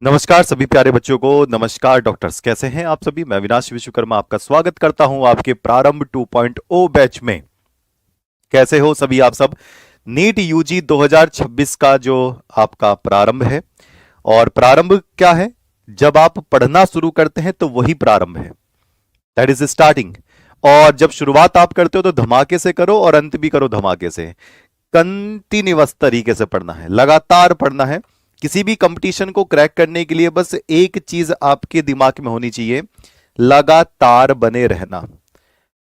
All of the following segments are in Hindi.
नमस्कार सभी प्यारे बच्चों को। नमस्कार डॉक्टर्स, कैसे हैं आप सभी। मैं अविनाश विश्वकर्मा आपका स्वागत करता हूं आपके प्रारंभ 2.0 बैच में। कैसे हो सभी आप सब। नीट यूजी 2026 का जो आपका प्रारंभ है, और प्रारंभ क्या है, जब आप पढ़ना शुरू करते हैं तो वही प्रारंभ है, दैट इज स्टार्टिंग। और जब शुरुआत आप करते हो तो धमाके से करो और अंत भी करो धमाके से। कंटिन्यूअस तरीके से पढ़ना है, लगातार पढ़ना है। किसी भी कंपटीशन को क्रैक करने के लिए बस एक चीज आपके दिमाग में होनी चाहिए, लगातार बने रहना।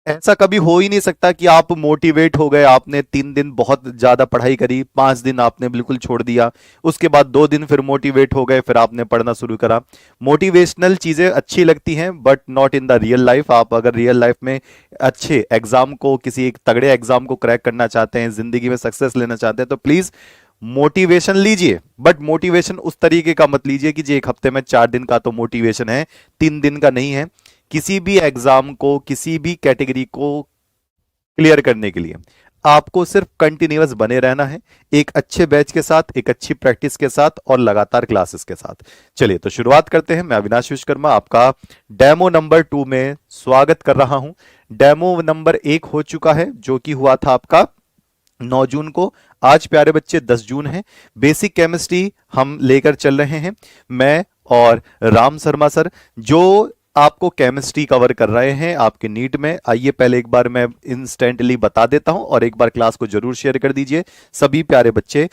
ऐसा कभी हो ही नहीं सकता कि आप मोटिवेट हो गए, आपने 3 दिन बहुत ज्यादा पढ़ाई करी, 5 दिन आपने बिल्कुल छोड़ दिया, उसके बाद 2 दिन फिर मोटिवेट हो गए, फिर आपने पढ़ना शुरू करा। मोटिवेशनल चीजें अच्छी लगती हैं but not in the real life. आप अगर रियल लाइफ में अच्छे एग्जाम को, किसी एक तगड़े एग्जाम को क्रैक करना चाहते हैं, जिंदगी में सक्सेस लेना चाहते हैं, तो प्लीज मोटिवेशन लीजिए, बट मोटिवेशन उस तरीके का मत लीजिए कि जी एक हफ्ते में 4 दिन का तो मोटिवेशन है, 3 दिन का नहीं है। किसी भी एग्जाम को, किसी भी कैटेगरी को क्लियर करने के लिए आपको सिर्फ कंटिन्यूअस बने रहना है, एक अच्छे बैच के साथ, एक अच्छी प्रैक्टिस के साथ और लगातार क्लासेस के साथ। चलिए तो शुरुआत करते हैं। मैं अविनाश विश्वकर्मा आपका डेमो नंबर 2 में स्वागत कर रहा हूं। डेमो नंबर 1 हो चुका है, जो कि हुआ था आपका 9 जून को। आज प्यारे बच्चे 10 जून है। बेसिक केमिस्ट्री हम लेकर चल रहे हैं, मैं और राम शर्मा सर, जो आपको केमिस्ट्री कवर कर रहे हैं आपके नीट में। आइए पहले एक बार मैं इंस्टेंटली बता देता हूं और एक बार क्लास को जरूर शेयर कर दीजिए सभी प्यारे बच्चे।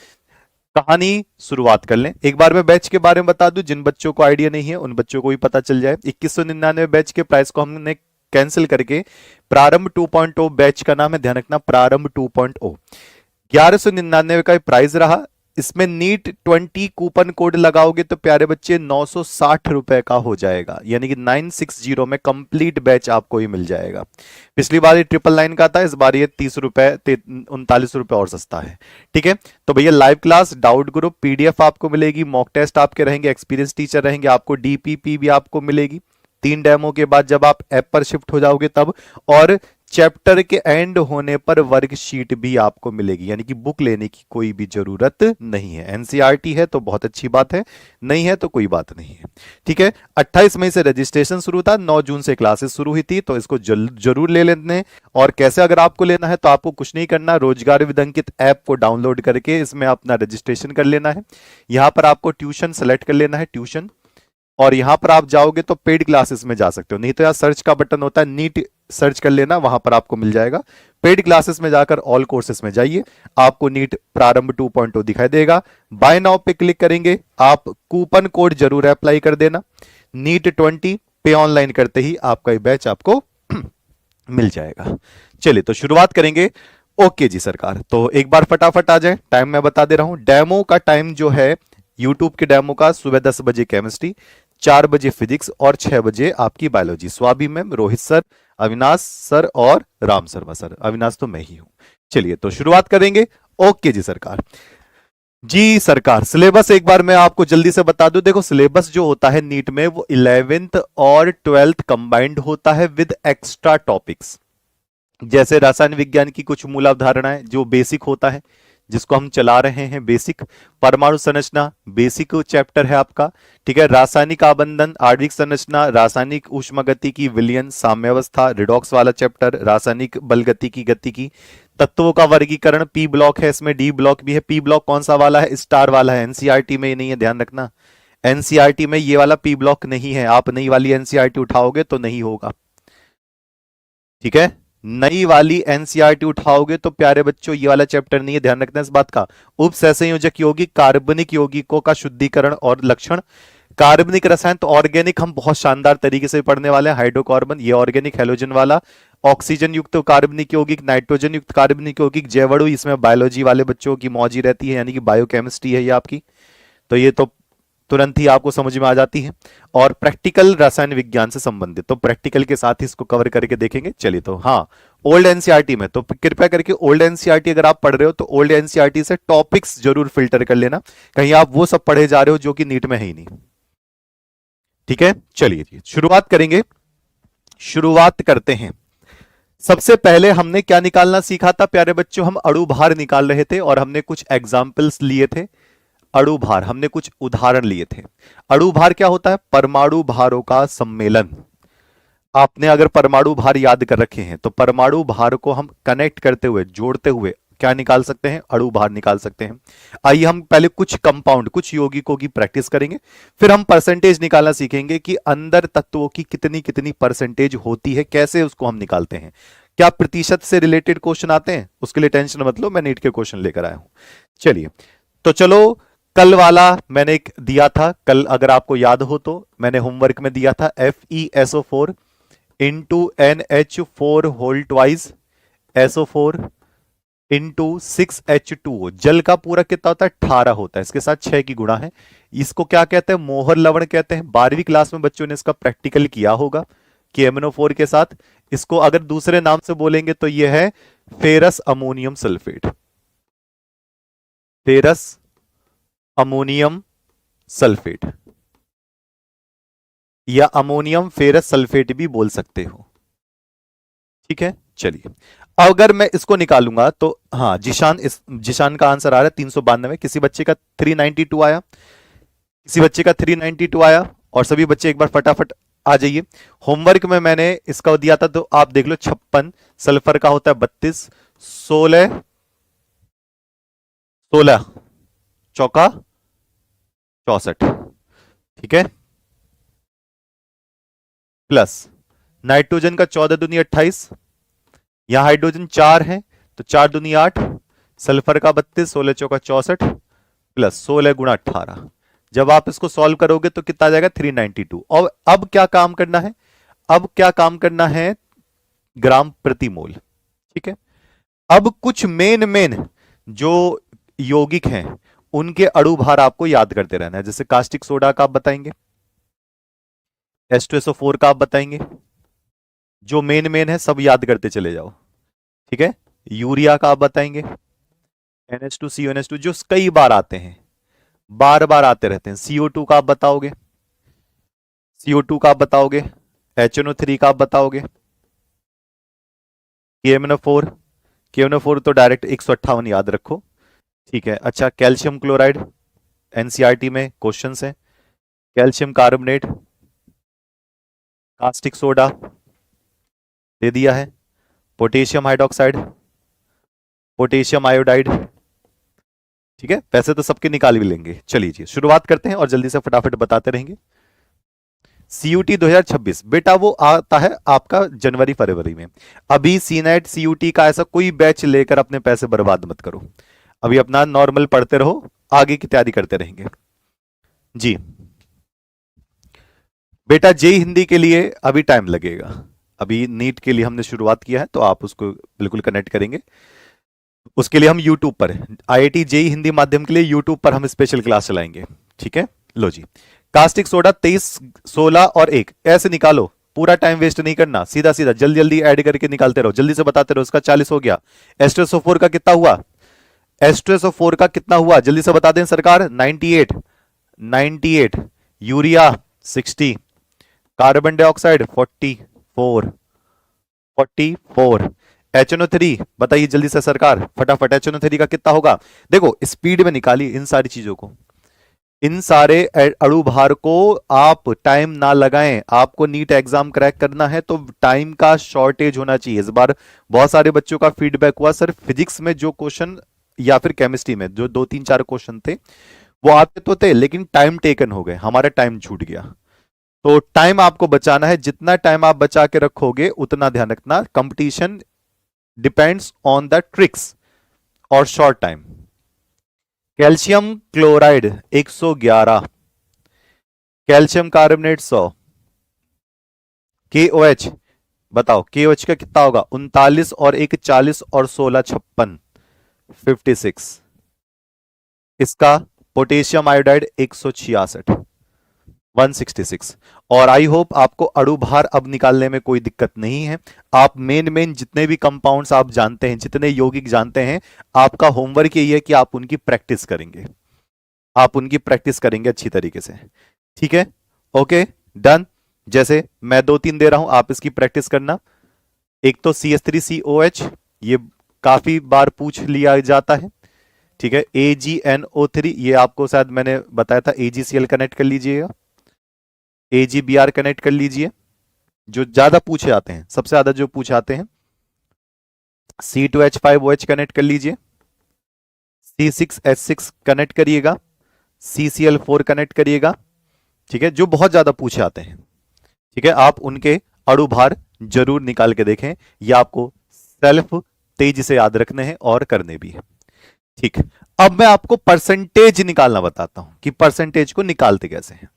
कहानी शुरुआत कर लें। एक बार मैं बैच के बारे में बता दूं, जिन बच्चों को आइडिया नहीं है उन बच्चों को भी पता चल जाए। 2199 बैच के प्राइस को हमने कैंसिल करके प्रारंभ 2.0 बैच का नाम है, ध्यान रखना, प्रारंभ 2.0 1199 का प्राइस रहा। इसमें नीट 20 कूपन कोड लगाओगे तो प्यारे बच्चे 960 रुपए का हो जाएगा, यानी कि 960 में कंप्लीट बैच आपको ही मिल जाएगा। पिछली बार ये 999 का था, इस बार ये 30 रुपए 39 रुपए और सस्ता है। ठीक है, तो भैया live class, doubt group, PDF आपको मिलेगी, मॉक टेस्ट आपके रहेंगे, एक्सपीरियंस टीचर रहेंगे, आपको डीपीपी भी आपको मिलेगी 3 डेमो के बाद जब आप ऐप पर शिफ्ट हो जाओगे तब। और चैप्टर के एंड होने पर वर्कशीट भी आपको मिलेगी, यानी कि बुक लेने की कोई भी जरूरत नहीं है। एनसीईआरटी है तो बहुत अच्छी बात है, नहीं है तो कोई बात नहीं है। ठीक है, 28 मई से रजिस्ट्रेशन शुरू था, 9 जून से क्लासेस शुरू हुई थी, तो इसको जरूर ले लेने। और कैसे अगर आपको लेना है तो आपको कुछ नहीं करना, रोजगार विदंकित ऐप को डाउनलोड करके इसमें अपना रजिस्ट्रेशन कर लेना है। यहां पर आपको ट्यूशन सेलेक्ट कर लेना है, ट्यूशन, और यहां पर आप जाओगे तो पेड क्लासेस में जा सकते हो, नहीं तो यार सर्च का बटन होता है, नीट सर्च कर लेना, वहां पर आपको मिल जाएगा। पेड क्लासेस में जाकर ऑल कोर्सेस में जाइए, आपको नीट प्रारंभ 2.0 दिखाई देगा। बाय नाउ पे क्लिक करेंगे, आप कूपन कोड जरूर अप्लाई कर देना, नीट 20 पे ऑनलाइन करते ही आपका ये बैच आपको मिल जाएगा। चलिए तो शुरुआत करेंगे। ओके जी सरकार, तो एक बार फटाफट आ जाए, टाइम मैं बता दे रहा हूं। डेमो का टाइम जो है यूट्यूब के डेमो का, सुबह 10 बजे केमिस्ट्री, 4 बजे फिजिक्स और 6 बजे आपकी biology. Swabhi ma'am, Rohit sir, Avinash sir और राम शर्मा सर। अविनाश तो मैं ही हूं। चलिए तो शुरुआत करेंगे। ओके जी सरकार। जी सरकार, सिलेबस एक बार मैं आपको जल्दी से बता दूं। देखो सिलेबस जो होता है नीट में वो 11th और 12th कंबाइंड होता है विद एक्स्ट्रा टॉपिक्स। जैसे रसायन विज्ञान की कुछ मूल अवधारणाएं जो बेसिक होता है, जिसको हम चला रहे हैं बेसिक। परमाणु संरचना बेसिक चैप्टर है आपका। ठीक है, रासायनिक आबंधन, आणविक संरचना, रासायनिक ऊष्मागतिकी, विलयन, साम्यावस्था, रिडॉक्स वाला चैप्टर, रासायनिक बल गति की तत्वों का वर्गीकरण, पी ब्लॉक है, इसमें डी ब्लॉक भी है। पी ब्लॉक कौन सा वाला है, स्टार वाला है, एनसीईआरटी में ये नहीं है, ध्यान रखना। एनसीईआरटी में ये वाला पी ब्लॉक नहीं है, आप नई वाली एनसीईआरटी उठाओगे तो नहीं होगा। ठीक है, नई वाली एनसीईआरटी उठाओगे तो प्यारे बच्चों ये वाला चैप्टर नहीं है, ध्यान रखना इस बात का। उप सहसंयोजक यौगिक, कार्बनिक यौगिकों का शुद्धिकरण और लक्षण, कार्बनिक रसायन तो ऑर्गेनिक हम बहुत शानदार तरीके से पढ़ने वाले हैं। हाइड्रोकार्बन ये ऑर्गेनिक हैलोजन वाला, ऑक्सीजन युक्त कार्बनिक यौगिक, नाइट्रोजन युक्त कार्बनिक यौगिक, जैवड़ु, इसमें बायोलॉजी वाले बच्चों की मौज ही रहती है, यानी कि बायोकेमिस्ट्री है ये आपकी, तो ये तो तुरंत ही आपको समझ में आ जाती है। और प्रैक्टिकल रसायन विज्ञान से संबंधित, तो प्रैक्टिकल के साथ ही इसको कवर करके देखेंगे। चलिए तो हाँ, ओल्ड एनसीईआरटी में तो कृपया करके ओल्ड एनसीईआरटी अगर आप पढ़ रहे हो तो ओल्ड एनसीईआरटी से टॉपिक्स जरूर फिल्टर कर लेना, कहीं आप वो सब पढ़े जा रहे हो जो कि नीट में है ही नहीं। ठीक है, चलिए जी शुरुआत करेंगे। शुरुआत करते हैं। सबसे पहले हमने क्या निकालना सीखा था प्यारे बच्चों, हम अणु भार निकाल रहे थे और हमने कुछ एग्जाम्पल्स लिए थे। अणु भार, हमने कुछ उदाहरण लिए थे। अणु भार क्या होता है? परमाणु भारों का सम्मेलन। आपने अगर परमाणु भार याद कर रखे हैं तो परमाणु भार को हम कनेक्ट करते हुए, जोड़ते हुए क्या निकाल सकते हैं? अणु भार निकाल सकते हैं। आइए हम पहले कुछ कंपाउंड, कुछ यौगिकों की प्रैक्टिस करेंगे, फिर हम परसेंटेज निकालना सीखेंगे कि अंदर तत्वों की कितनी कितनी परसेंटेज होती है, कैसे उसको हम निकालते हैं। क्या प्रतिशत से रिलेटेड क्वेश्चन आते हैं? उसके लिए टेंशन मत लो, मैं नीट के क्वेश्चन लेकर आया हूं। चलिए, तो चलो, कल वाला मैंने एक दिया था, कल अगर आपको याद हो तो मैंने होमवर्क में दिया था FeSO4 into NH4 whole twice SO4 into 6H2O। जल का पूरा कितना होता है? 18 होता है, इसके साथ 6 की गुणा है। इसको क्या कहते हैं? मोहर लवण कहते हैं। 12वीं क्लास में बच्चों ने इसका प्रैक्टिकल किया होगा कि MnO4 के साथ। इसको अगर दूसरे नाम से बोलेंगे तो यह है ferrous ammonium sulphate. Ferrous ammonium sulphate या अमोनियम फेरस सल्फेट भी बोल सकते हो। ठीक है, चलिए, अगर मैं इसको निकालूंगा तो हाँ, जिशान का आंसर आ रहा है 392। किसी बच्चे का 392 आया, किसी बच्चे का 392 आया। और सभी बच्चे एक बार फटाफट आ जाइए। होमवर्क में मैंने इसका दिया था तो आप देख लो, 56, सल्फर का होता है 32, 16 16 चौका 64, ठीक है, प्लस नाइट्रोजन का 14 दूनी 28, यहां हाइड्रोजन 4 है तो 4 दूनी 8, सल्फर का 32, 16 चौका 64, प्लस 16 गुणा 18। जब आप इसको सॉल्व करोगे तो कितना आ जाएगा? 392। और अब क्या काम करना है? अब क्या काम करना है? ग्राम प्रति मोल। ठीक है, अब कुछ मेन जो यौगिक हैं उनके अणु भार आपको याद करते रहना है। जैसे कास्टिक सोडा का आप बताएंगे, H2SO4 का आप बताएंगे, जो मेन है सब याद करते चले जाओ। ठीक है, यूरिया का आप बताएंगे, NH2CONH2 जो कई बार आते हैं, बार बार आते रहते हैं। CO2 का आप बताओगे, CO2 का आप बताओगे, HNO3 का आप बताओगे, KMNO4 तो डायरेक्ट 158 याद रखो। ठीक है, अच्छा, कैल्शियम क्लोराइड एनसीईआरटी में क्वेश्चंस है, कैल्शियम कार्बोनेट, कास्टिक सोडा दे दिया है, पोटेशियम हाइड्रोक्साइड, पोटेशियम आयोडाइड। ठीक है, वैसे तो सबके निकाल भी लेंगे। चलिए जी, शुरुआत करते हैं और जल्दी से फटाफट बताते रहेंगे। CUT 2026 बेटा वो आता है आपका जनवरी फरवरी में। अभी सीनेट CUT का ऐसा कोई बैच लेकर अपने पैसे बर्बाद मत करो, अभी अपना नॉर्मल पढ़ते रहो, आगे की तैयारी करते रहेंगे जी। बेटा जे हिंदी के लिए अभी टाइम लगेगा, अभी नीट के लिए हमने शुरुआत किया है तो आप उसको बिल्कुल कनेक्ट करेंगे। उसके लिए हम यूट्यूब पर, IIT जेई हिंदी माध्यम के लिए यूट्यूब पर हम स्पेशल क्लास चलाएंगे। ठीक है, लो जी, कास्टिक सोडा 23, 16 और 1 ऐसे निकालो, पूरा टाइम वेस्ट नहीं करना, सीधा सीधा जल्दी जल्दी ऐड करके निकालते रहो, जल्दी से बताते रहो। इसका 40 हो गया। H2SO4 का कितना हुआ? H2SO4 का कितना हुआ? जल्दी से बता दें सरकार। 98, 98, यूरिया 60, कार्बन डाइऑक्साइड 44, 44, HNO3 बताइए जल्दी से सरकार, फटाफट HNO3 का कितना होगा? देखो स्पीड में निकालिए इन सारी चीजों को, इन सारे अणु भार को। आप टाइम ना लगाएं, आपको नीट एग्जाम क्रैक करना है तो टाइम का शॉर्टेज होना चाहिए। इस बार बहुत सारे बच्चों का फीडबैक हुआ, सर फिजिक्स में जो क्वेश्चन या फिर केमिस्ट्री में जो 2 3 4 क्वेश्चन थे वो आते तो थे लेकिन टाइम टेकन हो गए, हमारा टाइम छूट गया। तो टाइम आपको बचाना है, जितना टाइम आप बचा के रखोगे उतना ध्यान रखना। Competition depends on the tricks और short time. Calcium chloride 111, calcium carbonate 100, KOH बताओ KOH का कितना होगा? 39 और 1 40 और 16 56, 56। इसका पोटेशियम आयोडाइड 166, 166। और आई होप आपको अणु भार अब निकालने में कोई दिक्कत नहीं है। आप मेन जितने भी कंपाउंड्स आप जानते हैं, जितने यौगिक जानते हैं, आपका होमवर्क यही है कि आप उनकी प्रैक्टिस करेंगे, आप उनकी प्रैक्टिस करेंगे अच्छी तरीके से। ठीक है, ओके, डन। जैसे मैं 2 3 दे रहा हूं, आप इसकी प्रैक्टिस करना। एक तो CH3COH, ये काफी बार पूछ लिया जाता है। ठीक है, AgNO3, ये आपको शायद मैंने बताया था, AgCl कनेक्ट कर लीजिएगा, AgBr कनेक्ट कर लीजिए, जो ज्यादा पूछे आते हैं, सबसे ज्यादा जो पूछे आते हैं। C2H5OH कनेक्ट कर लीजिए, C6H6 कनेक्ट करिएगा, CCl4 कनेक्ट करिएगा। ठीक है, जो बहुत ज्यादा पूछे आते हैं। ठीक है, आप उनके अणु भार जरूर निकाल के देखें, ये आपको सेल्फ तेजी से याद रखने हैं और करने भी है। ठीक, अब मैं आपको परसेंटेज निकालना बताता हूं कि परसेंटेज को निकालते कैसे हैं,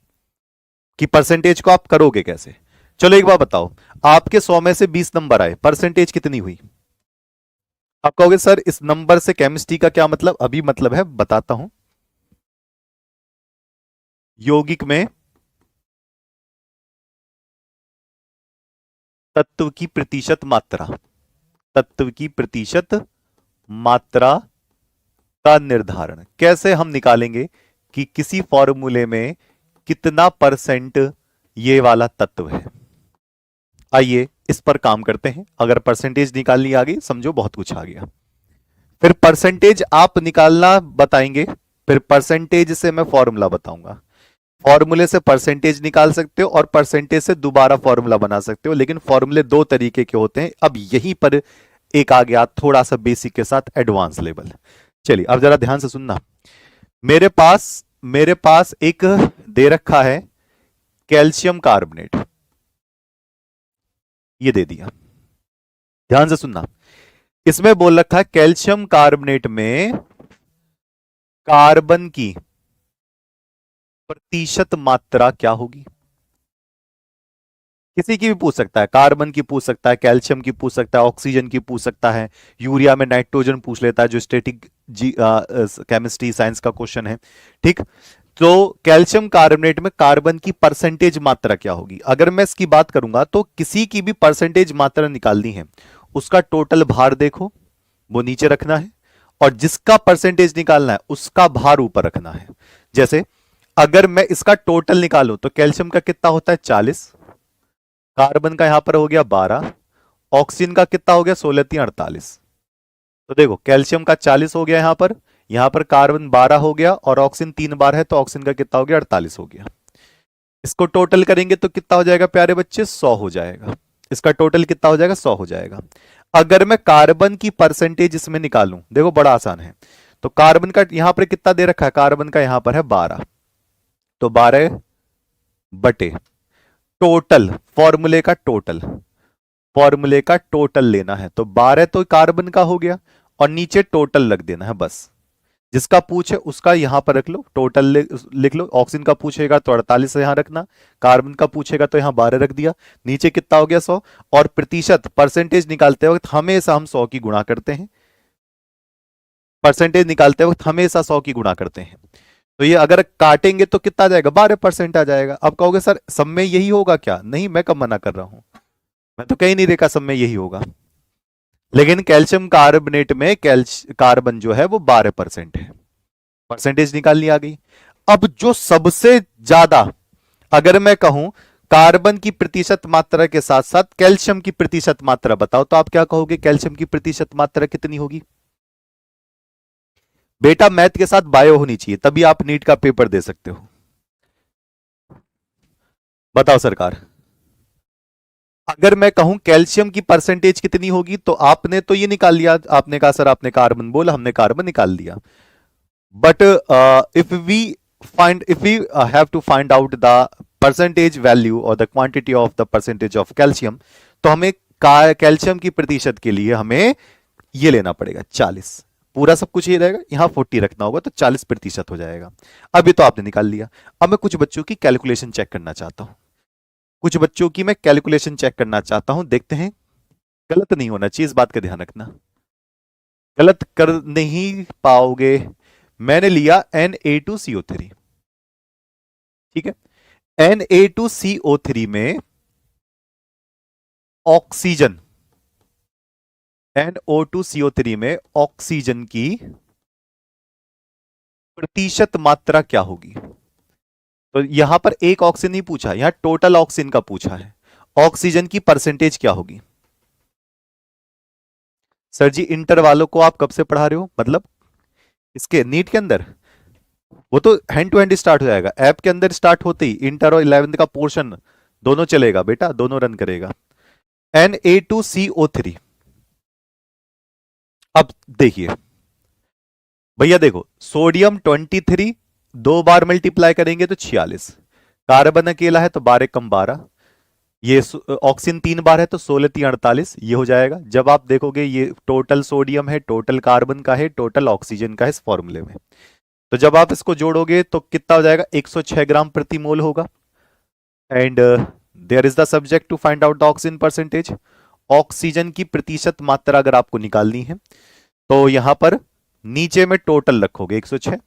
कि परसेंटेज को आप करोगे कैसे। चलो एक बार बताओ, आपके 100 में से 20 नंबर आए, परसेंटेज कितनी हुई? आप कहोगे सर इस नंबर से केमिस्ट्री का क्या मतलब? अभी मतलब है, बताता हूं। यौगिक में तत्व की प्रतिशत मात्रा, तत्व की प्रतिशत मात्रा का निर्धारण कैसे हम निकालेंगे कि किसी फॉर्मूले में कितना परसेंट ये वाला तत्व है। आइए इस पर काम करते हैं। अगर परसेंटेज निकालनी आ गई, समझो बहुत कुछ आ गया। फिर परसेंटेज आप निकालना बताएंगे, फिर परसेंटेज से मैं फॉर्मूला बताऊंगा। फॉर्मूले से परसेंटेज निकाल सकते हो और परसेंटेज से दोबारा फॉर्मूला बना सकते हो, लेकिन फॉर्मूले दो तरीके के होते हैं। अब यहीं पर एक आ गया थोड़ा सा बेसिक के साथ एडवांस लेवल। चलिए अब जरा ध्यान से सुनना। मेरे पास एक दे रखा है कैल्शियम कार्बोनेट, ये दे दिया, ध्यान से सुनना। इसमें बोल रखा है कैल्शियम कार्बोनेट में कार्बन की प्रतिशत मात्रा क्या होगी। किसी की भी पूछ सकता है, कार्बन की पूछ सकता है, कैल्शियम की पूछ सकता है, ऑक्सीजन की पूछ सकता है, यूरिया में नाइट्रोजन पूछ लेता है, जो स्टैटिक केमिस्ट्री साइंस का क्वेश्चन है। ठीक, तो कैल्शियम कार्बोनेट में कार्बन की परसेंटेज मात्रा क्या होगी। अगर मैं इसकी बात करूंगा तो किसी की भी परसेंटेज मात्रा निकालनी है, उसका टोटल भार देखो, वो नीचे रखना है, और जिसका परसेंटेज निकालना है उसका भार ऊपर रखना है। जैसे अगर मैं इसका टोटल निकालूं तो कैल्शियम का कितना होता है 40, कार्बन का यहां पर हो गया 12, ऑक्सीजन का कितना हो गया 16 3 48। तो देखो कैल्शियम का 40 हो गया यहां पर कार्बन 12 हो गया और ऑक्सीजन 3 बार है, तो ऑक्सीजन का कितना हो गया 48 हो गया। इसको टोटल करेंगे तो कितना हो जाएगा प्यारे बच्चे 100 हो जाएगा। इसका टोटल कितना हो जाएगा 100 हो जाएगा। अगर मैं कार्बन की परसेंटेज इसमें निकालूं, देखो बड़ा आसान है। तो कार्बन का यहां पर कितना दे रखा है, कार्बन का यहां पर है 12, तो 12 बटे टोटल, फॉर्मूले का टोटल लेना है, तो 12 तो कार्बन का हो गया और नीचे टोटल रख देना है बस। जिसका पूछे उसका यहां पर रख लो, टोटल लिख लो। ऑक्सीजन का पूछेगा तो 48 यहां रखना, कार्बन का पूछेगा तो यहां 12 रख दिया, नीचे कितना हो गया 100। और प्रतिशत परसेंटेज निकालते वक्त हमेशा हम 100 की गुणा करते हैं, परसेंटेज निकालते वक्त हमेशा 100 की गुणा करते हैं। तो ये अगर काटेंगे तो कितना आ जाएगा 12% आ जाएगा। अब कहोगे सर सब में यही होगा क्या? नहीं, मैं कब मना कर रहा हूं, मैं तो कहीं नहीं देखा सब में यही होगा। लेकिन कैल्शियम कार्बोनेट में कार्बन जो है वो 12% है, परसेंटेज निकालनी आ गई। अब जो सबसे ज्यादा, अगर मैं कहूं कार्बन की प्रतिशत मात्रा के साथ साथ कैल्शियम की प्रतिशत मात्रा बताओ, तो आप क्या कहोगे कैल्शियम की प्रतिशत मात्रा कितनी होगी? बेटा मैथ के साथ बायो होनी चाहिए, तभी आप नीट का पेपर दे सकते हो। बताओ सरकार, अगर मैं कहूं कैल्शियम की परसेंटेज कितनी होगी, तो आपने तो ये निकाल लिया, आपने कहा सर आपने कार्बन बोला, हमने कार्बन निकाल लिया। But if we have to find out the percentage value or the quantity of the percentage of calcium, तो हमें कैल्शियम की प्रतिशत के लिए हमें ये लेना पड़ेगा 40। पूरा सब कुछ ये रहेगा, यहां 40 रखना होगा, तो 40% हो जाएगा। अभी तो आपने निकाल लिया। अब मैं कुछ बच्चों की कैलकुलेशन चेक करना चाहता हूं, कुछ बच्चों की मैं कैलकुलेशन चेक करना चाहता हूं, देखते हैं। गलत नहीं होना चाहिए, इस बात का ध्यान रखना, गलत कर नहीं पाओगे। मैंने लिया Na2CO3, ठीक है। Na2CO3 में ऑक्सीजन, NO2CO3 में ऑक्सीजन की प्रतिशत मात्रा क्या होगी? तो यहां पर एक ऑक्सीजन नहीं पूछा, यहां टोटल ऑक्सीजन का पूछा है। ऑक्सीजन की परसेंटेज क्या होगी? सर जी इंटर वालों को आप कब से पढ़ा रहे हो, मतलब इसके नीट के अंदर वो तो हैंड टू हैंड स्टार्ट हो जाएगा, ऐप के अंदर स्टार्ट होते ही इंटर और 11th का पोर्शन दोनों चलेगा बेटा, दोनों रन करेगा। Na2CO3। अब देखिए भैया, देखो सोडियम 23 दो बार मल्टीप्लाई करेंगे तो 46, कार्बन अकेला है तो 12 कम 12, ये ऑक्सीजन 3 बार है तो 16 3 48, ये हो जाएगा। जब आप देखोगे ये टोटल सोडियम है, टोटल कार्बन का है, टोटल ऑक्सीजन का है इस फॉर्मूले में, तो जब आप इसको जोड़ोगे तो कितना हो जाएगा, 106 ग्राम प्रति मोल होगा। And there is the subject to find out the oxygen percentage. Oxygen की प्रतिशत मात्रा अगर आपको निकालनी है तो यहां पर नीचे में टोटल रखोगे 106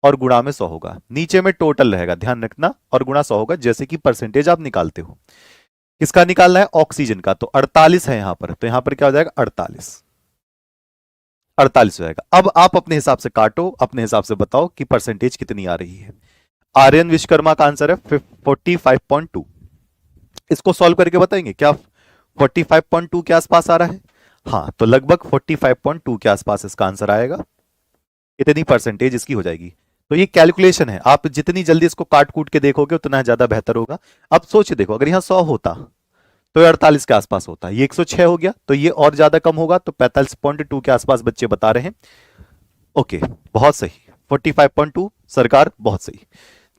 और गुणा में 100 होगा, नीचे में टोटल रहेगा ध्यान रखना, और गुणा 100 होगा, जैसे कि परसेंटेज आप निकालते हो। किसका निकालना है, ऑक्सीजन का, तो 48 है यहां पर, तो यहां पर क्या हो जाएगा 48, 48 हो जाएगा। अब आप अपने हिसाब से काटो, अपने हिसाब से बताओ कि परसेंटेज कितनी आ रही है। आर्यन विश्वकर्मा का आंसर है 45.2। इसको सॉल्व करके बताएंगे क्या 45.2 के आसपास आ रहा है, हाँ तो लगभग 45.2 के आसपास इसका आंसर आएगा, इतनी परसेंटेज इसकी हो जाएगी। तो ये कैलकुलेशन है, आप जितनी जल्दी इसको काट कूट के देखोगे उतना ज्यादा बेहतर होगा। अब सोचिए देखो, अगर यहां 100 होता तो ये 48 के आसपास होता, ये 106 हो गया तो ये और ज्यादा कम होगा, तो 45.2 के आसपास बच्चे बता रहे हैं। ओके, बहुत सही, 45.2 सरकार, बहुत सही।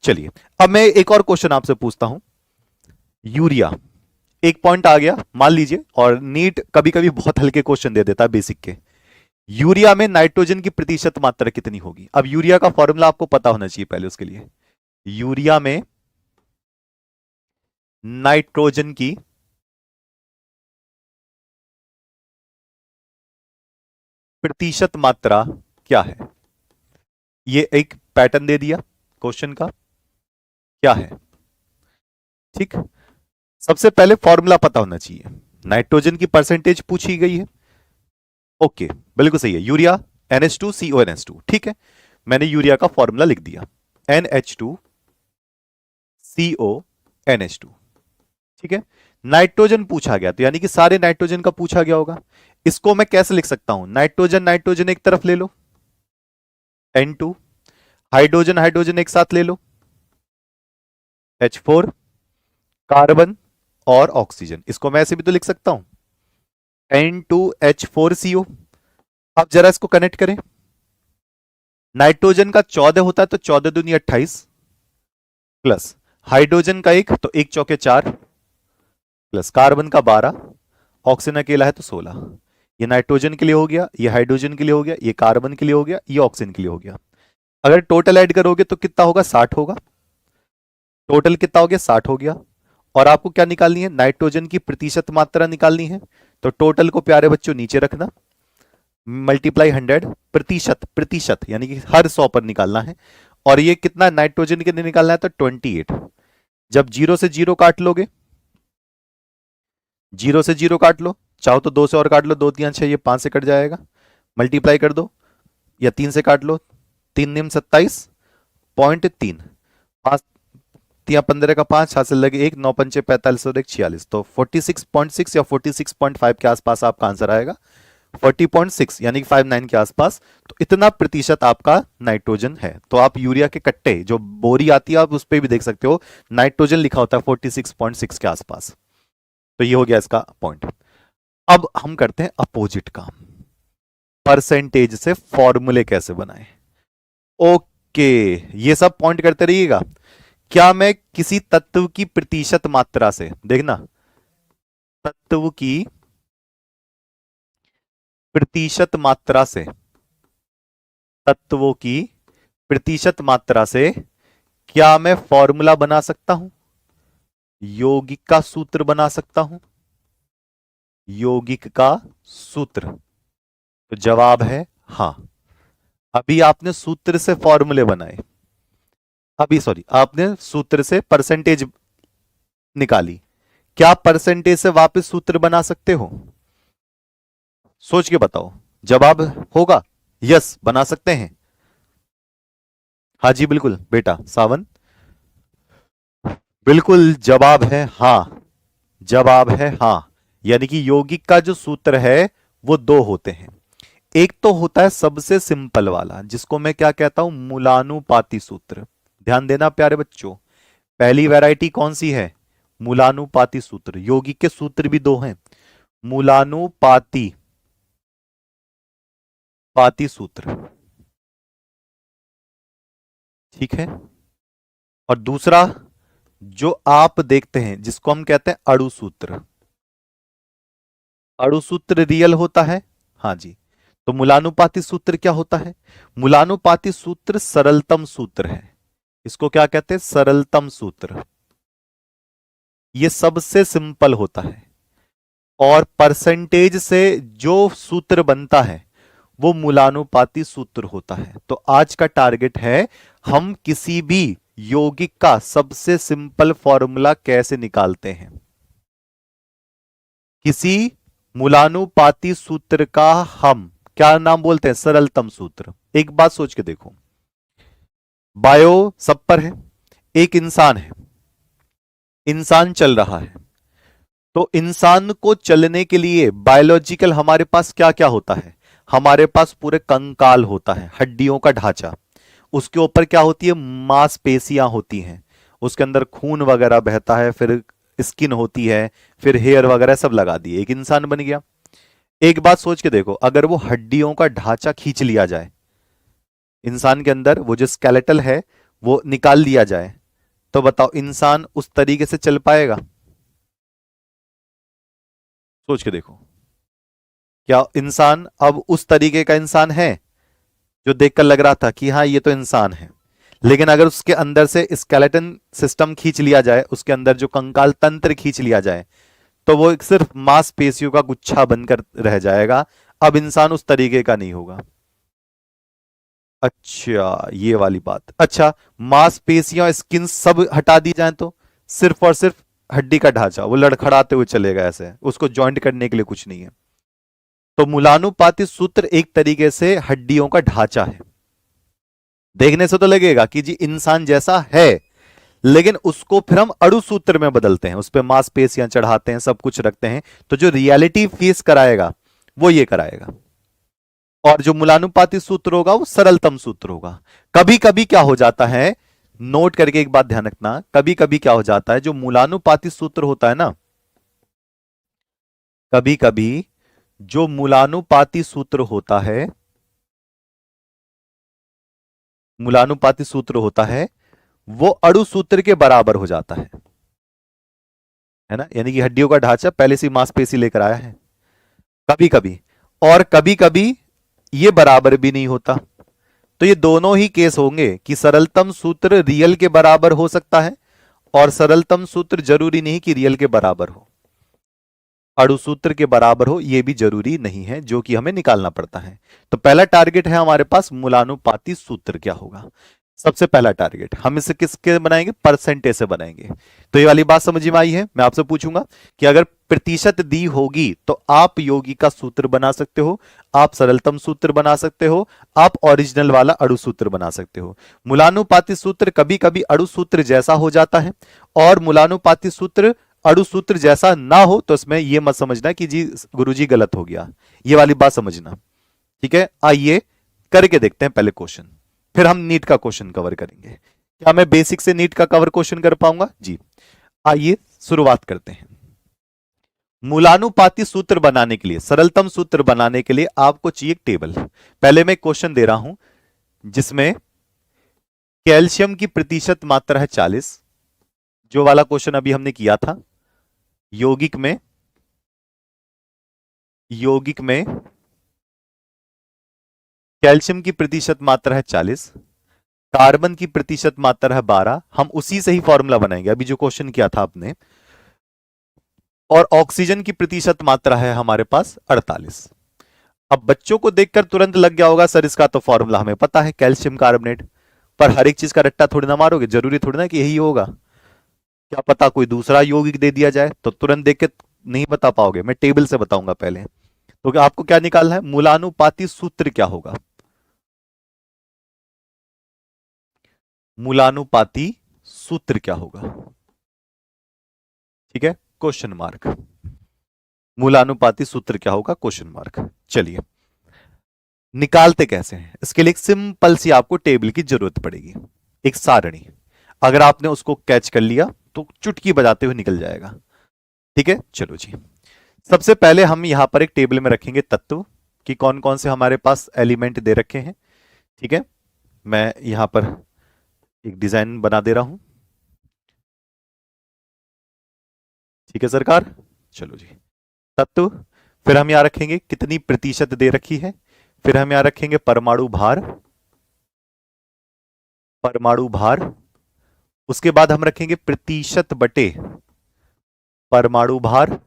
चलिए अब मैं एक और क्वेश्चन आपसे पूछता हूं। यूरिया, एक पॉइंट आ गया मान लीजिए, और नीट कभी कभी बहुत हल्के क्वेश्चन दे देता है बेसिक के। यूरिया में नाइट्रोजन की प्रतिशत मात्रा कितनी होगी। अब यूरिया का फॉर्मूला आपको पता होना चाहिए पहले उसके लिए। यूरिया में नाइट्रोजन की प्रतिशत मात्रा क्या है, ये एक पैटर्न दे दिया क्वेश्चन का, क्या है, ठीक। सबसे पहले फॉर्मूला पता होना चाहिए, नाइट्रोजन की परसेंटेज पूछी गई है। ओके, बिल्कुल सही है, यूरिया NH2CONH2, ठीक है, मैंने यूरिया का फॉर्मूला लिख दिया NH2CONH2, ठीक है। नाइट्रोजन पूछा गया तो यानी कि सारे नाइट्रोजन का पूछा गया होगा। इसको मैं कैसे लिख सकता हूं, नाइट्रोजन नाइट्रोजन एक तरफ ले लो N2, हाइड्रोजन हाइड्रोजन एक साथ ले लो H4, कार्बन और ऑक्सीजन, इसको मैं ऐसे भी तो लिख सकता हूं N2H4CO। अब जरा इसको कनेक्ट करें, नाइट्रोजन का 14 होता है तो 14 दूनी 28, प्लस हाइड्रोजन का एक तो एक चौके 4, प्लस कार्बन का 12, ऑक्सीजन अकेला है तो 16। ये नाइट्रोजन के लिए हो गया, ये हाइड्रोजन के लिए हो गया, ये कार्बन के लिए हो गया, ये ऑक्सीजन के लिए हो गया। अगर टोटल ऐड करोगे तो कितना होगा, 60 होगा। टोटल कितना हो गया, 60 हो गया। और आपको क्या निकालनी है, नाइट्रोजन की प्रतिशत मात्रा निकालनी है, तो टोटल को प्यारे बच्चों नीचे रखना, मल्टीप्लाई 100, प्रतिशत प्रतिशत यानी कि हर 100 पर निकालना है। और ये कितना नाइट्रोजन के लिए निकालना है, तो 28। जब 0 से 0 काट लोगे, 0 से 0 काट लो, चाहो तो 2 से और काट लो, 2 3 6, ये 5 से कट जाएगा, मल्टीप्लाई कर दो, या 3 से काट लो, 3 निम 27.3, 5 तिया 15 का 5, हाथ से लगे 1, 9 पंचे 45 और 1 46, तो 46.6 या 46.5 के आसपास आपका आंसर आएगा, 40.6 यानी कि 59 के आसपास। तो इतना प्रतिशत आपका नाइट्रोजन है। तो आप यूरिया के कट्टे जो बोरी आती है आप उस पर भी देख सकते हो, नाइट्रोजन लिखा होता है 46.6 के आसपास। तो ये हो गया इसका पॉइंट। अब हम करते हैं अपोजिट काम, परसेंटेज से फॉर्मूले कैसे बनाएं। ओके, ये सब पॉइंट करते रहिएगा। क्या मैं किसी तत्व की प्रतिशत मात्रा से, देखना, तत्व की प्रतिशत मात्रा से, तत्वों की प्रतिशत मात्रा से क्या मैं फॉर्मूला बना सकता हूं, यौगिक का सूत्र बना सकता हूं, यौगिक का सूत्र। तो जवाब है हां। अभी आपने सूत्र से फॉर्मूले बनाए, अभी सॉरी आपने सूत्र से परसेंटेज निकाली, क्या परसेंटेज से वापस सूत्र बना सकते हो, सोच के बताओ। जवाब होगा यस, बना सकते हैं। हाँ जी बिल्कुल बेटा सावन, बिल्कुल जवाब है हां, जवाब है हां। यानी कि यौगिक का जो सूत्र है वो 2 होते हैं, एक तो होता है सबसे सिंपल वाला, जिसको मैं क्या कहता हूं, मूलानुपाती सूत्र। ध्यान देना प्यारे बच्चों, पहली वैरायटी कौन सी है, मूलानुपाती सूत्र। यौगिक के सूत्र भी दो हैं, मूलानुपाती पाती सूत्र, ठीक है। और दूसरा जो आप देखते हैं जिसको हम कहते हैं अणु सूत्र। अणु सूत्र रियल होता है, हाँ जी। तो मूलानुपाती सूत्र क्या होता है, मूलानुपाती सूत्र सरलतम सूत्र है। इसको क्या कहते हैं, सरलतम सूत्र। ये सबसे सिंपल होता है और परसेंटेज से जो सूत्र बनता है वो मूलानुपाती सूत्र होता है। तो आज का टारगेट है हम किसी भी यौगिक का सबसे सिंपल फॉर्मूला कैसे निकालते हैं। किसी मूलानुपाती सूत्र का हम क्या नाम बोलते हैं, सरलतम सूत्र। एक बात सोच के देखो, बायो सब पर है, एक इंसान है, इंसान चल रहा है, तो इंसान को चलने के लिए बायोलॉजिकल हमारे पास क्या क्या होता है, हमारे पास पूरे कंकाल होता है, हड्डियों का ढांचा। उसके ऊपर क्या होती है, मांसपेशियां होती हैं, उसके अंदर खून वगैरह बहता है, फिर स्किन होती है, फिर हेयर वगैरह सब लगा दिए, एक इंसान बन गया। एक बात सोच के देखो, अगर वो हड्डियों का ढांचा खींच लिया जाए, इंसान के अंदर वो जो स्केलेटल है वो निकाल लिया जाए, तो बताओ इंसान उस तरीके से चल पाएगा। सोच के देखो, क्या इंसान अब उस तरीके का इंसान है जो देखकर लग रहा था कि हाँ ये तो इंसान है। लेकिन अगर उसके अंदर से स्केलेटन सिस्टम खींच लिया जाए, उसके अंदर जो कंकाल तंत्र खींच लिया जाए, तो वो एक सिर्फ मांसपेशियों का गुच्छा बनकर रह जाएगा। अब इंसान उस तरीके का नहीं होगा। अच्छा ये वाली बात, अच्छा मांसपेशियां स्किन सब हटा दी जाए तो सिर्फ और सिर्फ हड्डी का ढांचा वो लड़खड़ाते हुए चलेगा, ऐसे उसको जॉइंट करने के लिए कुछ नहीं है। तो मूलानुपाती सूत्र एक तरीके से हड्डियों का ढांचा है। देखने से तो लगेगा कि जी इंसान जैसा है, लेकिन उसको फिर हम अणु सूत्र में बदलते हैं, उस पर मांसपेशियां चढ़ाते हैं, सब कुछ रखते हैं, तो जो रियलिटी फेस कराएगा वो ये कराएगा। और जो मूलानुपाती सूत्र होगा वो सरलतम सूत्र होगा। कभी कभी क्या हो जाता है, नोट करके एक बात ध्यान रखना, कभी कभी क्या हो जाता है, जो मूलानुपाती सूत्र होता है ना, कभी कभी जो मूलानुपाती सूत्र होता है, मूलानुपाती सूत्र होता है वो अणु सूत्र के बराबर हो जाता है ना, यानी कि हड्डियों का ढांचा पहले से मांसपेशी लेकर आया है कभी कभी। और कभी कभी ये बराबर भी नहीं होता। तो ये दोनों ही केस होंगे कि सरलतम सूत्र रियल के बराबर हो सकता है और सरलतम सूत्र जरूरी नहीं कि रियल के बराबर हो, अणु सूत्र के बराबर हो ये भी जरूरी नहीं है, जो कि हमें निकालना पड़ता है। तो पहला टारगेट है हमारे पास मूलानुपाती सूत्र क्या होगा। सबसे पहला टारगेट हम इसे किसके बनाएंगे, परसेंटेज से बनाएंगे। तो ये वाली बात समझ में आई है। मैं आपसे पूछूंगा कि अगर प्रतिशत दी होगी तो आप योगी का सूत्र बना सकते हो, आप सरलतम सूत्र बना सकते हो, आप ओरिजिनल वाला अणु सूत्र बना सकते हो। मूलानुपाती सूत्र कभी कभी अणु सूत्र जैसा हो जाता है, और मूलानुपाती सूत्र अणु सूत्र जैसा ना हो तो इसमें यह मत समझना कि जी गुरुजी गलत हो गया, ये वाली बात समझना, ठीक है। आइए करके देखते हैं पहले क्वेश्चन, फिर हम नीट का क्वेश्चन कवर करेंगे। क्या मैं बेसिक से नीट का कवर क्वेश्चन कर पाऊंगा जी। आइए शुरुआत करते हैं। मूलानुपाती सूत्र बनाने के लिए, सरलतम सूत्र बनाने के लिए आपको चाहिए एक टेबल। पहले मैं क्वेश्चन दे रहा हूं जिसमें कैल्शियम की प्रतिशत मात्रा है 40, जो वाला क्वेश्चन अभी हमने किया था। यौगिक में कैल्शियम की प्रतिशत मात्रा है 40, कार्बन की प्रतिशत मात्रा है 12। हम उसी से ही फॉर्मूला बनाएंगे अभी जो क्वेश्चन किया था आपने। और ऑक्सीजन की प्रतिशत मात्रा है हमारे पास 48। अब बच्चों को देखकर तुरंत लग गया होगा सर इसका तो फॉर्मूला हमें पता है कैल्शियम कार्बोनेट, पर हर एक चीज का रट्टा थोड़ी ना मारोगे, जरूरी थोड़ी ना कि यही होगा। क्या पता कोई दूसरा यौगिक दे दिया जाए तो तुरंत देख के नहीं बता पाओगे, मैं टेबल से बताऊंगा पहले। तो आपको क्या निकालना है, मूलानुपाती सूत्र क्या होगा, मूलानुपाती सूत्र क्या होगा, ठीक है, क्वेश्चन मार्क। मूलानुपाती सूत्र क्या होगा, क्वेश्चन मार्क। चलिए निकालते कैसे हैं, इसके लिए एक सिंपल सी आपको टेबल की जरूरत पड़ेगी, एक सारणी। अगर आपने उसको कैच कर लिया तो चुटकी बजाते हुए निकल जाएगा। ठीक है, चलो जी। सबसे पहले हम यहां पर एक टेबल में रखेंगे तत्व कि कौन कौन से हमारे पास एलिमेंट दे रखे हैं। ठीक है, मैं यहां पर एक डिजाइन बना दे रहा हूं। ठीक है सरकार, चलो जी। तत्व, फिर हम यहां रखेंगे कितनी प्रतिशत दे रखी है, फिर हम यहां रखेंगे परमाणु भार, परमाणु भार। उसके बाद हम रखेंगे प्रतिशत बटे परमाणु भार,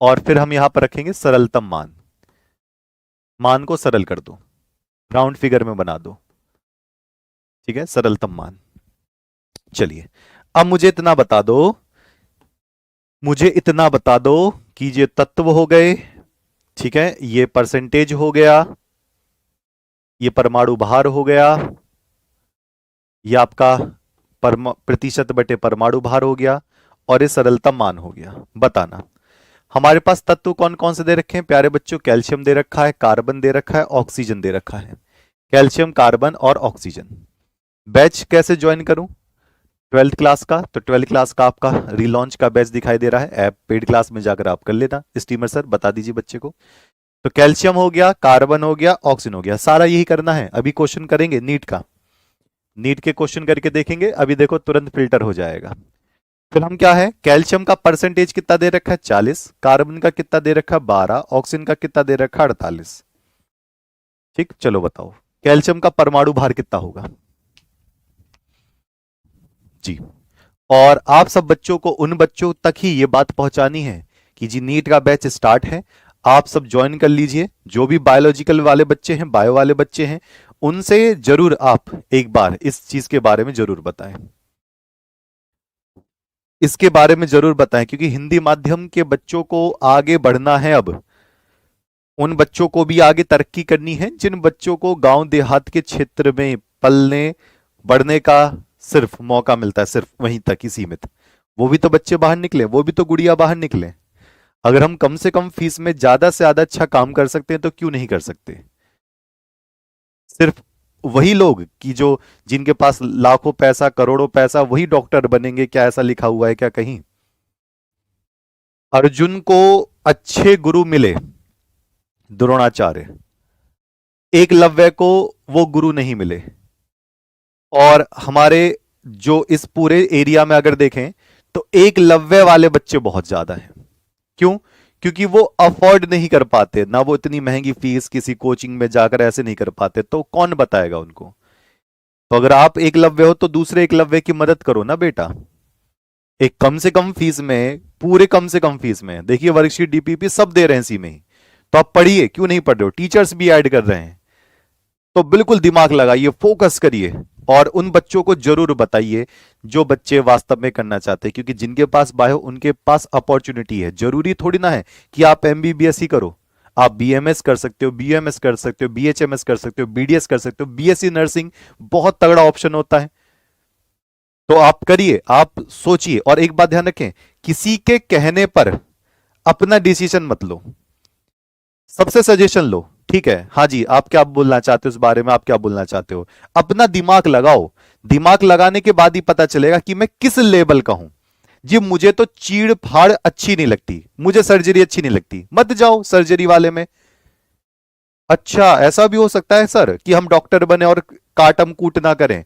और फिर हम यहां पर रखेंगे सरलतम मान। मान को सरल कर दो, राउंड फिगर में बना दो। ठीक है, सरलतम मान। चलिए, अब मुझे इतना बता दो, मुझे इतना बता दो कि ये तत्व हो गए, ठीक है, ये परसेंटेज हो गया, ये परमाणु भार हो गया, ये आपका प्रतिशत बटे परमाणु भार हो गया, और ये सरलतम मान हो गया। बताना हमारे पास तत्व कौन कौन से दे रखे हैं प्यारे बच्चों। कैल्शियम दे रखा है, कार्बन दे रखा है, ऑक्सीजन दे रखा है। कैल्शियम, कार्बन और ऑक्सीजन। बैच कैसे ज्वाइन करूं, 12th क्लास का, तो 12th क्लास का आपका रिलॉन्च का बैच दिखाई दे रहा है, ऐप पेड क्लास में जाकर आप कर लेना। स्टीमर सर बता दीजिए बच्चे को। तो कैल्शियम हो गया, कार्बन हो गया, ऑक्सीजन हो गया, सारा यही करना है। अभी क्वेश्चन करेंगे नीट का, नीट के क्वेश्चन करके देखेंगे, अभी देखो तुरंत फिल्टर हो जाएगा। फिर हम क्या है, कैल्शियम का परसेंटेज कितना दे रखा है 40, कार्बन का कितना दे रखा है 12, ऑक्सीजन का कितना दे रखा है 48। ठीक, चलो बताओ कैल्शियम का परमाणु भार कितना होगा जी। और आप सब बच्चों को, उन बच्चों तक ही ये बात पहुंचानी है कि जी नीट का बैच स्टार्ट है, आप सब ज्वाइन कर लीजिए। जो भी बायोलॉजिकल वाले बच्चे हैं, बायो वाले बच्चे हैं, उनसे जरूर आप एक बार इस चीज के बारे में जरूर बताएं, इसके बारे में जरूर बताएं, क्योंकि हिंदी माध्यम के बच्चों को आगे बढ़ना है। अब उन बच्चों को भी आगे तरक्की करनी है जिन बच्चों को गांव देहात के क्षेत्र में पलने बढ़ने का सिर्फ मौका मिलता है, सिर्फ वहीं तक ही सीमित। वो भी तो बच्चे बाहर निकले, वो भी तो गुड़िया बाहर निकले। अगर हम कम से कम फीस में ज्यादा से ज्यादा अच्छा काम कर सकते हैं तो क्यों नहीं कर सकते। सिर्फ वही लोग कि जो, जिनके पास लाखों पैसा, करोड़ों पैसा, वही डॉक्टर बनेंगे क्या, ऐसा लिखा हुआ है क्या कहीं। अर्जुन को अच्छे गुरु मिले द्रोणाचार्य, एकलव्य को वो गुरु नहीं मिले। और हमारे जो इस पूरे एरिया में अगर देखें तो एकलव्य वाले बच्चे बहुत ज्यादा हैं। क्यों, क्योंकि वो अफोर्ड नहीं कर पाते ना, वो इतनी महंगी फीस किसी कोचिंग में जाकर ऐसे नहीं कर पाते, तो कौन बताएगा उनको। तो अगर आप एकलव्य हो तो दूसरे एकलव्य की मदद करो ना बेटा। एक कम से कम फीस में, पूरे कम से कम फीस में, देखिए वर्कशीट डीपीपी सब दे रहे हैं इसी में ही, तो आप पढ़िए, क्यों नहीं पढ़ रहे हो। टीचर्स भी ऐड कर रहे हैं, तो बिल्कुल दिमाग लगाइए, फोकस करिए, और उन बच्चों को जरूर बताइए जो बच्चे वास्तव में करना चाहते हैं, क्योंकि जिनके पास बायो उनके पास अपॉर्चुनिटी है। जरूरी थोड़ी ना है कि आप एमबीबीएस ही करो, आप बीएमएस कर सकते हो, बीएमएस कर सकते हो, बीएचएमएस कर सकते हो, बीडीएस कर सकते हो, बीएससी नर्सिंग बहुत तगड़ा ऑप्शन होता है। तो आप करिए, आप सोचिए, और एक बात ध्यान रखें, किसी के कहने पर अपना डिसीजन मत लो, सबसे सजेशन लो। ठीक है, हाँ जी, आप क्या बोलना चाहते हो इस बारे में, आप क्या बोलना चाहते हो, अपना दिमाग लगाओ। दिमाग लगाने के बाद ही पता चलेगा कि मैं किस लेवल का हूं। जी मुझे तो चीड़ फाड़ अच्छी नहीं लगती, मुझे सर्जरी अच्छी नहीं लगती, मत जाओ सर्जरी वाले में। अच्छा, ऐसा भी हो सकता है सर कि हम डॉक्टर बने और काटम कूट ना करें,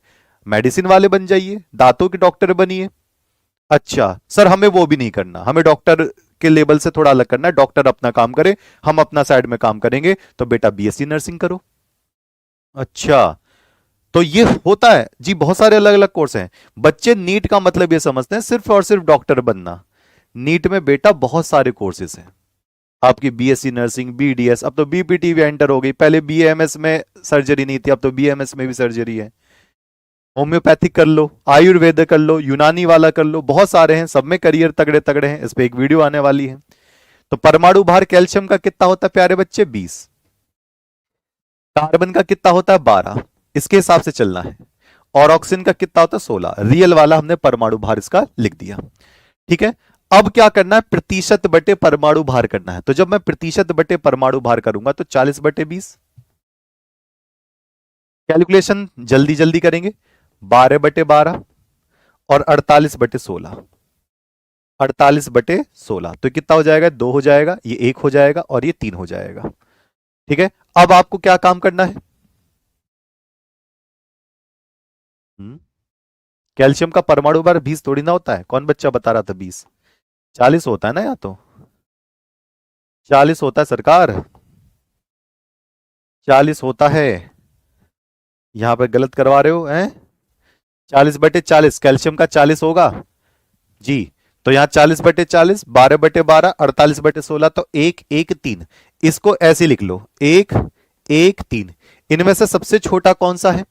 मेडिसिन वाले बन जाइए, दांतों के डॉक्टर बनिए। अच्छा सर, हमें वो भी नहीं करना, हमें डॉक्टर के लेवल से थोड़ा अलग करना है, डॉक्टर अपना काम करे, हम अपना साइड में काम करेंगे, तो बेटा बीएससी नर्सिंग करो। अच्छा, तो ये होता है जी, बहुत सारे अलग अलग कोर्स हैं। बच्चे नीट का मतलब ये समझते हैं सिर्फ और सिर्फ डॉक्टर बनना। नीट में बेटा बहुत सारे कोर्सेज हैं, आपकी बीएससी नर्सिंग, बीडीएस, अब तो बीपीटी भी एंटर हो गई, पहले बीएमएस में सर्जरी नहीं थी, अब तो बीएमएस में भी सर्जरी है। होम्योपैथिक कर लो, आयुर्वेद कर लो, यूनानी वाला कर लो, बहुत सारे हैं, सब में करियर तगड़े तगड़े हैं। इस पे एक वीडियो आने वाली है। तो परमाणु भार कैल्शियम का कितना होता है प्यारे बच्चे 20, कार्बन का कितना होता है 12, इसके हिसाब से चलना है, और ऑक्सीजन का कितना होता है 16। रियल वाला हमने परमाणु भार इसका लिख दिया। ठीक है, अब क्या करना है, प्रतिशत बटे परमाणु भार करना है। तो जब मैं प्रतिशत बटे परमाणु भार करूंगा तो 40/20, कैलकुलेशन जल्दी जल्दी करेंगे, 12/12 और 48/16, 48/16 तो कितना हो जाएगा, 2 हो जाएगा, ये 1 हो जाएगा और ये 3 हो जाएगा। ठीक है, अब आपको क्या काम करना है, कैल्शियम का परमाणु भार 20 थोड़ी ना होता है, कौन बच्चा बता रहा था 20, 40 होता है ना, या तो 40 होता है सरकार, 40 होता है, यहां पे गलत करवा रहे हो हैं, 40/40 कैल्शियम का 40 होगा जी। तो यहां 40/40, 12/12, 48/16, तो 1 1 3, इसको ऐसे लिख लो, 1 1 3। इनमें से सबसे छोटा कौन सा है,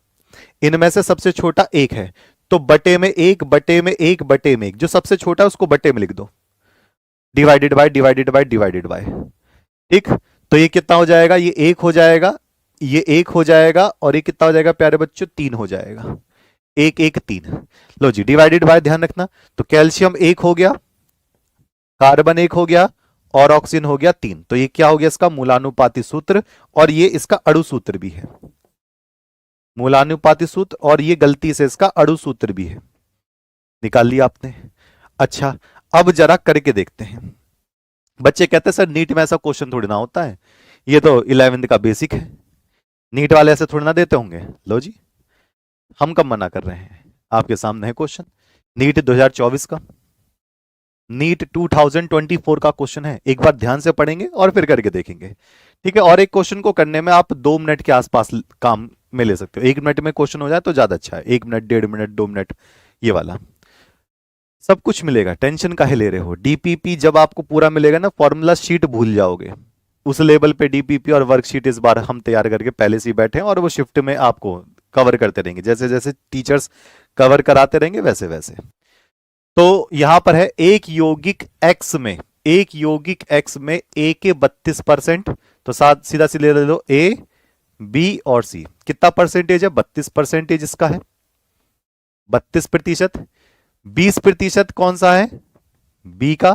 इनमें से सबसे छोटा 1 है, तो बटे में 1 बटे में 1 बटे में 1, जो सबसे छोटा है उसको बटे में लिख दो, divided by divided by divided by. ठीक, तो ये कितना हो जाएगा, ये 1 हो जाएगा, ये 1 हो जाएगा, और ये कितना हो जाएगा प्यारे बच्चों, 3 हो जाएगा, 1 1 3। लो जी, डिवाइडेड बाय ध्यान रखना, तो कैल्शियम 1 हो गया, कार्बन 1 हो गया, और ऑक्सीजन हो गया 3। तो ये क्या हो गया, इसका मूलानुपाती सूत्र, और ये इसका अणु सूत्र भी है, मूलानुपाती सूत्र, और ये गलती से इसका अणु सूत्र भी है, निकाल लिया आपने। अच्छा, अब जरा करके देखते हैं। बच्चे कहते हैं सर नीट में ऐसा क्वेश्चन थोड़ी ना होता है, ये तो 11वीं का बेसिक है, नीट वाले ऐसे थोड़ी ना देते होंगे। लो जी, हम कब मना कर रहे हैं, आपके सामने है क्वेश्चन, नीट 2024 का, नीट 2024 का क्वेश्चन है, एक बार ध्यान से पढ़ेंगे और फिर करके देखेंगे। ठीक है, और एक क्वेश्चन को करने में आप 2 मिनट के आसपास काम में ले सकते हो, 1 मिनट में क्वेश्चन हो जाए तो ज्यादा अच्छा है, 1 मिनट 1.5 मिनट 2 मिनट, ये वाला सब कुछ मिलेगा, टेंशन काहे ले रहे हो। डीपीपी जब आपको पूरा मिलेगा ना, फॉर्मूला शीट भूल जाओगे, उस लेवल पे डीपीपी और वर्कशीट इस बार हम तैयार करके पहले से ही बैठे हैं, और वो शिफ्ट में आपको कवर करते रहेंगे, जैसे जैसे टीचर्स कवर कराते रहेंगे वैसे वैसे। तो यहां पर है एक यौगिक एक्स में, एक यौगिक एक्स में ए के 32%, तो साथ सीधा सीधे ले लो, ए बी और सी, कितना परसेंटेज है, 32% इसका है, 32%। 20% कौन सा है, बी का,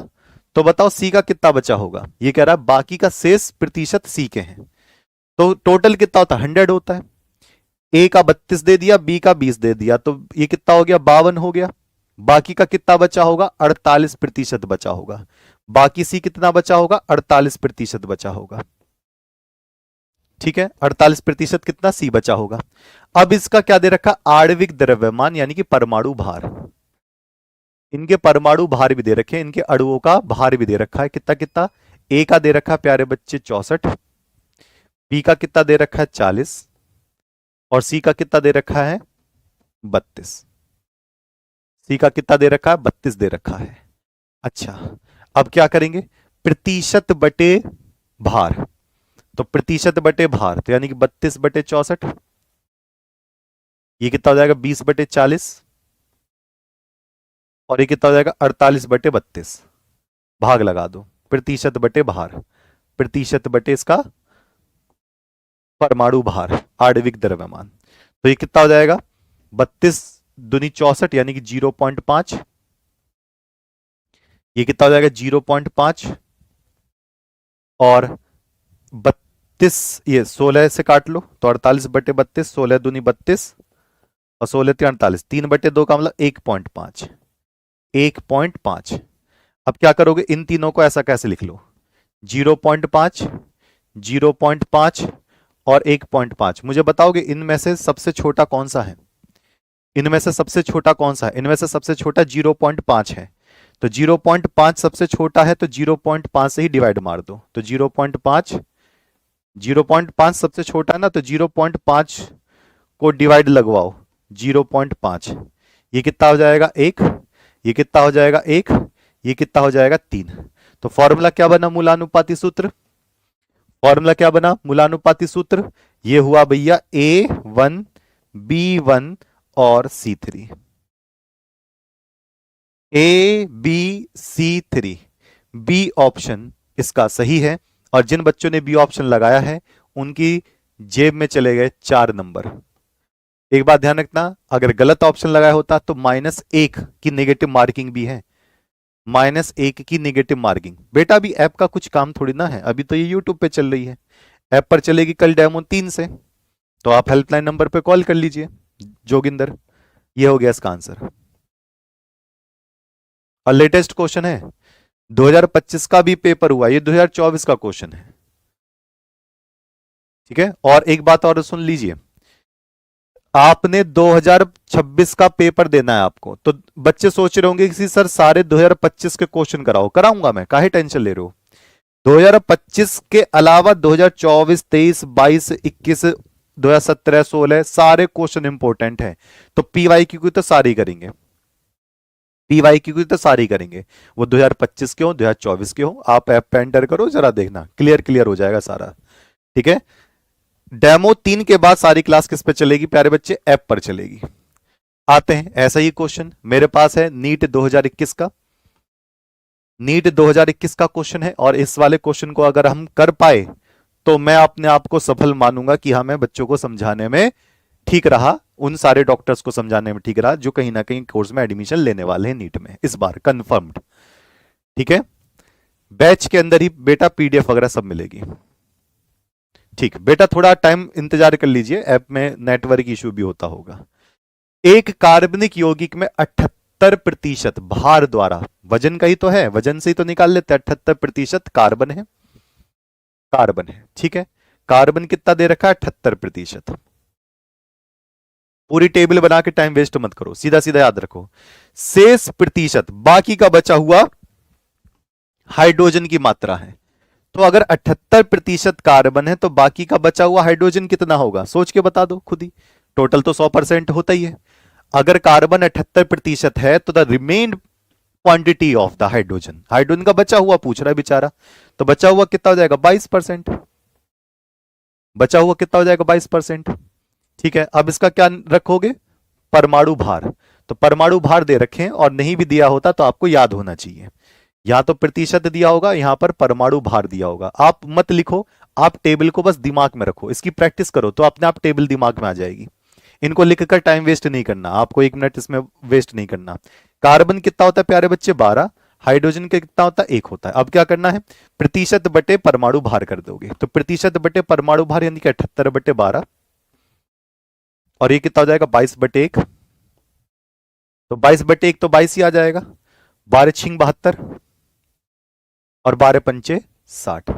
तो बताओ सी का कितना बचा होगा, ये कह रहा है बाकी का शेष प्रतिशत सी के हैं, तो टोटल कितना होता है, 100 होता है। ए का 32 दे दिया, बी का 20 दे दिया, तो ये कितना हो गया, 52 हो गया। बाकी का कितना बचा होगा, 48% बचा होगा। बाकी सी कितना बचा होगा, 48% बचा होगा। ठीक है, 48% कितना, सी बचा होगा। अब इसका क्या दे रखा, आणविक द्रव्यमान यानी कि परमाणु भार, इनके परमाणु भार भी दे रखे हैं, इनके अणुओं का भार भी दे रखा है, कितना कितना, ए का दे रखा है प्यारे बच्चे 64, बी का कितना दे रखा है 40, और सी का कितना दे रखा है 32, सी का कितना दे रखा है 32 दे रखा है। अच्छा, अब क्या करेंगे, प्रतिशत बटे भार, तो प्रतिशत बटे भार, तो यानी कि 32/64, ये कितना हो जाएगा 20/40, और ये कितना हो जाएगा 48/32, भाग लगा दो, प्रतिशत बटे भार, प्रतिशत बटे इसका परमाणु भार, आणविक द्रव्यमान, तो ये कितना हो जाएगा 32 दूनी 64 यानी कि 0.5, ये कितना हो जाएगा 0.5, और 32, ये 16 से काट लो तो 48/32, 16 दूनी 32 और 16 3 48, 3/2 का मतलब 1.5, 1.5। अब क्या करोगे, इन तीनों को ऐसा कैसे लिख लो, 0.5, 0.5 और 1.5। मुझे बताओगे इनमें से सबसे छोटा कौन सा है, इनमें से सबसे छोटा कौन सा है, इनमें से सबसे छोटा 0.5 है, तो 0.5 सबसे छोटा है, तो 0.5 से ही डिवाइड मार दो, तो 0.5, 0.5 सबसे छोटा है ना, तो 0.5 को डिवाइड लगवाओ, 0.5, ये कितना हो जाएगा 1, ये कितना हो जाएगा 1, ये कितना हो जाएगा 3। तो फॉर्मूला क्या बना, मूलानुपाती सूत्र, फॉर्मूला क्या बना, मूलानुपाती सूत्र, ये हुआ भैया A1 B1 और C3, ABC3, बी ऑप्शन इसका सही है, और जिन बच्चों ने बी ऑप्शन लगाया है उनकी जेब में चले गए 4 नंबर। एक बात ध्यान रखना, अगर गलत ऑप्शन लगाया होता तो -1 की नेगेटिव मार्किंग भी है, -1 की नेगेटिव मार्किंग। बेटा अभी ऐप का कुछ काम थोड़ी ना है, अभी तो ये यूट्यूब पे चल रही है, ऐप पर चलेगी कल डेमो 3 से, तो आप हेल्पलाइन नंबर पे कॉल कर लीजिए जोगिंदर। ये हो गया इसका आंसर। और लेटेस्ट क्वेश्चन है, 2025 का भी पेपर हुआ, ये 2024 का क्वेश्चन है। ठीक है, और एक बात और सुन लीजिए, आपने 2026 का पेपर देना है आपको, तो बच्चे सोच रहे होंगे कि सर सारे 2025 के क्वेश्चन कराओ, कराऊंगा मैं, काहे टेंशन ले रहे हो। 2025 के अलावा 2024, 23, 22, 21, 2017, 16 सारे क्वेश्चन इंपॉर्टेंट हैं, तो पीवाई की तो सारी करेंगे, पीवाई की तो सारी करेंगे। वो 2025 के हो 2024 के हो, आप ऐप पे एंटर करो, जरा देखना क्लियर क्लियर हो जाएगा सारा। ठीक है, डेमो 3 के बाद सारी क्लास किस पे चलेगी प्यारे बच्चे, ऐप पर चलेगी। आते हैं, ऐसा ही क्वेश्चन मेरे पास है नीट 2021 का, नीट 2021 का क्वेश्चन है, और इस वाले क्वेश्चन को अगर हम कर पाए तो मैं अपने आप को सफल मानूंगा कि हाँ मैं बच्चों को समझाने में ठीक रहा, उन सारे डॉक्टर्स को समझाने में ठीक रहा जो कहीं ना कहीं कोर्स में एडमिशन लेने वाले हैं नीट में इस बार कंफर्म्ड। ठीक है, बैच के अंदर ही बेटा पीडीएफ वगैरह सब मिलेगी। ठीक बेटा, थोड़ा टाइम इंतजार कर लीजिए, ऐप में नेटवर्क इश्यू भी होता होगा। एक कार्बनिक यौगिक में 78% भार द्वारा, वजन का ही तो है, वजन से ही तो निकाल लेते, 78% कार्बन है, कार्बन है। ठीक है, कार्बन कितना दे रखा है, 78%। पूरी टेबल बना के टाइम वेस्ट मत करो, सीधा सीधा याद रखो। शेष प्रतिशत, बाकी का बचा हुआ हाइड्रोजन की मात्रा है, तो अगर 78% कार्बन है तो बाकी का बचा हुआ हाइड्रोजन कितना होगा, सोच के बता दो खुद ही, टोटल तो 100% होता ही है। अगर कार्बन 78% है तो the remain quantity of the hydrogen, hydrogen का बचा हुआ पूछ रहा है बेचारा, तो बचा हुआ कितना हो जाएगा, 22%। बचा हुआ कितना हो जाएगा, 22%। ठीक है, अब इसका क्या रखोगे, परमाणु भार, तो परमाणु भार दे रखें, और नहीं भी दिया होता तो आपको याद होना चाहिए, यहां तो प्रतिशत दिया होगा, यहां पर परमाणु भार दिया होगा। आप मत लिखो, आप टेबल को बस दिमाग में रखो, इसकी प्रैक्टिस करो तो अपने आप टेबल दिमाग में आ जाएगी। इनको लिखकर टाइम वेस्ट नहीं करना, आपको 1 मिनट इसमें वेस्ट नहीं करना। कार्बन कितना होता है प्यारे बच्चे, 12, हाइड्रोजन का कितना होता है, 1 होता है। अब क्या करना है, प्रतिशत बटे परमाणु भार कर दोगे, तो प्रतिशत बटे परमाणु भार यानी कि 78/12, और ये कितना हो जाएगा, 22/1, तो 22/1 तो 22 ही आ जाएगा, 12 छिंग 72, और 12 पंचे 60।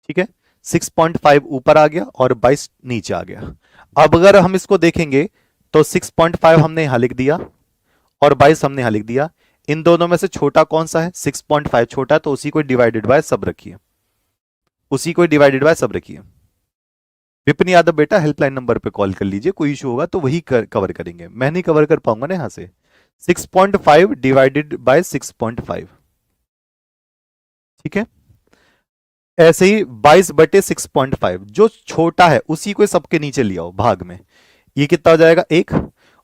ठीक है, 6.5 ऊपर आ गया और 22 नीचे आ गया। अब अगर हम इसको देखेंगे तो 6.5 हमने यहां लिख दिया और 22 हमने यहां लिख दिया, इन दोनों में से छोटा कौन सा है, 6.5 छोटा, तो उसी को डिवाइडेड बाय सब रखिए, उसी को डिवाइडेड बाय सब रखिए। विपिन यादव बेटा हेल्पलाइन नंबर पे कॉल कर लीजिए, कोई इशू होगा तो वही कवर करेंगे, मैं नहीं कवर कर पाऊंगा ना यहां से। 6.5 डिवाइडेड बाय 6.5, ठीक है, ऐसे ही 22/6.5, जो छोटा है उसी को सबके नीचे लिया हो भाग में, ये कितना हो जाएगा, 1,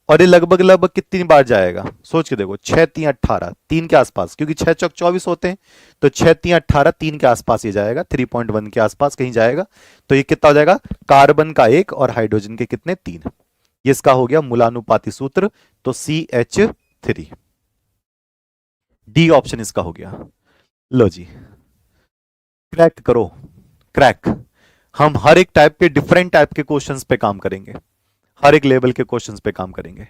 और ये लगभग लगभग कितनी बार जाएगा, सोच के देखो, 6 3 18, 3 के आसपास, क्योंकि 6 चौक 24 होते हैं, तो 6 3 18, 3 के आसपास ये जाएगा, 3.1 के आसपास कहीं जाएगा, तो ये कितना हो जाएगा, कार्बन का 1 और हाइड्रोजन के कितने, 3। ये इसका हो गया मूलानुपाती सूत्र, तो CH3, डी ऑप्शन इसका हो गया। लो जी, क्रैक करो, क्रैक। हम हर एक टाइप के, डिफरेंट टाइप के क्वेश्चंस पे काम करेंगे, हर एक लेवल के क्वेश्चंस पे काम करेंगे।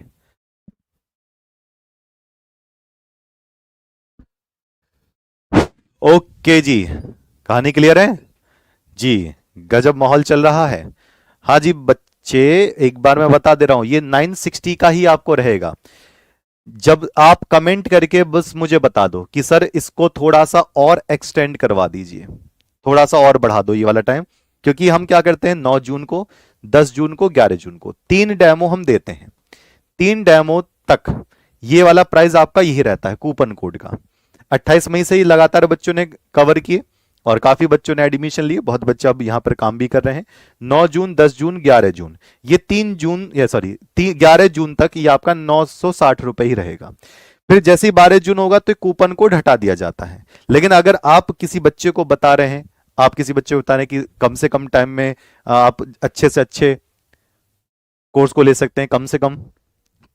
ओके जी, कहानी क्लियर है जी, गजब माहौल चल रहा है। हाँ जी बच्चे, एक बार मैं बता दे रहा हूं, ये 960 का ही आपको रहेगा। जब आप कमेंट करके बस मुझे बता दो कि सर इसको थोड़ा सा और एक्सटेंड करवा दीजिए, थोड़ा सा और बढ़ा दो ये वाला टाइम, क्योंकि हम क्या करते हैं, 9 जून को, 10 जून को, 11 जून को 3 डेमो हम देते हैं, 3 डेमो तक ये वाला प्राइस आपका यही रहता है कूपन कोड का। 28 मई से ही लगातार बच्चों ने कवर किए और काफी बच्चों ने एडमिशन लिए, बहुत बच्चे अब यहां पर काम भी कर रहे हैं। 9 जून, 10 जून, 11 जून, ये 3 जून, या सॉरी 11 जून तक ये आपका 960 रुपए ही रहेगा। फिर जैसे ही 12 जून होगा तो कूपन कोड हटा दिया जाता है। लेकिन अगर आप किसी बच्चे को बता रहे हैं, आप किसी बच्चे को बता रहे हैं कि कम से कम टाइम में आप अच्छे से अच्छे कोर्स को ले सकते हैं, कम से कम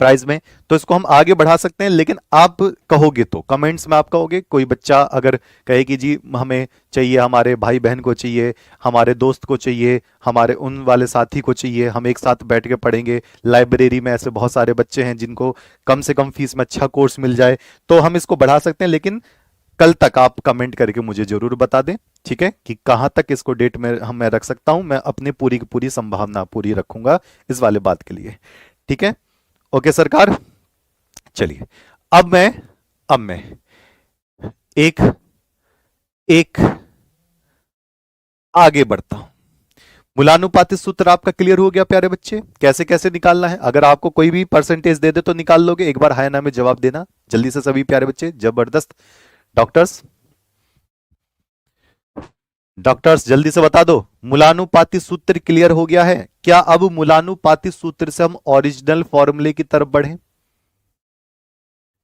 प्राइस में, तो इसको हम आगे बढ़ा सकते हैं। लेकिन आप कहोगे तो कमेंट्स में आप कहोगे, कोई बच्चा अगर कहे कि जी हमें चाहिए, हमारे भाई बहन को चाहिए, हमारे दोस्त को चाहिए, हमारे उन वाले साथी को चाहिए, हम एक साथ बैठ के पढ़ेंगे, लाइब्रेरी में ऐसे बहुत सारे बच्चे हैं जिनको कम से कम फीस में अच्छा कोर्स मिल जाए, तो हम इसको बढ़ा सकते हैं। लेकिन कल तक आप कमेंट करके मुझे जरूर बता दें, ठीक है, कि कहां तक इसको डेट में मैं रख सकता हूं। मैं अपनी पूरी की पूरी संभावना पूरी रखूंगा इस वाले बात के लिए, ठीक है। ओके सरकार, चलिए अब मैं एक एक आगे बढ़ता हूं। मूलानुपातिक सूत्र आपका क्लियर हो गया प्यारे बच्चे, कैसे कैसे निकालना है। अगर आपको कोई भी परसेंटेज दे दे तो निकाल लोगे। एक बार हाय ना में जवाब देना जल्दी से सभी प्यारे बच्चे, जबरदस्त। डॉक्टर्स जल्दी से बता दो, मूलानुपातिक सूत्र क्लियर हो गया है क्या? अब मूलानुपातिक सूत्र से हम ओरिजिनल फॉर्मूले की तरफ बढ़े,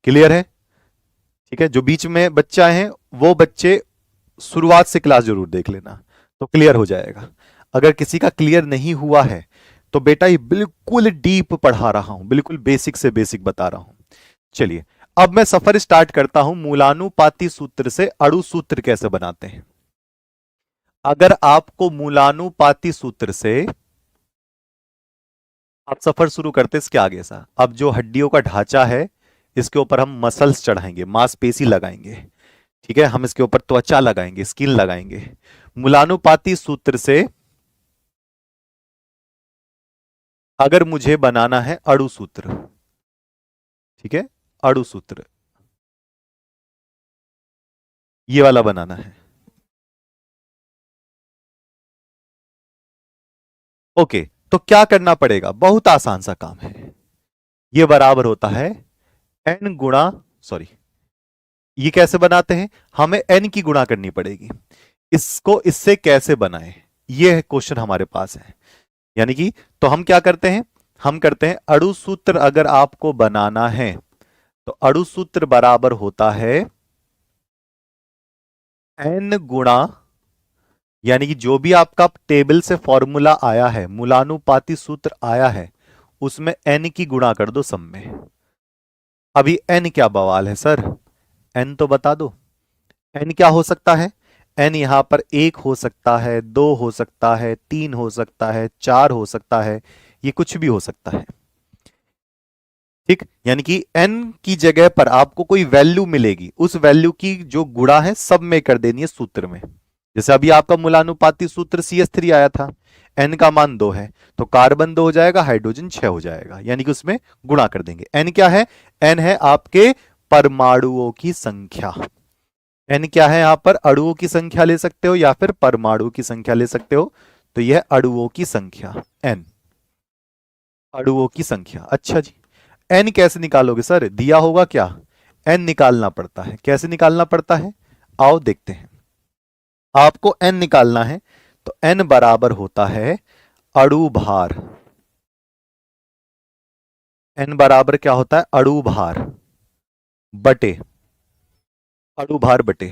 क्लियर है? ठीक है, जो बीच में बच्चा है वो बच्चे शुरुआत से क्लास जरूर देख लेना तो क्लियर हो जाएगा। अगर किसी का क्लियर नहीं हुआ है तो बेटा ये बिल्कुल डीप पढ़ा रहा हूं, बिल्कुल बेसिक से बेसिक बता रहा हूं। चलिए अब मैं सफर स्टार्ट करता हूं, मूलानुपाती सूत्र से अणु सूत्र कैसे बनाते हैं। अगर आपको मूलानुपाती सूत्र से, आप सफर शुरू करते इसके आगे सा, अब जो हड्डियों का ढांचा है इसके ऊपर हम मसल्स चढ़ाएंगे, मांसपेशी लगाएंगे, ठीक है, हम इसके ऊपर त्वचा लगाएंगे, स्किन लगाएंगे। मूलानुपाती सूत्र से अगर मुझे बनाना है अणु सूत्र, ठीक है, अणु सूत्र ये वाला बनाना है। ओके, तो क्या करना पड़ेगा? बहुत आसान सा काम है। ये बराबर होता है n गुणा, सॉरी ये कैसे बनाते हैं, हमें n की गुणा करनी पड़ेगी। इसको इससे कैसे बनाएं, ये क्वेश्चन हमारे पास है। यानी कि तो हम क्या करते हैं, हम करते हैं अणु सूत्र अगर आपको बनाना है तो अणु सूत्र बराबर होता है n गुणा, यानी कि जो भी आपका टेबल से फॉर्मूला आया है, मूलानुपाती सूत्र आया है, उसमें n की गुणा कर दो सब में। अभी n क्या बवाल है सर, n तो बता दो। n क्या हो सकता है? n यहां पर 1 हो सकता है, 2 हो सकता है, 3 हो सकता है, 4 हो सकता है, ये कुछ भी हो सकता है, ठीक। यानी कि n की जगह पर आपको कोई वैल्यू मिलेगी, उस वैल्यू की जो गुणा है सब में कर देनी है सूत्र में। जैसे अभी आपका मूलानुपाती सूत्र CH3 आया था, n का मान 2 है तो कार्बन 2 हो जाएगा, हाइड्रोजन 6 हो जाएगा, यानी कि उसमें गुणा कर देंगे। n क्या है? n है आपके परमाणुओं की संख्या। n क्या है? यहां पर अणुओं की संख्या ले सकते हो या फिर परमाणु की संख्या ले सकते हो, तो यह अणुओं की संख्या n, अणुओं की संख्या। अच्छा जी, n कैसे निकालोगे सर? दिया होगा क्या? n निकालना पड़ता है। कैसे निकालना पड़ता है, आओ देखते हैं। आपको n निकालना है तो n बराबर होता है अणु भार। n बराबर क्या होता है? अणु भार बटे, अणु भार बटे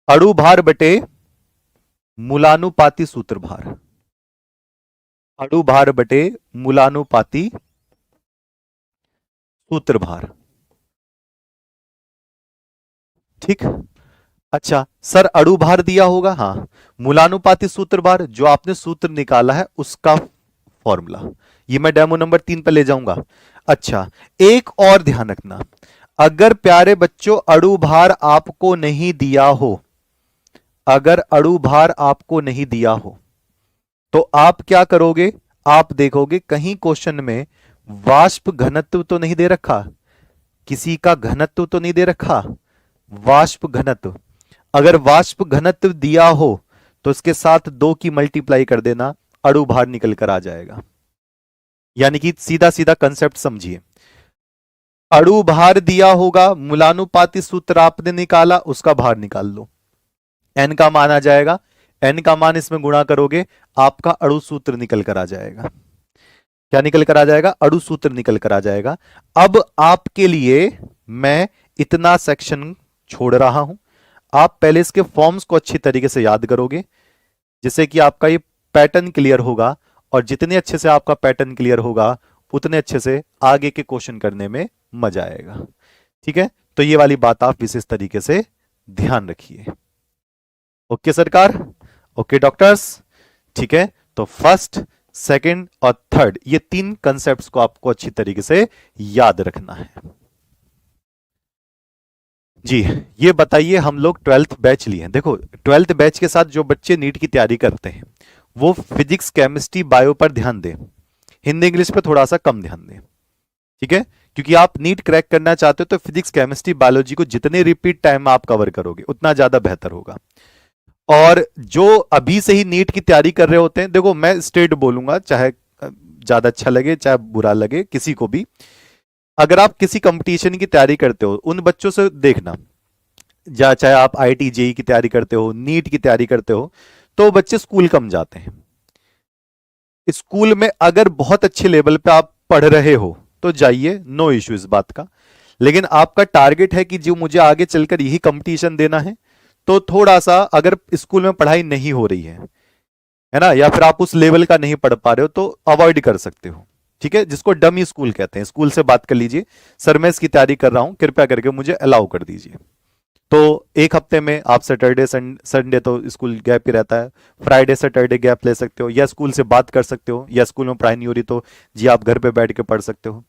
अणु भार बटे मूलानुपाती सूत्र भार, अणु भार बटे मूलानुपाती सूत्र भार, ठीक। अच्छा सर अणु भार दिया होगा, हाँ, मूलानुपाती सूत्र भार जो आपने सूत्र निकाला है उसका फॉर्मूला, ये मैं डेमो नंबर 3 पर ले जाऊंगा। अच्छा एक और ध्यान रखना, अगर प्यारे बच्चों अणु भार आपको नहीं दिया हो, अगर अणु भार आपको नहीं दिया हो तो आप क्या करोगे? आप देखोगे कहीं क्वेश्चन में वाष्प घनत्व तो नहीं दे रखा, किसी का घनत्व तो नहीं दे रखा, वाष्प घनत्व। अगर वाष्प घनत्व दिया हो तो इसके साथ 2 की मल्टीप्लाई कर देना, अणु भार निकल कर आ जाएगा। यानी कि सीधा सीधा कंसेप्ट समझिए, अणु भार दिया होगा, मूलानुपाती सूत्र आपने निकाला, उसका भार निकाल लो, n का मान आ जाएगा, n का मान इसमें गुणा करोगे, आपका अणु सूत्र निकल कर आ जाएगा। क्या निकल कर आ जाएगा? अणु सूत्र निकल कर आ जाएगा। अब आपके लिए मैं इतना सेक्शन छोड़ रहा हूं, आप पहले इसके फॉर्म्स को अच्छी तरीके से याद करोगे। जिससे कि आपका ये पैटर्न क्लियर होगा, और जितने अच्छे से आपका पैटर्न क्लियर होगा उतने अच्छे से आगे के क्वेश्चन करने में मजा आएगा। ठीक है, तो ये वाली बात आप विशेष तरीके से ध्यान रखिए। ओके सरकार, ओके डॉक्टर्स। ठीक है, तो फर्स्ट, सेकंड और थर्ड, ये तीन कंसेप्ट्स को आपको अच्छी तरीके से याद रखना है। जी, ये बताइए, हम लोग 12th बैच लिए हैं। देखो 12th बैच के साथ जो बच्चे नीट की तैयारी करते हैं वो फिजिक्स, केमिस्ट्री, बायो पर ध्यान दें, हिंदी इंग्लिश पे थोड़ा सा कम ध्यान दें। ठीक है, क्योंकि आप नीट क्रैक करना चाहते हो तो फिजिक्स, केमिस्ट्री, बायोलॉजी को जितने रिपीट टाइम में आप कवर करोगे उतना ज्यादा बेहतर होगा। और जो अभी से ही नीट की तैयारी कर रहे होते हैं, देखो मैं स्ट्रेट बोलूंगा, चाहे ज्यादा अच्छा लगे चाहे बुरा लगे किसी को भी, अगर आप किसी कंपटीशन की तैयारी करते हो उन बच्चों से देखना, या चाहे आप आईआईटी जेई की तैयारी करते हो, नीट की तैयारी करते हो, तो बच्चे स्कूल कम जाते हैं। स्कूल में अगर बहुत अच्छे लेवल पे आप पढ़ रहे हो तो जाइए, नो इश्यू इस बात का। लेकिन आपका टारगेट है कि जो मुझे आगे चलकर यही कंपटीशन देना है, तो थोड़ा सा अगर स्कूल में पढ़ाई नहीं हो रही है ना, या फिर आप उस लेवल का नहीं पढ़ पा रहे हो, तो अवॉइड कर सकते हो। ठीक है, जिसको डमी स्कूल कहते हैं, स्कूल से बात कर लीजिए, सर मैं इसकी तैयारी कर रहा हूं, कृपया करके मुझे अलाउ कर दीजिए। तो एक हफ्ते में आप सैटरडे संडे तो स्कूल गैप ही रहता है, फ्राइडे सैटरडे गैप ले सकते हो, या स्कूल से बात कर सकते हो, या स्कूल में पढ़ाई नहीं हो रही तो जी आप घर पे बैठ के पढ़ सकते हो।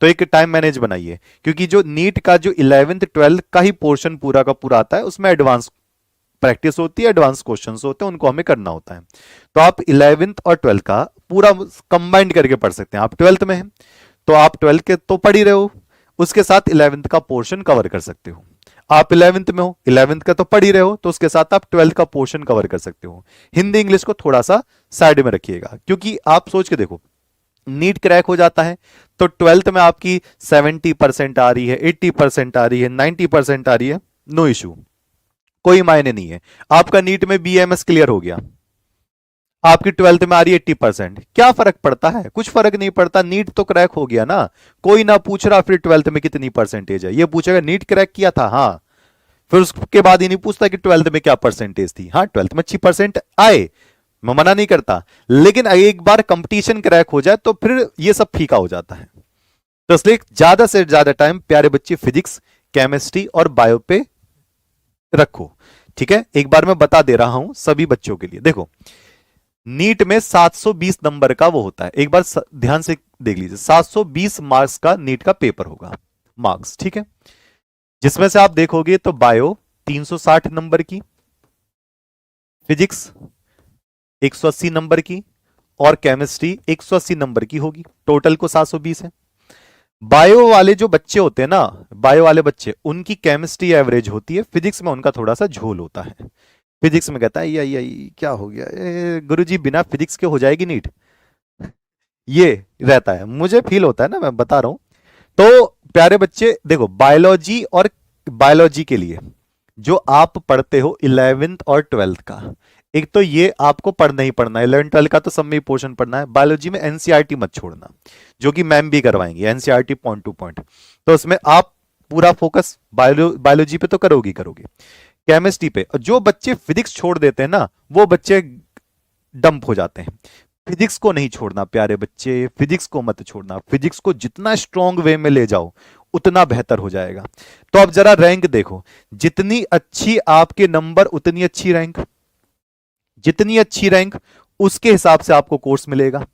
तो एक टाइम मैनेज बनाइए, क्योंकि जो नीट का जो 11th 12th का ही पोर्शन पूरा का पूरा आता है, उसमें एडवांस प्रैक्टिस होती है, एडवांस क्वेश्चंस होते हैं, उनको हमें करना होता है। तो आप 11th और 12th का पूरा कंबाइंड करके पढ़ सकते हैं। आप 12th में हैं तो आप 12th के तो पढ़ ही रहे हो, उसके साथ 11th का पोर्शन कवर कर सकते हो। आप 11th में हो, 11th का तो पढ़ ही रहे हो, तो उसके साथ आप 12th का पोर्शन कवर कर सकते हो। हिंदी इंग्लिश को थोड़ा सा साइड में रखिएगा, क्योंकि आप सोच के देखो, नीट क्रैक हो जाता है तो 12th में आपकी 70% आ रही है, 80% आ रही है, 90% आ रही है, नो इशू, कोई मायने नहीं है। आपका नीट में बीएमएस क्लियर हो गया, आपकी 12th में आ रही है 80%, क्या फर्क पड़ता है? कुछ फर्क नहीं पड़ता, नीट तो क्रैक हो गया ना। कोई ना पूछ रहा फिर 12th में कितनी परसेंटेज है, ये पूछेगा नीट क्रैक किया था, हाँ, फिर उसके बाद ही नहीं पूछता कि 12th में क्या परसेंटेज थी। हाँ 12th में अच्छी परसेंट आए, मैं मना नहीं करता, लेकिन एक बार कंपटीशन क्रैक हो जाए तो फिर ये सब फीका हो जाता है। तो इसलिए ज्यादा से ज्यादा टाइम प्यारे बच्चे फिजिक्स, केमिस्ट्री और बायो पे रखो। ठीक है, एक बार मैं बता दे रहा हूं सभी बच्चों के लिए। देखो नीट में 720 नंबर का वो होता है, एक बार ध्यान से देख लीजिए, 720 मार्क्स का नीट का पेपर होगा, मार्क्स। ठीक है, जिसमें से आप देखोगे तो बायो 360 नंबर की, फिजिक्स 180 नंबर की, और केमिस्ट्री 180 नंबर की होगी, टोटल को 720 है। बायो वाले जो बच्चे होते हैं ना, बायो वाले बच्चे, उनकी केमिस्ट्री एवरेज होती है, फिजिक्स में उनका थोड़ा सा झोल होता है। फिजिक्स में कहता है ये क्या हो गया, गुरुजी बिना फिजिक्स के हो जाएगी नीट, ये रहता है, मुझे फील होता है ना, मैं बता रहा हूं। तो प्यारे बच्चे देखो, बायोलॉजी और बायोलॉजी के लिए जो आप पढ़ते हो 11th और 12th का, एक तो ये आपको पढ़ना ही पढ़ना है, 11 12 का तो सब में पोर्शन पढ़ना है। बायोलॉजी में एनसीईआरटी मत छोड़ना, जो कि मैम भी करवाएंगे, एनसीईआरटी पॉइंट टू पॉइंट, तो उसमें आप पूरा फोकस बायोलॉजी पे तो करोगे करोगे। केमिस्ट्री पे जो बच्चे फिजिक्स छोड़ देते हैं ना, वो बच्चे डंप हो जाते हैं। फिजिक्स को नहीं छोड़ना प्यारे बच्चे, फिजिक्स को मत छोड़ना, फिजिक्स को जितना स्ट्रॉन्ग वे में ले जाओ उतना बेहतर हो जाएगा। तो अब जरा रैंक देखो, जितनी अच्छी आपके नंबर उतनी अच्छी रैंक, जितनी अच्छी रैंक उसके हिसाब से आपको कोर्स मिलेगा।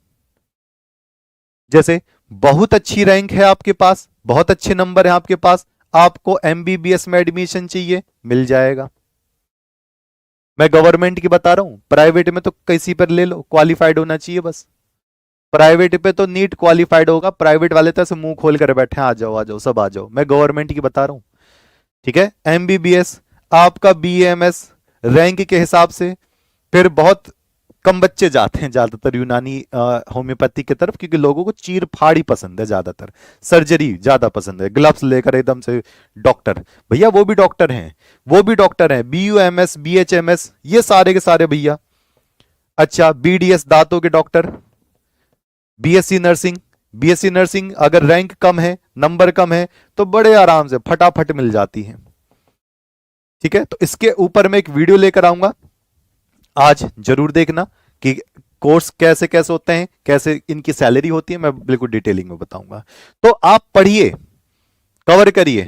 जैसे बहुत अच्छी रैंक है आपके पास, बहुत अच्छे नंबर है आपके पास, आपको एमबीबीएस में एडमिशन चाहिए, मिल जाएगा। मैं गवर्नमेंट की बता रहा हूं, प्राइवेट में तो किसी पर ले लो, क्वालिफाइड होना चाहिए बस। प्राइवेट पे तो नीट क्वालिफाइड होगा, प्राइवेट वाले तो ऐसे मुंह खोल कर बैठे, आ जाओ सब आ जाओ। मैं गवर्नमेंट की बता रहा हूं। ठीक है, एमबीबीएस आपका बीएमएस रैंक के हिसाब से, फिर बहुत कम बच्चे जाते हैं ज्यादातर यूनानी होम्योपैथी की तरफ, क्योंकि लोगों को चीर फाड़ ही पसंद है, ज्यादातर सर्जरी ज्यादा पसंद है, ग्लव्स लेकर एकदम से डॉक्टर। भैया वो भी डॉक्टर हैं, वो भी डॉक्टर हैं, बीयूएमएस बीएचएमएस ये सारे के सारे भैया। अच्छा बीडीएस दांतों के doctor, BSc nursing, BSc nursing अगर रैंक कम है, नंबर कम है, तो बड़े आराम से फटाफट मिल जाती है। ठीक है, तो इसके ऊपर मैं एक वीडियो लेकर आऊंगा, आज जरूर देखना कि कोर्स कैसे कैसे होते हैं, कैसे इनकी सैलरी होती है, मैं बिल्कुल डिटेलिंग में बताऊंगा। तो आप पढ़िए, कवर करिए,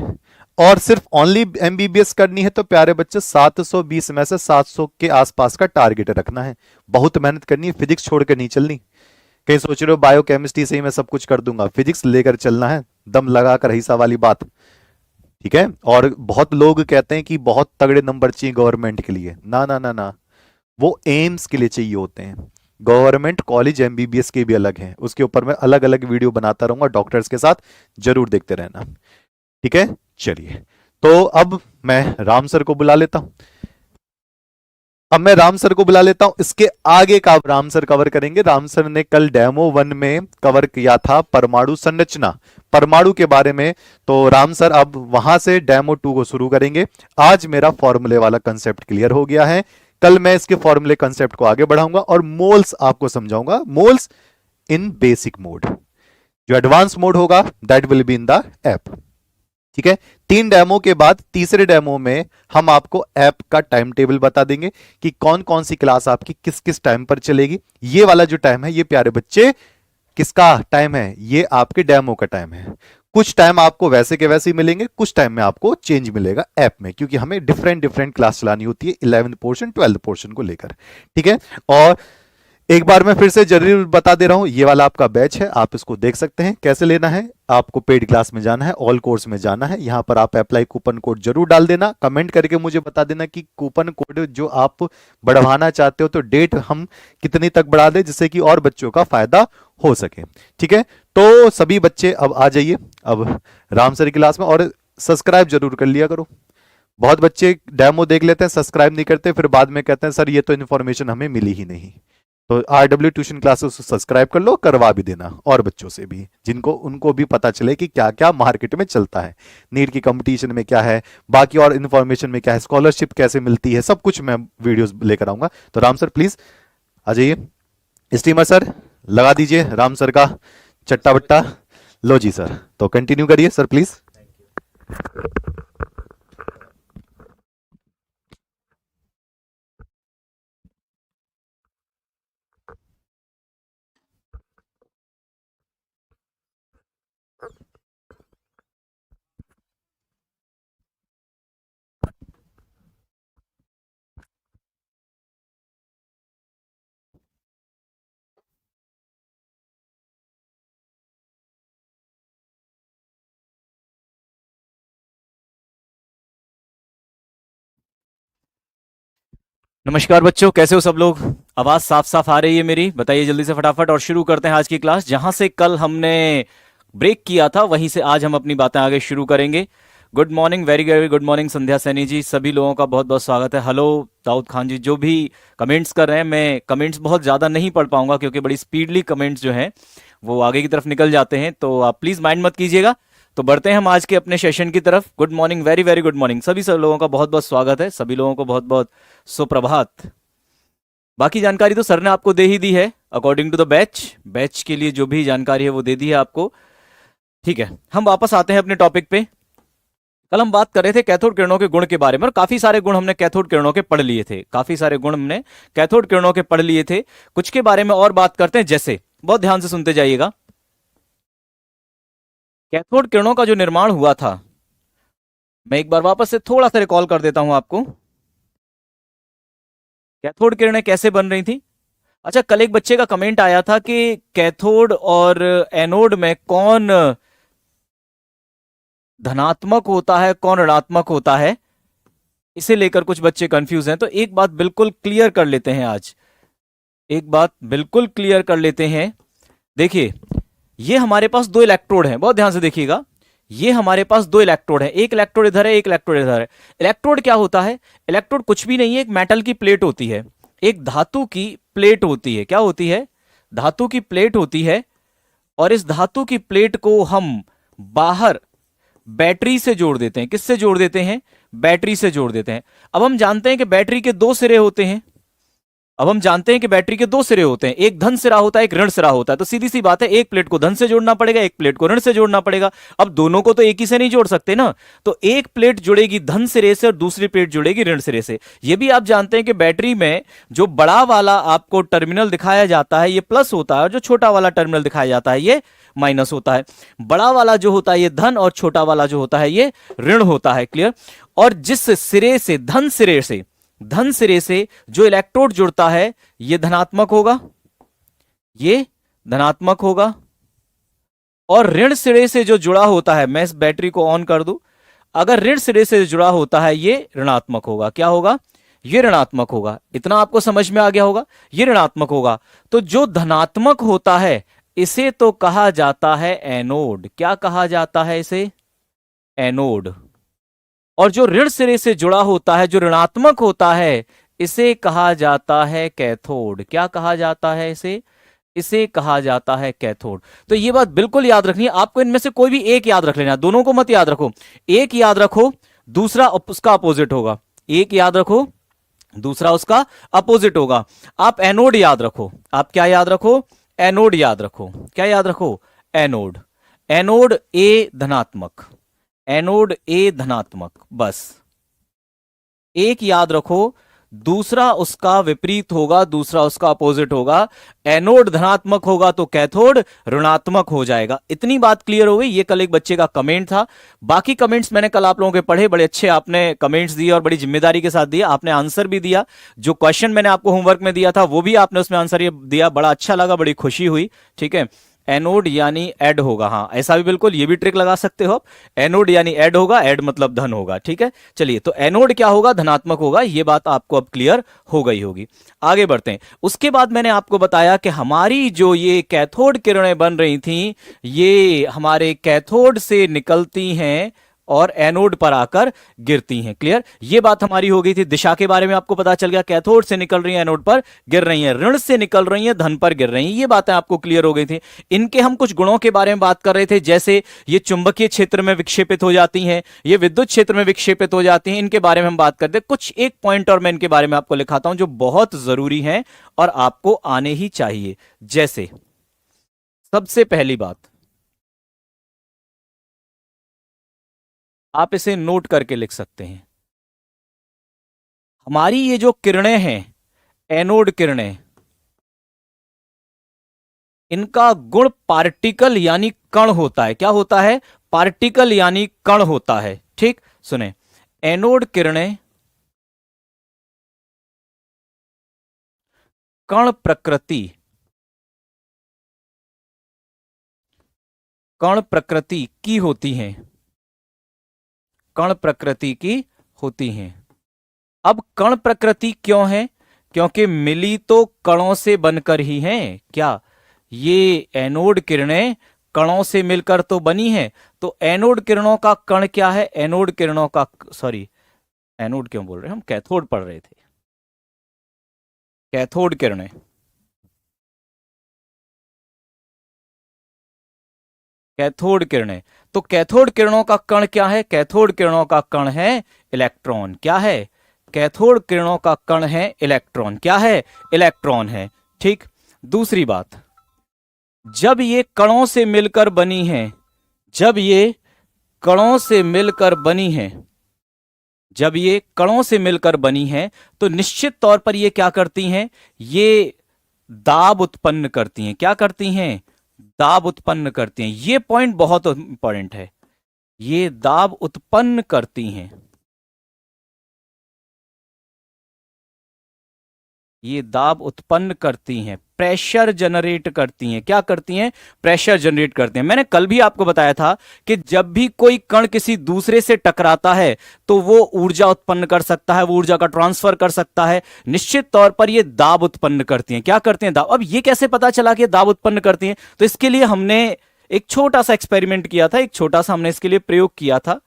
और सिर्फ ओनली एमबीबीएस करनी है तो प्यारे बच्चे 720 में से 700 के आसपास का टारगेट रखना है। बहुत मेहनत करनी है, फिजिक्स छोड़कर नहीं चलनी। कहीं सोच रहे हो बायो केमिस्ट्री से ही मैं सब कुछ कर दूंगा, फिजिक्स लेकर चलना है, दम लगाकर, हिस्सा वाली बात। ठीक है। और बहुत लोग कहते हैं कि बहुत तगड़े नंबर चाहिए गवर्नमेंट के लिए, ना ना ना ना, वो एम्स के लिए चाहिए होते हैं। गवर्नमेंट कॉलेज एमबीबीएस के भी अलग हैं, उसके ऊपर मैं अलग अलग वीडियो बनाता रहूंगा डॉक्टर्स के साथ, जरूर देखते रहना। ठीक है, चलिए। तो अब मैं राम सर को बुला लेता हूं। अब मैं राम सर को बुला लेता हूं, इसके आगे का अब राम सर कवर करेंगे। राम सर ने कल डेमो 1 में कवर किया था परमाणु संरचना, परमाणु के बारे में। तो राम सर अब वहां से डेमो 2 को शुरू करेंगे। आज मेरा फॉर्मूले वाला कंसेप्ट क्लियर हो गया है, कल मैं इसके फॉर्मूले कंसेप्ट को आगे बढ़ाऊंगा और मोल्स आपको समझाऊंगा, मोल्स इन बेसिक मोड। जो एडवांस मोड होगा that will be in the app. ठीक है। 3 डेमो के बाद तीसरे डेमो में हम आपको ऐप का टाइम टेबल बता देंगे कि कौन कौन सी क्लास आपकी किस किस टाइम पर चलेगी। ये वाला जो टाइम है ये प्यारे बच्चे किसका टाइम है, ये आपके डेमो का टाइम है। कुछ टाइम आपको वैसे के वैसे ही मिलेंगे, कुछ टाइम में आपको चेंज मिलेगा ऐप में, क्योंकि हमें डिफरेंट डिफरेंट क्लास चलानी होती है 11th पोर्शन 12th पोर्शन को लेकर। ठीक है। और एक बार मैं फिर से जरूर बता दे रहा हूं, ये वाला आपका बैच है, आप इसको देख सकते हैं। कैसे लेना है, आपको पेड क्लास में जाना है, ऑल कोर्स में जाना है, यहां पर आप अप्लाई कूपन कोड जरूर डाल देना। कमेंट करके मुझे बता देना कि कूपन कोड जो आप बढ़वाना चाहते हो तो डेट हम कितनी तक बढ़ा दें जिससे कि और बच्चों का फायदा हो सके। ठीक है। तो सभी बच्चे अब आ जाइए अब राम सर की क्लास में, और सब्सक्राइब जरूर कर लिया करो। बहुत बच्चे डेमो देख लेते हैं, सब्सक्राइब नहीं करते, फिर बाद में कहते हैं सर ये तो इन्फॉर्मेशन हमें मिली ही नहीं। तो RW ट्यूशन क्लासेस सब्सक्राइब कर लो, करवा भी देना और बच्चों से भी, जिनको उनको भी पता चले कि क्या क्या मार्केट में चलता है, नीट की कंपटीशन में क्या है, बाकी और इन्फॉर्मेशन में क्या है, स्कॉलरशिप कैसे मिलती है, सब कुछ मैं वीडियोस लेकर आऊंगा। तो राम सर प्लीज आ जाइए। स्टीमर सर लगा दीजिए राम सर का चट्टा बट्टा। लो जी सर, तो कंटिन्यू करिए सर प्लीज। नमस्कार बच्चों, कैसे हो सब लोग। आवाज साफ साफ आ रही है मेरी, बताइए जल्दी से फटाफट। और शुरू करते हैं आज की क्लास। जहां से कल हमने ब्रेक किया था वहीं से आज हम अपनी बातें आगे शुरू करेंगे। Good morning, very very good morning Sandhya Saini ji, सभी लोगों का बहुत बहुत स्वागत है। हेलो दाऊद खान जी, जो भी कमेंट्स कर रहे हैं, मैं कमेंट्स बहुत ज़्यादा नहीं पढ़ पाऊंगा क्योंकि बड़ी स्पीडली कमेंट्स जो हैं वो आगे की तरफ निकल जाते हैं, तो आप प्लीज़ माइंड मत कीजिएगा। तो बढ़ते हैं हम आज के अपने सेशन की तरफ। Good morning, very very good morning, सभी सब लोगों का बहुत बहुत स्वागत है, सभी लोगों को बहुत बहुत सुप्रभात। बाकी जानकारी तो सर ने आपको दे ही दी है according to the batch, batch के लिए जो भी जानकारी है वो दे दी है आपको। ठीक है, हम वापस आते हैं अपने टॉपिक पे। कल हम बात कर रहे थे कैथोड किरणों के गुण के बारे में, और काफी सारे गुण हमने कैथोड किरणों के पढ़ लिए थे, काफी सारे गुण हमने कैथोड किरणों के पढ़ लिए थे। कुछ के बारे में और बात करते हैं, जैसे बहुत ध्यान से सुनते जाइएगा। कैथोड किरणों का जो निर्माण हुआ था, मैं एक बार वापस से थोड़ा सा रिकॉल कर देता हूं आपको। कैथोड किरणें कैसे बन रही थी। अच्छा, कल एक बच्चे का कमेंट आया था कि कैथोड और एनोड में कौन धनात्मक होता है कौन ऋणात्मक होता है, इसे लेकर कुछ बच्चे कंफ्यूज हैं। तो एक बात बिल्कुल क्लियर कर लेते हैं आज, एक बात बिल्कुल क्लियर कर लेते हैं। देखिए, ये हमारे पास 2 इलेक्ट्रोड हैं, बहुत ध्यान से देखिएगा। ये हमारे पास 2 इलेक्ट्रोड है, एक इलेक्ट्रोड इधर है, एक इलेक्ट्रोड इधर है। इलेक्ट्रोड क्या होता है, इलेक्ट्रोड कुछ भी नहीं है, एक मेटल की प्लेट होती है, एक धातु की प्लेट होती है। क्या होती है, धातु की प्लेट होती है। और इस धातु की प्लेट को हम बाहर बैटरी से जोड़ देते हैं। किससे जोड़ देते हैं, बैटरी से जोड़ देते हैं। अब हम जानते हैं कि बैटरी के 2 सिरे होते हैं। अब हम जानते हैं कि बैटरी के दो सिरे होते हैं, एक धन सिरा होता है, एक ऋण सिरा होता है। तो सीधी सी बात है, एक प्लेट को धन से जोड़ना पड़ेगा, एक प्लेट को ऋण से जोड़ना पड़ेगा। अब दोनों को तो एक ही से नहीं जोड़ सकते ना, तो एक प्लेट जुड़ेगी धन सिरे से और दूसरी प्लेट जुड़ेगी ऋण सिरे से। यह भी आप जानते हैं कि बैटरी में जो बड़ा वाला आपको टर्मिनल दिखाया जाता है ये प्लस होता है, और जो छोटा वाला टर्मिनल दिखाया जाता है ये माइनस होता है। बड़ा वाला जो होता है ये धन और छोटा वाला जो होता है ये ऋण होता है। क्लियर? और जिस सिरे से धन सिरे से जो इलेक्ट्रोड जुड़ता है ये धनात्मक होगा, ये धनात्मक होगा, और ऋण सिरे से जो जुड़ा होता है, मैं इस बैटरी को ऑन कर दूं, अगर ऋण सिरे से जुड़ा होता है ये ऋणात्मक होगा। क्या होगा? ये ऋणात्मक होगा। इतना आपको समझ में आ गया होगा, ये ऋणात्मक होगा। तो जो धनात्मक होता है इसे तो कहा जाता है एनोड। क्या कहा जाता है इसे? एनोड। और जो ऋण सिरे से जुड़ा होता है, जो ऋणात्मक होता है, इसे कहा जाता है कैथोड। क्या कहा जाता है इसे? इसे कहा जाता है कैथोड। तो ये बात बिल्कुल याद रखनी है आपको, इनमें से कोई भी एक याद रख लेना, दोनों को मत याद रखो। एक याद रखो, दूसरा उसका अपोजिट होगा। एक याद रखो, दूसरा उसका अपोजिट होगा। आप एनोड याद रखो। आप क्या याद रखो? एनोड याद रखो। क्या याद रखो? एनोड। एनोड ए धनात्मक, एनोड ए धनात्मक, बस एक याद रखो। दूसरा उसका विपरीत होगा, दूसरा उसका अपोजिट होगा। एनोड धनात्मक होगा तो कैथोड ऋणात्मक हो जाएगा। इतनी बात क्लियर हो गई। ये कल एक बच्चे का कमेंट था। बाकी कमेंट्स मैंने कल आप लोगों के पढ़े, बड़े अच्छे आपने कमेंट्स दिए और बड़ी जिम्मेदारी के साथ दिया। आपने आंसर भी दिया, जो क्वेश्चन मैंने आपको होमवर्क में दिया था वो भी आपने उसमें आंसर दिया। बड़ा अच्छा लगा, बड़ी खुशी हुई। ठीक है, एनोड यानी ऐड होगा। हाँ, ऐसा भी बिल्कुल, ये भी ट्रिक लगा सकते हो आप। एनोड यानी ऐड होगा, ऐड मतलब धन होगा। ठीक है, चलिए, तो एनोड क्या होगा? धनात्मक होगा। ये बात आपको अब क्लियर हो गई होगी। आगे बढ़ते हैं। उसके बाद मैंने आपको बताया कि हमारी जो ये कैथोड किरणें बन रही थी, ये हमारे कैथोड से निकलती हैं और एनोड पर आकर गिरती हैं। क्लियर? ये बात हमारी हो गई थी। दिशा के बारे में आपको पता चल गया, कैथोड से निकल रही है, एनोड पर गिर रही है, ऋण से निकल रही है, धन पर गिर रही है। ये बातें आपको क्लियर हो गई थी। इनके हम कुछ गुणों के बारे में बात कर रहे थे, जैसे ये चुंबकीय क्षेत्र में विक्षेपित हो जाती हैं, ये विद्युत क्षेत्र में विक्षेपित हो जाती हैं। इनके बारे में हम बात करते हैं। कुछ एक पॉइंट और मैं इनके बारे में आपको लिखाता हूं जो बहुत जरूरी है और आपको आने ही चाहिए। जैसे सबसे पहली बात, आप इसे नोट करके लिख सकते हैं। हमारी ये जो किरणें हैं, एनोड किरणें, इनका गुण पार्टिकल यानी कण होता है। क्या होता है? पार्टिकल यानी कण होता है। ठीक, सुने, एनोड किरणें कण प्रकृति, कण प्रकृति की होती हैं, कण प्रकृति की होती हैं। अब कण प्रकृति क्यों है? क्योंकि मिली तो कणों से बनकर ही हैं। क्या ये एनोड किरणें कणों से मिलकर तो बनी हैं? तो एनोड किरणों का कण क्या है? एनोड किरणों का, सॉरी, एनोड क्यों बोल रहे हैं हम, कैथोड पढ़ रहे थे। कैथोड किरणें, कैथोड किरणें, तो कैथोड किरणों का कण क्या है? कैथोड किरणों का कण है इलेक्ट्रॉन। क्या है? कैथोड किरणों का कण है इलेक्ट्रॉन। क्या है? इलेक्ट्रॉन है। ठीक, दूसरी बात, जब ये कणों से मिलकर बनी है, जब ये कणों से मिलकर बनी है, जब ये कणों से मिलकर बनी है, तो निश्चित तौर पर ये क्या करती हैं? ये दाब उत्पन्न करती हैं। क्या करती हैं? दाब उत्पन्न करती हैं। ये पॉइंट बहुत इंपॉर्टेंट है। ये दाब उत्पन्न करती हैं, ये दाब उत्पन्न करती हैं, प्रेशर जनरेट करती हैं। क्या करती हैं? प्रेशर जनरेट करती हैं। मैंने कल भी आपको बताया था कि जब भी कोई कण किसी दूसरे से टकराता है तो वो ऊर्जा उत्पन्न कर सकता है, वो ऊर्जा का ट्रांसफर कर सकता है। निश्चित तौर पर ये दाब उत्पन्न करती हैं। क्या करती हैं? दाब। अब ये कैसे पता चला कि दाब उत्पन्न करती हैं? तो इसके लिए हमने एक छोटा सा एक्सपेरिमेंट किया था, एक छोटा सा हमने इसके लिए प्रयोग किया था।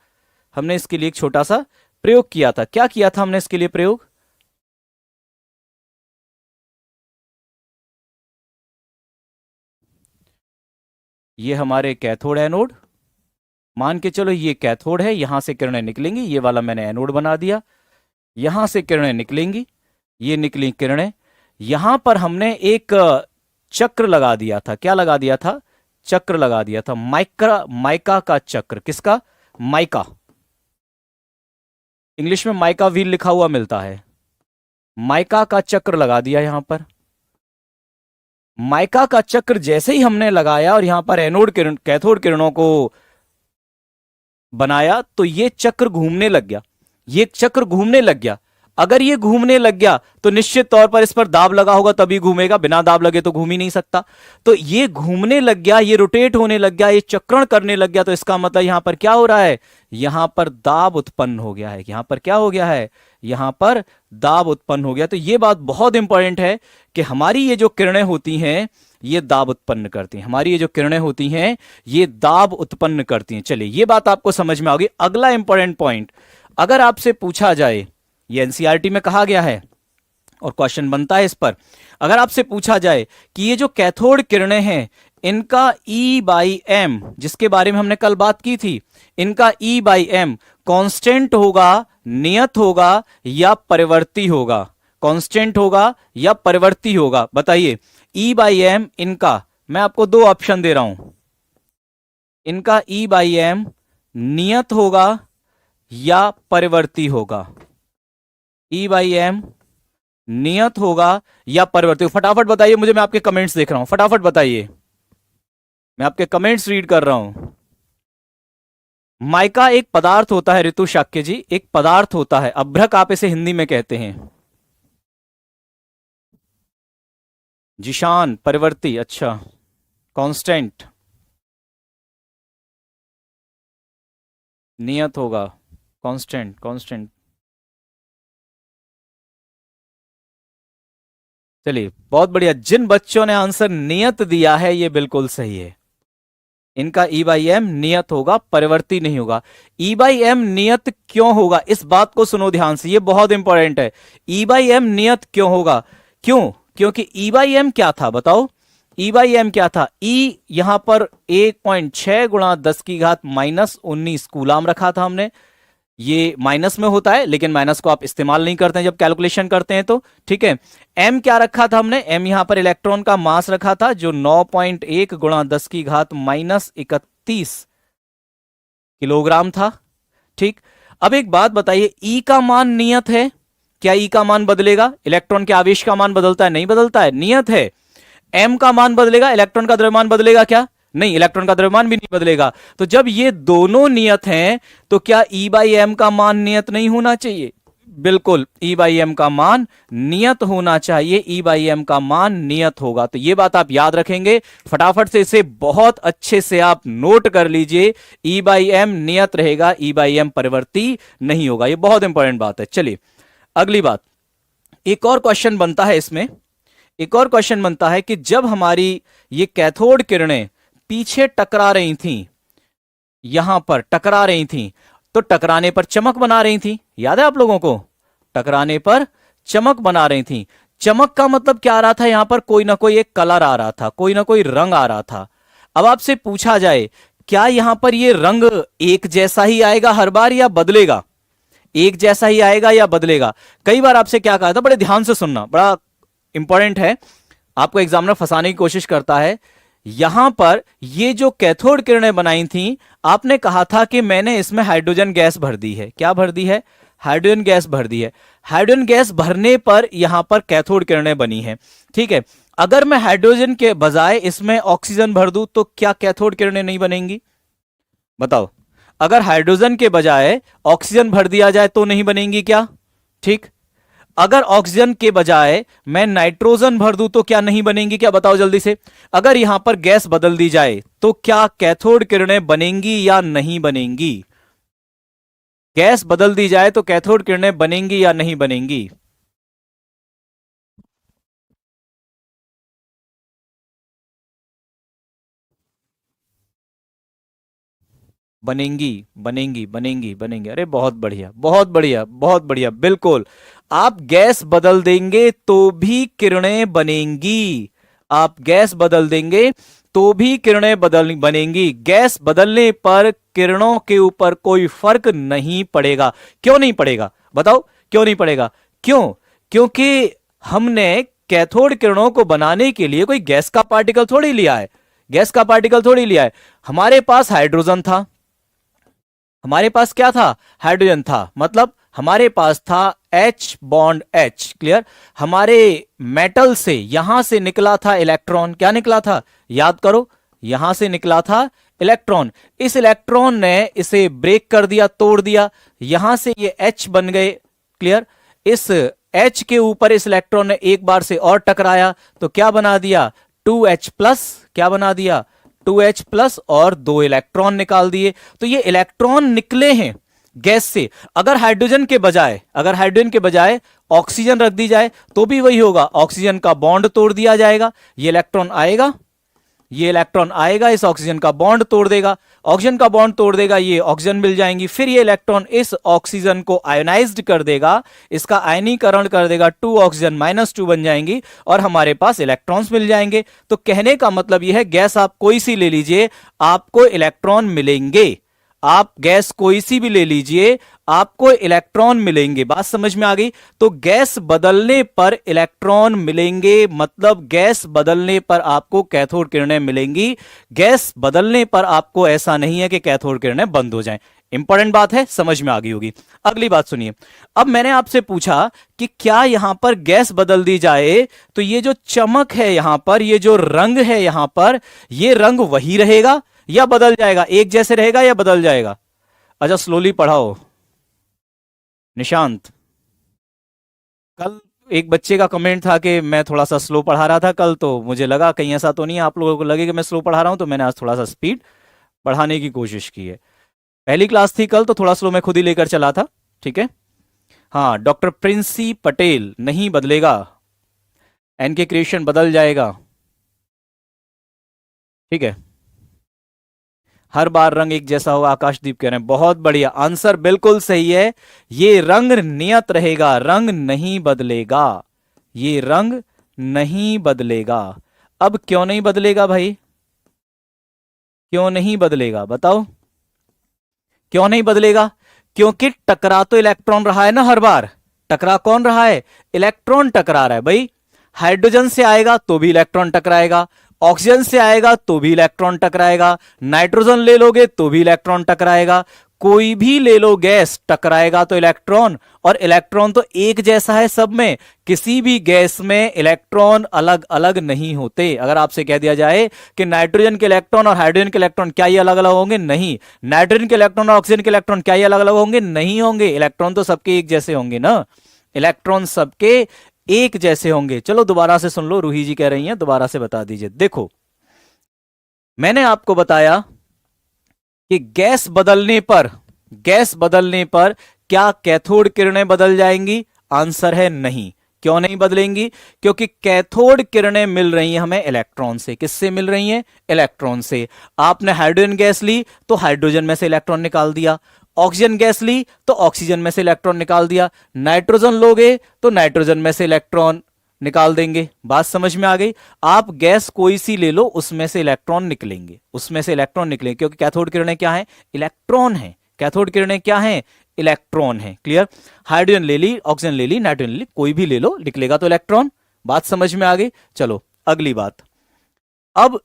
हमने इसके लिए एक छोटा सा प्रयोग किया था। क्या किया था हमने इसके लिए प्रयोग? ये हमारे कैथोड एनोड, मान के चलो ये कैथोड है, यहां से किरणें निकलेंगी, ये वाला मैंने एनोड बना दिया। यहां से किरणें निकलेंगी, ये निकली किरणें, यहां पर हमने एक चक्र लगा दिया था। क्या लगा दिया था? चक्र लगा दिया था। माइका का चक्र। किसका? माइका। इंग्लिश में माइका व्हील लिखा हुआ मिलता है। माइका का चक्र लगा दिया यहां पर। माइका का चक्र जैसे ही हमने लगाया और यहां पर एनोड किरण कैथोड किरणों को बनाया तो ये चक्र घूमने लग गया। ये चक्र घूमने लग गया। अगर ये घूमने लग गया तो निश्चित तौर पर इस पर दाब लगा होगा तभी घूमेगा, बिना दाब लगे तो घूम ही नहीं सकता। तो ये घूमने लग गया, ये रोटेट होने लग गया, ये चक्रण करने लग गया, तो इसका मतलब यहां पर क्या हो रहा है? यहां पर दाब उत्पन्न हो गया है। यहां पर क्या हो गया है? यहां पर दाब उत्पन्न हो गया। तो ये बात बहुत इंपॉर्टेंट है कि हमारी ये जो किरणें होती हैं ये दाब उत्पन्न करती हैं। हमारी ये जो किरणें होती हैं ये दाब उत्पन्न करती हैं। चलिए, ये बात आपको समझ में आ गई। अगला इंपॉर्टेंट पॉइंट, अगर आपसे पूछा जाए, ये एनसीईआरटी में कहा गया है और क्वेश्चन बनता है इस पर, अगर आपसे पूछा जाए कि ये जो कैथोड किरणें हैं इनका E/m, जिसके बारे में हमने कल बात की थी, इनका E/m कांस्टेंट होगा, नियत होगा या परिवर्ती होगा? कांस्टेंट होगा या परिवर्ती होगा? बताइए। E/m इनका, मैं आपको दो ऑप्शन दे रहा हूं, इनका E/m नियत होगा या परिवर्ती होगा? E/m नियत होगा या परिवर्ती? फटाफट बताइए मुझे, मैं आपके कमेंट्स देख रहा हूं, फटाफट बताइए, मैं आपके कमेंट्स रीड कर रहा हूं। माइका एक पदार्थ होता है ऋतु शाक्य जी, एक पदार्थ होता है, अभ्रक आप इसे हिंदी में कहते हैं। जिशान परिवर्ती, अच्छा। कांस्टेंट, नियत होगा, कांस्टेंट, कांस्टेंट। चलिए, बहुत बढ़िया। जिन बच्चों ने आंसर नियत दिया है ये बिल्कुल सही है। इनका E/m नियत होगा, परिवर्ती नहीं होगा। E/m नियत क्यों होगा? इस बात को सुनो ध्यान से, ये बहुत इंपॉर्टेंट है। E/m नियत क्यों होगा? क्यों? क्योंकि E/m क्या था बताओ? E/m क्या था? E यहां पर 1.6 गुणा 10 की घात -19 कूलाम रखा था हमने। ये माइनस में होता है लेकिन माइनस को आप इस्तेमाल नहीं करते हैं जब कैलकुलेशन करते हैं तो, ठीक है। m क्या रखा था हमने? m यहां पर इलेक्ट्रॉन का मास रखा था जो 9.1 गुणा 10 की घात -31 किलोग्राम था, ठीक। अब एक बात बताइए, E का मान नियत है क्या? E का मान बदलेगा? इलेक्ट्रॉन के आवेश का मान बदलता है? नहीं बदलता है, नियत है। m का मान बदलेगा, इलेक्ट्रॉन का द्रव्यमान बदलेगा क्या? नहीं, इलेक्ट्रॉन का द्रव्यमान भी नहीं बदलेगा। तो जब ये दोनों नियत हैं तो क्या E/m का मान नियत नहीं होना चाहिए? बिल्कुल, E/m का मान नियत होना चाहिए। E/m का मान नियत होगा। तो ये बात आप याद रखेंगे, फटाफट से इसे बहुत अच्छे से आप नोट कर लीजिए। E/m नियत रहेगा, E/m परिवर्ती नहीं होगा। ये बहुत इंपॉर्टेंट बात है। चलिए अगली बात, एक और क्वेश्चन बनता है इसमें, एक और क्वेश्चन बनता है कि जब हमारी ये कैथोड किरणें पीछे टकरा रही थीं, यहां पर टकरा रही थीं, तो टकराने पर चमक बना रही थीं, याद है आप लोगों को? टकराने पर चमक बना रही थीं। चमक का मतलब क्या आ रहा था? यहां पर कोई ना कोई एक कलर आ रहा था, कोई ना कोई रंग आ रहा था। अब आपसे पूछा जाए, क्या यहां पर ये रंग एक जैसा ही आएगा हर बार या बदलेगा? एक जैसा ही आएगा या बदलेगा? कई बार आपसे क्या कहा था, बड़े ध्यान से सुनना, बड़ा इंपॉर्टेंट है, आपको एग्जामिनर फंसाने की कोशिश करता है। यहां पर ये जो कैथोड किरणें बनाई थी, आपने कहा था कि मैंने इसमें हाइड्रोजन गैस भर दी है। क्या भर दी है? हाइड्रोजन गैस भर दी है। हाइड्रोजन गैस भरने पर यहां पर कैथोड किरणें बनी है, ठीक है। अगर मैं हाइड्रोजन के बजाय इसमें ऑक्सीजन भर दूं तो क्या कैथोड किरणें नहीं बनेंगी? बताओ, अगर हाइड्रोजन के बजाय ऑक्सीजन भर दिया जाए तो नहीं बनेंगी क्या? ठीक। अगर ऑक्सीजन के बजाय मैं नाइट्रोजन भर दूं तो क्या नहीं बनेंगी क्या? बताओ जल्दी से। अगर यहां पर गैस बदल दी जाए तो क्या कैथोड किरणें बनेंगी या नहीं बनेंगी? गैस बदल दी जाए तो कैथोड किरणें बनेंगी या नहीं बनेंगी? बनेंगी, बनेंगी, बनेंगी, बनेंगी। अरे बहुत बढ़िया, बहुत बढ़िया, बहुत बढ़िया, बिल्कुल। आप गैस बदल देंगे तो भी किरणें बनेंगी। आप गैस बदल देंगे तो भी किरणें बनेंगी। गैस बदलने पर किरणों के ऊपर कोई फर्क नहीं पड़ेगा। क्यों नहीं पड़ेगा? बताओ क्यों नहीं पड़ेगा? क्यों? क्योंकि हमने कैथोड किरणों को बनाने के लिए कोई गैस का पार्टिकल थोड़ी लिया है, गैस का पार्टिकल थोड़ी लिया है। हमारे पास हाइड्रोजन था, हमारे पास क्या था, हाइड्रोजन था, मतलब हमारे पास था H बॉन्ड H, क्लियर। हमारे मेटल से यहां से निकला था इलेक्ट्रॉन, क्या निकला था, याद करो, यहां से निकला था इलेक्ट्रॉन। इस इलेक्ट्रॉन ने इसे ब्रेक कर दिया, तोड़ दिया, यहां से ये H बन गए, क्लियर। इस H के ऊपर इस इलेक्ट्रॉन ने एक बार से और टकराया तो क्या बना दिया, 2H प्लस, क्या बना दिया, 2H प्लस, और 2 इलेक्ट्रॉन निकाल दिए। तो ये इलेक्ट्रॉन निकले हैं गैस से। अगर हाइड्रोजन के बजाय, अगर हाइड्रोजन के बजाय ऑक्सीजन रख दी जाए तो भी वही होगा, ऑक्सीजन का बॉन्ड तोड़ दिया जाएगा, ये इलेक्ट्रॉन आएगा, ये इलेक्ट्रॉन आएगा, इस ऑक्सीजन का बॉन्ड तोड़ देगा, ऑक्सीजन का बॉन्ड तोड़ देगा, ये ऑक्सीजन मिल जाएंगी, फिर ये इलेक्ट्रॉन इस ऑक्सीजन को आयोनाइज्ड कर देगा, इसका आयनीकरण कर देगा, 2 ऑक्सीजन -2 बन जाएंगी और हमारे पास इलेक्ट्रॉन्स मिल जाएंगे। तो कहने का मतलब यह है, गैस आप कोई सी ले लीजिए, आपको इलेक्ट्रॉन मिलेंगे। आप गैस कोई सी भी ले लीजिए, आपको इलेक्ट्रॉन मिलेंगे। बात समझ में आ गई। तो गैस बदलने पर इलेक्ट्रॉन मिलेंगे, मतलब गैस बदलने पर आपको कैथोड किरणें मिलेंगी। गैस बदलने पर आपको ऐसा नहीं है कि कैथोड किरणें बंद हो जाएं। इंपॉर्टेंट बात है, समझ में आ गई होगी। अगली बात सुनिए। अब मैंने आपसे पूछा कि क्या यहां पर गैस बदल दी जाए तो ये जो चमक है यहां पर, ये जो रंग है यहां पर, ये रंग वही रहेगा या बदल जाएगा, एक जैसे रहेगा या बदल जाएगा। अच्छा स्लोली पढ़ाओ निशांत। कल एक बच्चे का कमेंट था कि मैं थोड़ा सा स्लो पढ़ा रहा था कल, तो मुझे लगा कहीं ऐसा तो नहीं है आप लोगों को लगे कि मैं स्लो पढ़ा रहा हूं, तो मैंने आज थोड़ा सा स्पीड पढ़ाने की कोशिश की है। पहली क्लास थी कल तो थोड़ा स्लो मैं खुद ही लेकर चला था, ठीक है। हाँ, डॉक्टर प्रिंसी पटेल, नहीं बदलेगा, एन के क्रिएशन बदल जाएगा, ठीक है। हर बार रंग एक जैसा होगा, आकाशदीप कह रहे हैं, बहुत बढ़िया आंसर, बिल्कुल सही है। ये रंग नियत रहेगा, रंग नहीं बदलेगा, ये रंग नहीं बदलेगा। अब क्यों नहीं बदलेगा भाई, क्यों नहीं बदलेगा बताओ, क्यों नहीं बदलेगा? क्योंकि टकरा तो इलेक्ट्रॉन रहा है ना, हर बार टकरा कौन रहा है, इलेक्ट्रॉन टकरा रहा है भाई। हाइड्रोजन से आएगा तो भी इलेक्ट्रॉन टकराएगा, ऑक्सीजन से आएगा तो भी इलेक्ट्रॉन टकराएगा, नाइट्रोजन ले लोगे तो भी इलेक्ट्रॉन टकराएगा, कोई भी ले लो गैस टकराएगा तो इलेक्ट्रॉन। और इलेक्ट्रॉन तो एक जैसा है सब में, किसी भी गैस में इलेक्ट्रॉन अलग अलग नहीं होते। अगर आपसे कह दिया जाए कि नाइट्रोजन के इलेक्ट्रॉन और हाइड्रोजन के इलेक्ट्रॉन क्या ये अलग अलग होंगे, नहीं। नाइट्रोजन के इलेक्ट्रॉन और ऑक्सीजन के इलेक्ट्रॉन क्या ये अलग अलग होंगे, नहीं होंगे। इलेक्ट्रॉन तो सबके एक जैसे होंगे ना, इलेक्ट्रॉन सबके एक जैसे होंगे। चलो दोबारा से सुन लो, रूही जी कह रही हैं दोबारा से बता दीजिए। देखो मैंने आपको बताया कि गैस बदलने पर, गैस बदलने पर क्या कैथोड किरणें बदल जाएंगी? आंसर है नहीं। क्यों नहीं बदलेंगी? क्योंकि कैथोड किरणें मिल रही हैं हमें इलेक्ट्रॉन से। किससे मिल रही हैं? इलेक्ट्रॉन से। आपने हाइड्रोजन गैस ली तो हाइड्रोजन में से इलेक्ट्रॉन निकाल दिया, ऑक्सीजन गैस ली तो ऑक्सीजन में से इलेक्ट्रॉन निकाल दिया, नाइट्रोजन लोगे तो नाइट्रोजन में से इलेक्ट्रॉन निकाल देंगे। बात समझ में आ गई? आप गैस कोई सी ले लो, उसमें से इलेक्ट्रॉन निकलेंगे, उसमें से इलेक्ट्रॉन निकलेंगे, क्योंकि कैथोड किरणें क्या है? इलेक्ट्रॉन है। कैथोड किरणें क्या है? इलेक्ट्रॉन है। क्लियर? हाइड्रोजन ले ली, ऑक्सीजन ले ली, नाइट्रोजन ले ली, कोई भी ले लो, निकलेगा तो इलेक्ट्रॉन। बात समझ में आ गई? चलो अगली बात। अब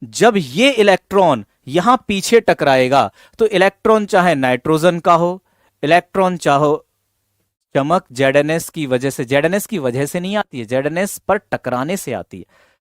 जब ये इलेक्ट्रॉन यहां पीछे टकराएगा तो इलेक्ट्रॉन चाहे नाइट्रोजन का हो, इलेक्ट्रॉन चाहो चमक जेडएनएस की वजह से, जेडएनएस की वजह से नहीं आती है, जेडएनएस पर टकराने से आती है।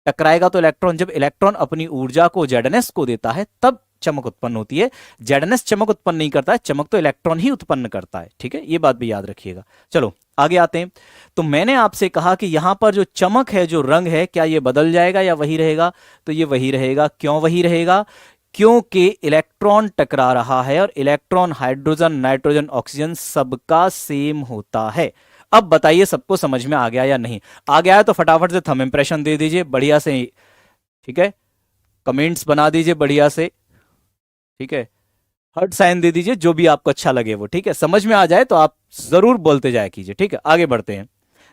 टकराएगा तो इलेक्ट्रॉन, जब इलेक्ट्रॉन अपनी ऊर्जा को जेडएनएस को देता है तब चमक उत्पन्न होती है। जेडएनएस चमक उत्पन्न नहीं करता है, चमक तो इलेक्ट्रॉन ही उत्पन्न करता है। ठीक है, ये बात भी याद रखिएगा। चलो आगे आते हैं। तो मैंने आपसे कहा कि यहां पर जो चमक है, जो रंग है, क्या ये बदल जाएगा या वही रहेगा? तो ये वही रहेगा। क्यों वही रहेगा? क्योंकि इलेक्ट्रॉन टकरा रहा है और इलेक्ट्रॉन हाइड्रोजन, नाइट्रोजन, ऑक्सीजन सबका सेम होता है। अब बताइए सबको समझ में आ गया या नहीं? आ गया है तो फटाफट से थंब इंप्रेशन दे दीजिए बढ़िया से, ठीक है। कमेंट्स बना दीजिए बढ़िया से, ठीक है। हार्ट साइन दे दीजिए, जो भी आपको अच्छा लगे वो, ठीक है। समझ में आ जाए तो आप जरूर बोलते जाया कीजिए, ठीक है। आगे बढ़ते हैं।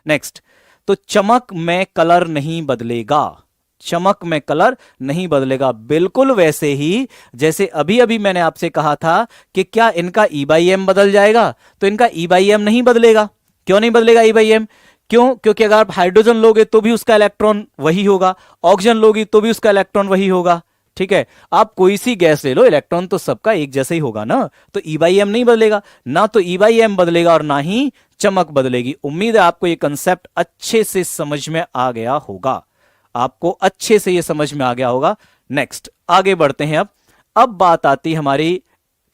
नेक्स्ट, तो चमक में कलर नहीं बदलेगा, चमक में कलर नहीं बदलेगा। बिल्कुल वैसे ही जैसे अभी अभी मैंने आपसे कहा था कि क्या इनका E/M बदल जाएगा? तो इनका E/M नहीं बदलेगा। क्यों नहीं बदलेगा E/M? क्यों? क्योंकि अगर आप हाइड्रोजन लोगे तो भी उसका इलेक्ट्रॉन वही होगा, ऑक्सीजन लोगी तो भी उसका इलेक्ट्रॉन वही होगा। ठीक है, आप कोई सी गैस ले लो, इलेक्ट्रॉन तो सबका एक जैसा ही होगा ना, तो ई बाई एम नहीं बदलेगा, ना तो ई बाई एम बदलेगा और ना ही चमक बदलेगी। उम्मीद है आपको ये कंसेप्ट अच्छे से समझ में आ गया होगा, आपको अच्छे से ये समझ में आ गया होगा। नेक्स्ट आगे बढ़ते हैं। अब बात आती हमारी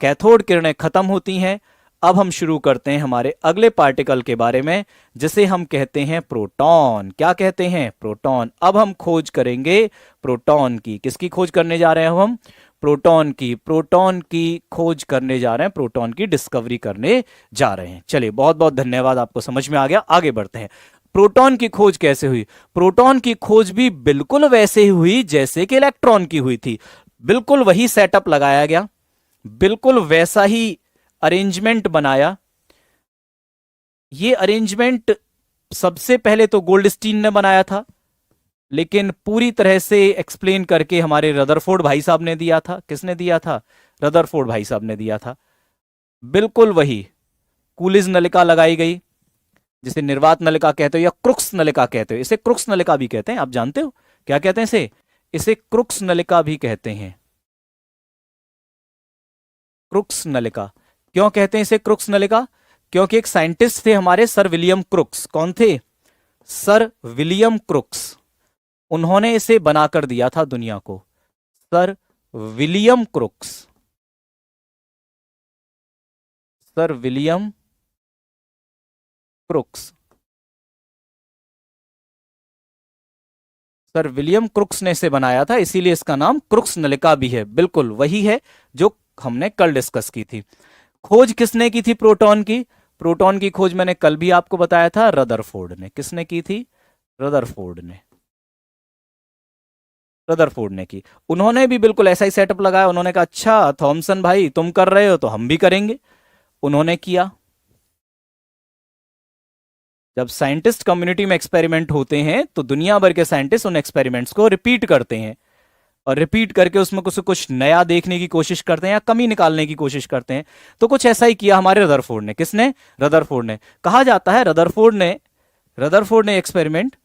कैथोड किरणें खत्म होती हैं, अब हम शुरू करते हैं हमारे अगले पार्टिकल के बारे में, जिसे हम कहते हैं प्रोटॉन। क्या कहते हैं? प्रोटॉन। अब हम खोज करेंगे प्रोटॉन की। किसकी खोज करने जा रहे हैं हम? प्रोटॉन की। प्रोटॉन की खोज करने जा रहे हैं, प्रोटॉन की डिस्कवरी करने जा रहे हैं। चलिए, बहुत बहुत धन्यवाद, आपको समझ में आ गया। आगे बढ़ते हैं। प्रोटॉन की खोज कैसे हुई? प्रोटॉन की खोज भी बिल्कुल वैसे ही हुई जैसे कि इलेक्ट्रॉन की हुई थी। बिल्कुल वही सेटअप लगाया गया, बिल्कुल वैसा ही अरेंजमेंट बनाया। ये अरेंजमेंट सबसे पहले तो गोल्डस्टीन ने बनाया था, लेकिन पूरी तरह से एक्सप्लेन करके हमारे रदरफोर्ड भाई साहब ने दिया था। किसने दिया था? रदरफोर्ड भाई साहब ने दिया था। बिल्कुल वही कूलिज नलिका लगाई गई, जिसे निर्वात नलिका कहते हो या क्रुक्स नलिका कहते हो। इसे क्रुक्स नलिका भी कहते हैं, आप जानते हो क्या कहते हैं इसे? इसे क्रुक्स नलिका भी कहते हैं। क्रुक्स नलिका क्यों कहते हैं इसे क्रुक्स नलिका? क्योंकि एक साइंटिस्ट थे हमारे, सर विलियम क्रुक्स। कौन थे? Sir William crooks. उन्होंने इसे बनाकर दिया था दुनिया को। Sir William crooks, sir William crooks, sir William crooks ने इसे बनाया था, इसीलिए इसका नाम क्रुक्स नलिका भी है। बिल्कुल वही है जो हमने कल डिस्कस की थी। खोज किसने की थी प्रोटॉन की? प्रोटॉन की खोज मैंने कल भी आपको बताया था, रदरफोर्ड ने। किसने की थी? रदरफोर्ड ने। रदरफोर्ड ने की। उन्होंने भी बिल्कुल ऐसा ही सेटअप लगाया। उन्होंने कहा अच्छा थॉमसन भाई तुम कर रहे हो तो हम भी करेंगे। उन्होंने किया। जब साइंटिस्ट कम्युनिटी में एक्सपेरिमेंट होते हैं तो दुनिया भर के साइंटिस्ट उन एक्सपेरिमेंट्स को रिपीट करते हैं, और रिपीट करके उसमें कुछ नया देखने की कोशिश करते हैं या कमी निकालने की कोशिश करते हैं। तो कुछ ऐसा ही किया हमारे रदरफोर्ड ने। किसने? रदरफोर्ड ने। कहा जाता है रदरफोर्ड ने एक्सपेरिमेंट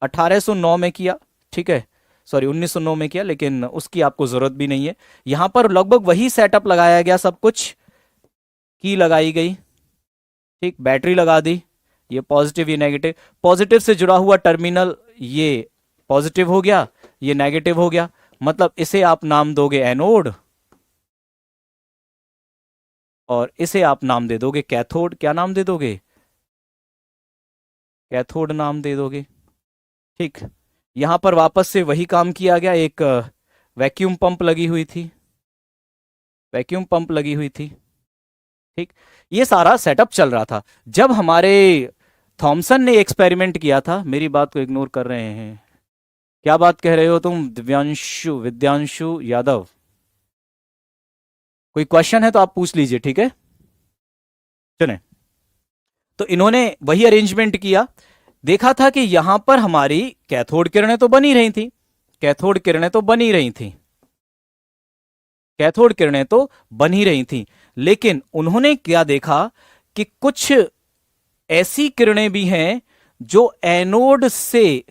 1809 में किया। ठीक है, सॉरी 1909 में किया, लेकिन उसकी आपको जरूरत भी नहीं है। यहां पर लगभग वही सेटअप लगाया गया, सब कुछ की लगाई गई। ठीक, बैटरी लगा दी, ये पॉजिटिव ये नेगेटिव, पॉजिटिव से जुड़ा हुआ टर्मिनल ये पॉजिटिव हो गया, ये नेगेटिव हो गया। मतलब इसे आप नाम दोगे एनोड और इसे आप नाम दे दोगे कैथोड। क्या नाम दे दोगे? कैथोड नाम दे दोगे। ठीक, यहां पर वापस से वही काम किया गया। एक वैक्यूम पंप लगी हुई थी, वैक्यूम पंप लगी हुई थी। ठीक, ये सारा सेटअप चल रहा था। जब हमारे थॉमसन ने एक्सपेरिमेंट किया था, मेरी बात को इग्नोर कर रहे हैं, क्या बात कह रहे हो तुम विद्यांशु यादव? कोई क्वेश्चन है तो आप पूछ लीजिए, ठीक है? चलें, तो इन्होंने वही अरेंजमेंट किया। देखा था कि यहां पर हमारी कैथोड किरणें तो बनी रही थी, कैथोड किरणें तो बनी रही थी, कैथोड किरणें तो बन ही रही थी, लेकिन उन्होंने क्या देखा कि कुछ ऐसी किरणें भी हैं जो एनोड से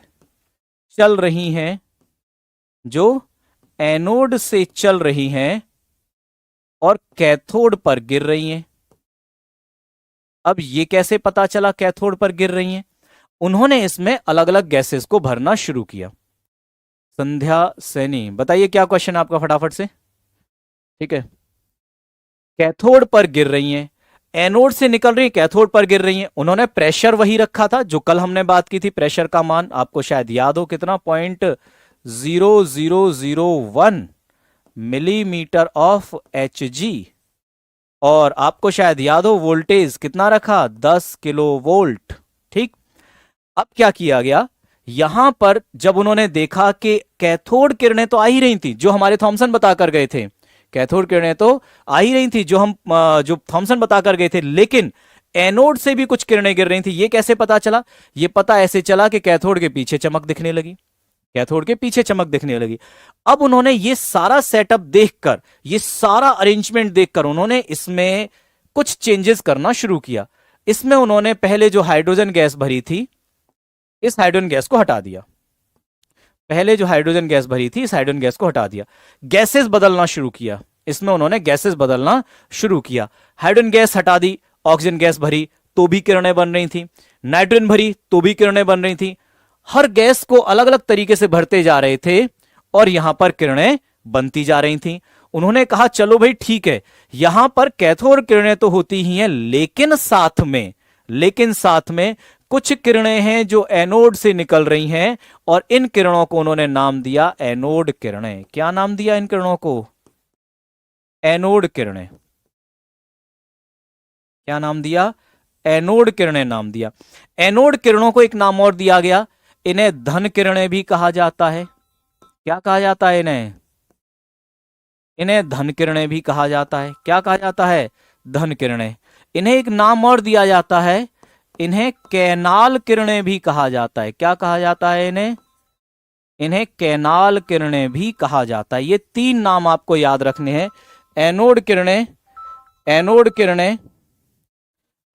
चल रही हैं, जो एनोड से चल रही हैं और कैथोड पर गिर रही हैं। अब ये कैसे पता चला कैथोड पर गिर रही हैं? उन्होंने इसमें अलग अलग गैसेस को भरना शुरू किया। संध्या सैनी, बताइए क्या क्वेश्चन आपका फटाफट से। ठीक है, कैथोड पर गिर रही हैं, एनोड से निकल रही है, कैथोड पर गिर रही हैं। उन्होंने प्रेशर वही रखा था जो कल हमने बात की थी। प्रेशर का मान आपको शायद याद हो, कितना? 0.0001 मिलीमीटर ऑफ Hg। और आपको शायद याद हो वोल्टेज कितना रखा? 10 किलो वोल्ट। ठीक, अब क्या किया गया, यहां पर जब उन्होंने देखा कि कैथोड किरणें तो आ ही रही थी, जो हमारे थॉमसन बताकर गए थे, कैथोड किरणें तो आ ही रही थी जो थॉमसन बताकर गए थे, लेकिन एनोड से भी कुछ किरणें गिर रही थी। ये कैसे पता चला? ये पता ऐसे चला कि कैथोड के पीछे चमक दिखने लगी, कैथोड के पीछे चमक दिखने लगी। अब उन्होंने ये सारा सेटअप देखकर, ये सारा अरेंजमेंट देखकर उन्होंने इसमें कुछ चेंजेस करना शुरू किया। इसमें उन्होंने पहले जो हाइड्रोजन गैस भरी थी इस हाइड्रोजन गैस को हटा दिया, पहले जो हाइड्रोजन गैस भरी थी इस हाइड्रोजन गैस को हटा दिया, गैसेस बदलना शुरू किया, इसमें उन्होंने गैसेस बदलना शुरू किया। हाइड्रोजन गैस हटा दी, ऑक्सीजन गैस भरी तो भी किरणें बन रही थी, नाइट्रोजन भरी तो भी किरणें बन रही थी। हर गैस को अलग अलग तरीके से भरते जा रहे थे और यहां पर किरणें बनती जा रही थी। उन्होंने कहा चलो भाई ठीक है, यहां पर कैथोड किरणें तो होती ही हैं, लेकिन साथ में कुछ किरणें हैं जो एनोड से निकल रही हैं और इन किरणों को उन्होंने नाम दिया एनोड किरणें। क्या नाम दिया इन किरणों को? एनोड किरणें। क्या नाम दिया? एनोड किरणें नाम दिया। एनोड किरणों को एक नाम और दिया गया, इन्हें धन किरणें भी कहा जाता है। क्या कहा जाता है इन्हें? इन्हें धन किरणें भी कहा जाता है। क्या कहा जाता है? धन किरणें। इन्हें एक नाम और दिया जाता है, इन्हें कैनाल किरणें भी कहा जाता है। क्या कहा जाता है इन्हें? इन्हें कैनाल किरणें भी कहा जाता है। ये तीन नाम आपको याद रखने हैं, एनोड किरणें, एनोड किरणें,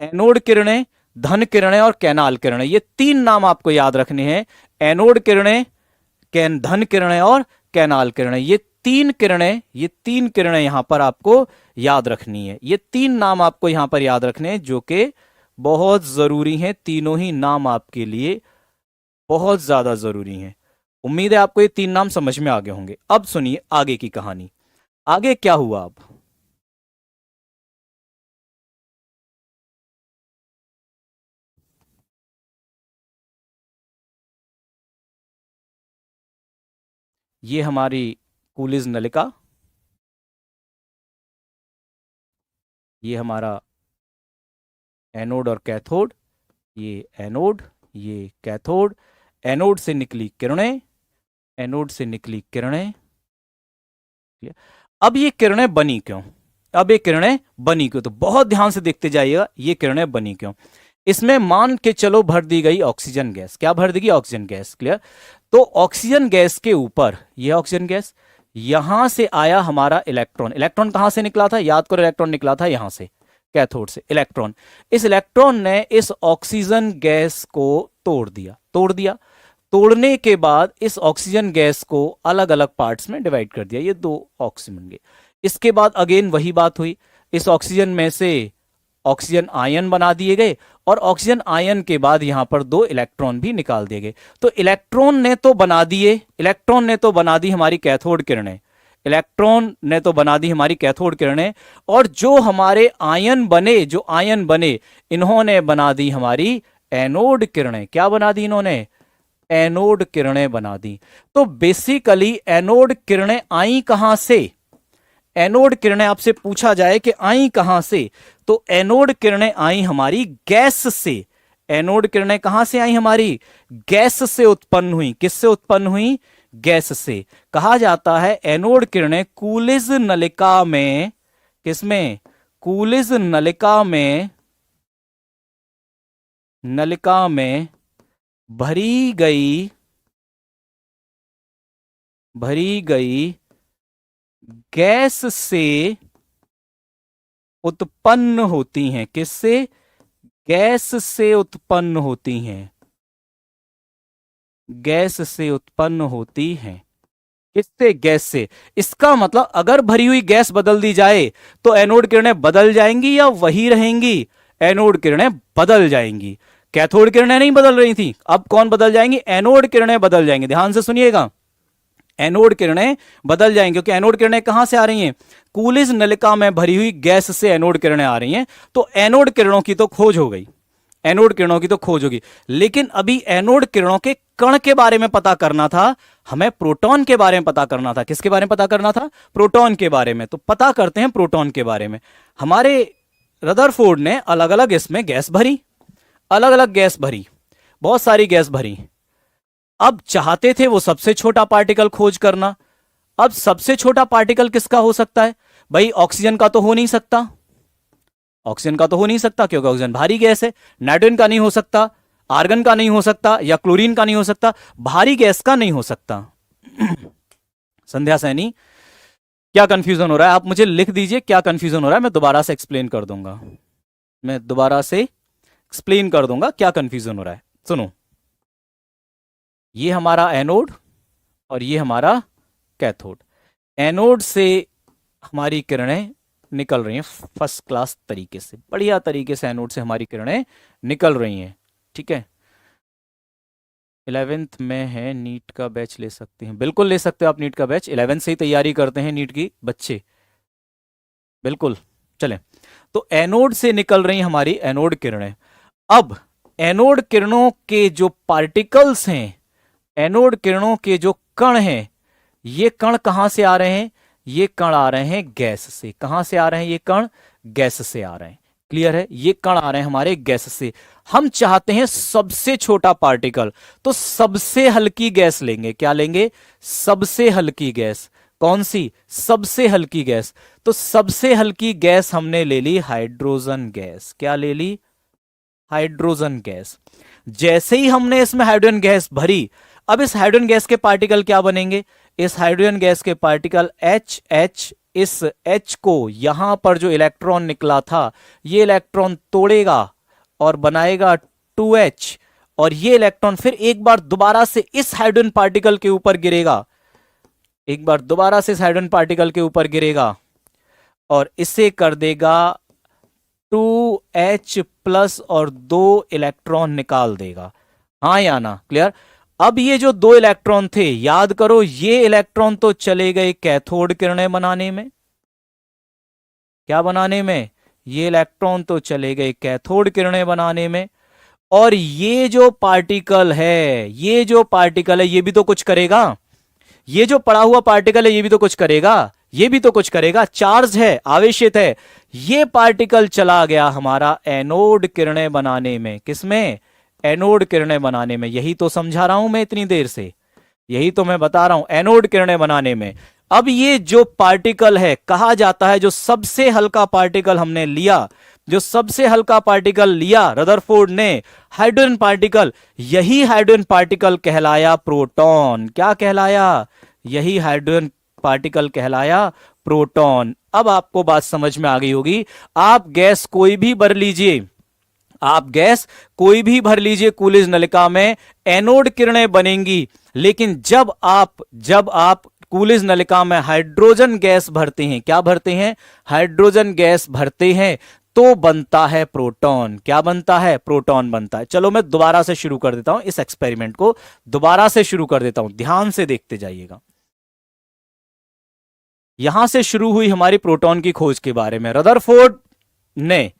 एनोड किरणें, धन किरणें और कैनाल किरणें। ये तीन नाम आपको याद रखने हैं, एनोड किरणें, धन किरणें और कैनाल किरणें। ये तीन किरणें यहां पर आपको याद रखनी है। ये तीन नाम आपको यहां पर याद रखने हैं जो कि बहुत जरूरी हैं। तीनों ही नाम आपके लिए बहुत ज्यादा जरूरी हैं। उम्मीद है आपको ये तीन नाम समझ में आ गए होंगे। अब सुनिए आगे की कहानी। आगे क्या हुआ अब? ये हमारी कूलिज नलिका, ये हमारा एनोड और कैथोड, ये एनोड, ये कैथोड। एनोड से निकली किरणें, एनोड से निकली किरणें। अब ये किरणें बनी क्यों? अब ये किरणें बनी क्यों? तो बहुत ध्यान से देखते जाइएगा, ये किरणें बनी क्यों। इसमें मान के चलो भर दी गई ऑक्सीजन गैस। क्या भर दी गई? Oxygen gas. क्लियर? तो ऑक्सीजन गैस के ऊपर यह ऑक्सीजन गैस, यहां से आया हमारा इलेक्ट्रॉन। इलेक्ट्रॉन कहां से निकला था? याद करो, इलेक्ट्रॉन निकला था यहां से, कैथोड से। इलेक्ट्रॉन, इस इलेक्ट्रॉन ने इस ऑक्सीजन गैस को तोड़ दिया। तोड़ने के बाद इस ऑक्सीजन गैस को अलग अलग पार्ट्स में डिवाइड कर दिया, ये दो ऑक्सीजन बन गए। इसके बाद अगेन वही बात हुई, इस ऑक्सीजन में से ऑक्सीजन आयन बना दिए गए और ऑक्सीजन आयन के बाद यहां पर दो इलेक्ट्रॉन भी निकाल दिए गए। तो इलेक्ट्रॉन ने तो बना दी हमारी कैथोड किरणें, और जो हमारे आयन बने, इन्होंने बना दी हमारी एनोड किरणें। क्या बना दी इन्होंने? एनोड किरणें बना दी। तो बेसिकली एनोड किरणें आई कहां से? एनोड किरणें आपसे पूछा जाए कि आई कहां से, तो एनोड किरणें आई हमारी गैस से। एनोड किरणें कहां से आई? हमारी गैस से उत्पन्न हुई। किससे उत्पन्न हुई? गैस से। कहा जाता है एनोड किरणें कूलिज नलिका में, किसमें? कूलिज नलिका में भरी गई गैस से उत्पन्न होती हैं। किससे? गैस से उत्पन्न होती हैं। गैस से उत्पन्न होती हैं। किससे? गैस से। इसका मतलब अगर भरी हुई गैस बदल दी जाए तो एनोड किरणें बदल जाएंगी या वही रहेंगी? एनोड किरणें बदल जाएंगी। कैथोड किरणें नहीं बदल रही थी, अब कौन बदल जाएंगी? एनोड किरणें बदल जाएंगी। ध्यान से सुनिएगा, एनोड किरणें बदल जाएंगी, क्योंकि एनोड किरणें कहां से आ रही हैं? कूलिज नलिका में भरी हुई गैस से एनोड किरणें आ रही हैं। तो एनोड किरणों की तो खोज हो गई, लेकिन अभी एनोड किरणों के कण के बारे में पता करना था, हमें प्रोटॉन के बारे में पता करना था। किसके बारे में पता करना था? प्रोटॉन के बारे में। तो पता करते हैं प्रोटॉन के बारे में। हमारे रदरफोर्ड ने अलग अलग इसमें गैस भरी, बहुत सारी गैस भरी। अब चाहते थे वो सबसे छोटा पार्टिकल खोज करना। अब सबसे छोटा पार्टिकल किसका हो सकता है? भाई ऑक्सीजन का तो हो नहीं सकता, क्योंकि ऑक्सीजन भारी गैस है। नाइट्रोजन का नहीं हो सकता, आर्गन का नहीं हो सकता, या क्लोरीन का नहीं हो सकता, भारी गैस का नहीं हो सकता। संध्या सैनी, क्या कंफ्यूजन हो रहा है? आप मुझे लिख दीजिए क्या कंफ्यूजन हो रहा है, मैं दोबारा से एक्सप्लेन कर दूंगा, क्या कंफ्यूजन हो रहा है। सुनो, ये हमारा एनोड और ये हमारा कैथोड। एनोड से हमारी किरणें निकल रही हैं फर्स्ट क्लास तरीके से, बढ़िया तरीके से एनोड से हमारी किरणें निकल रही हैं। ठीक है, 11th में है, नीट का बैच ले सकते हैं? बिल्कुल ले सकते हो आप नीट का बैच, 11th से ही तैयारी करते हैं नीट की बच्चे, बिल्कुल। चलें, तो एनोड से निकल रही हमारी एनोड किरणें। अब एनोड किरणों के जो पार्टिकल्स हैं, एनोड किरणों के जो कण हैं, ये कण कहां से आ रहे हैं? ये कण आ रहे हैं गैस से। कहां से आ रहे हैं ये कण? गैस से आ रहे हैं। क्लियर है, ये कण आ रहे हैं हमारे गैस से। हम चाहते हैं सबसे छोटा पार्टिकल, तो सबसे हल्की गैस लेंगे। क्या लेंगे? सबसे हल्की गैस। कौन सी? सबसे हल्की गैस। तो सबसे हल्की गैस हमने ले ली हाइड्रोजन गैस। क्या ले ली? Hydrogen gas. जैसे ही हमने इसमें हाइड्रोजन गैस भरी, अब इस हाइड्रोजन गैस के पार्टिकल क्या बनेंगे? इस हाइड्रोजन गैस के पार्टिकल H, इस H को यहां पर जो इलेक्ट्रॉन निकला था, ये इलेक्ट्रॉन तोड़ेगा और बनाएगा 2H, और ये इलेक्ट्रॉन फिर एक बार दोबारा से इस हाइड्रोजन पार्टिकल के ऊपर गिरेगा, एक बार दोबारा से इस हाइड्रोजन पार्टिकल के ऊपर गिरेगा और इसे कर देगा 2H प्लस और 2 इलेक्ट्रॉन निकाल देगा। हाँ या ना? क्लियर? अब ये जो 2 इलेक्ट्रॉन थे, याद करो, ये इलेक्ट्रॉन तो चले गए कैथोड किरणें बनाने में। क्या बनाने में? ये इलेक्ट्रॉन तो चले गए कैथोड किरणें बनाने में। और ये जो पार्टिकल है, ये जो पार्टिकल है, ये भी तो कुछ करेगा। ये जो पड़ा हुआ पार्टिकल है, ये भी तो कुछ करेगा, ये भी तो कुछ करेगा, चार्ज है, आवेशित है। ये पार्टिकल चला गया हमारा एनोड किरणें बनाने में। किसमें? एनोड किरणें बनाने में। यही तो समझा रहा हूं मैं इतनी देर से, यही तो मैं बता रहा हूं, एनोड किरणें बनाने में। अब ये जो पार्टिकल है, कहा जाता है जो सबसे हल्का पार्टिकल हमने लिया, जो सबसे हल्का पार्टिकल लिया रदरफोर्ड ने, हाइड्रोजन पार्टिकल, यही हाइड्रोजन पार्टिकल कहलाया प्रोटॉन। क्या कहलाया? यही हाइड्रोजन पार्टिकल कहलाया प्रोटॉन। अब आपको बात समझ में आ गई होगी। आप गैस कोई भी भर लीजिए, आप गैस कोई भी भर लीजिए कूलिज नलिका में, एनोड किरणें बनेंगी। लेकिन जब आप कूलिज नलिका में हाइड्रोजन गैस भरते हैं, क्या भरते हैं? हाइड्रोजन गैस भरते हैं, तो बनता है प्रोटॉन। क्या बनता है? प्रोटॉन बनता है। चलो मैं दोबारा से शुरू कर देता हूं, इस एक्सपेरिमेंट को दोबारा से शुरू कर देता हूं, ध्यान से देखते जाइएगा। यहां से शुरू हुई हमारी प्रोटॉन की खोज के बारे में। रदरफोर्ड ने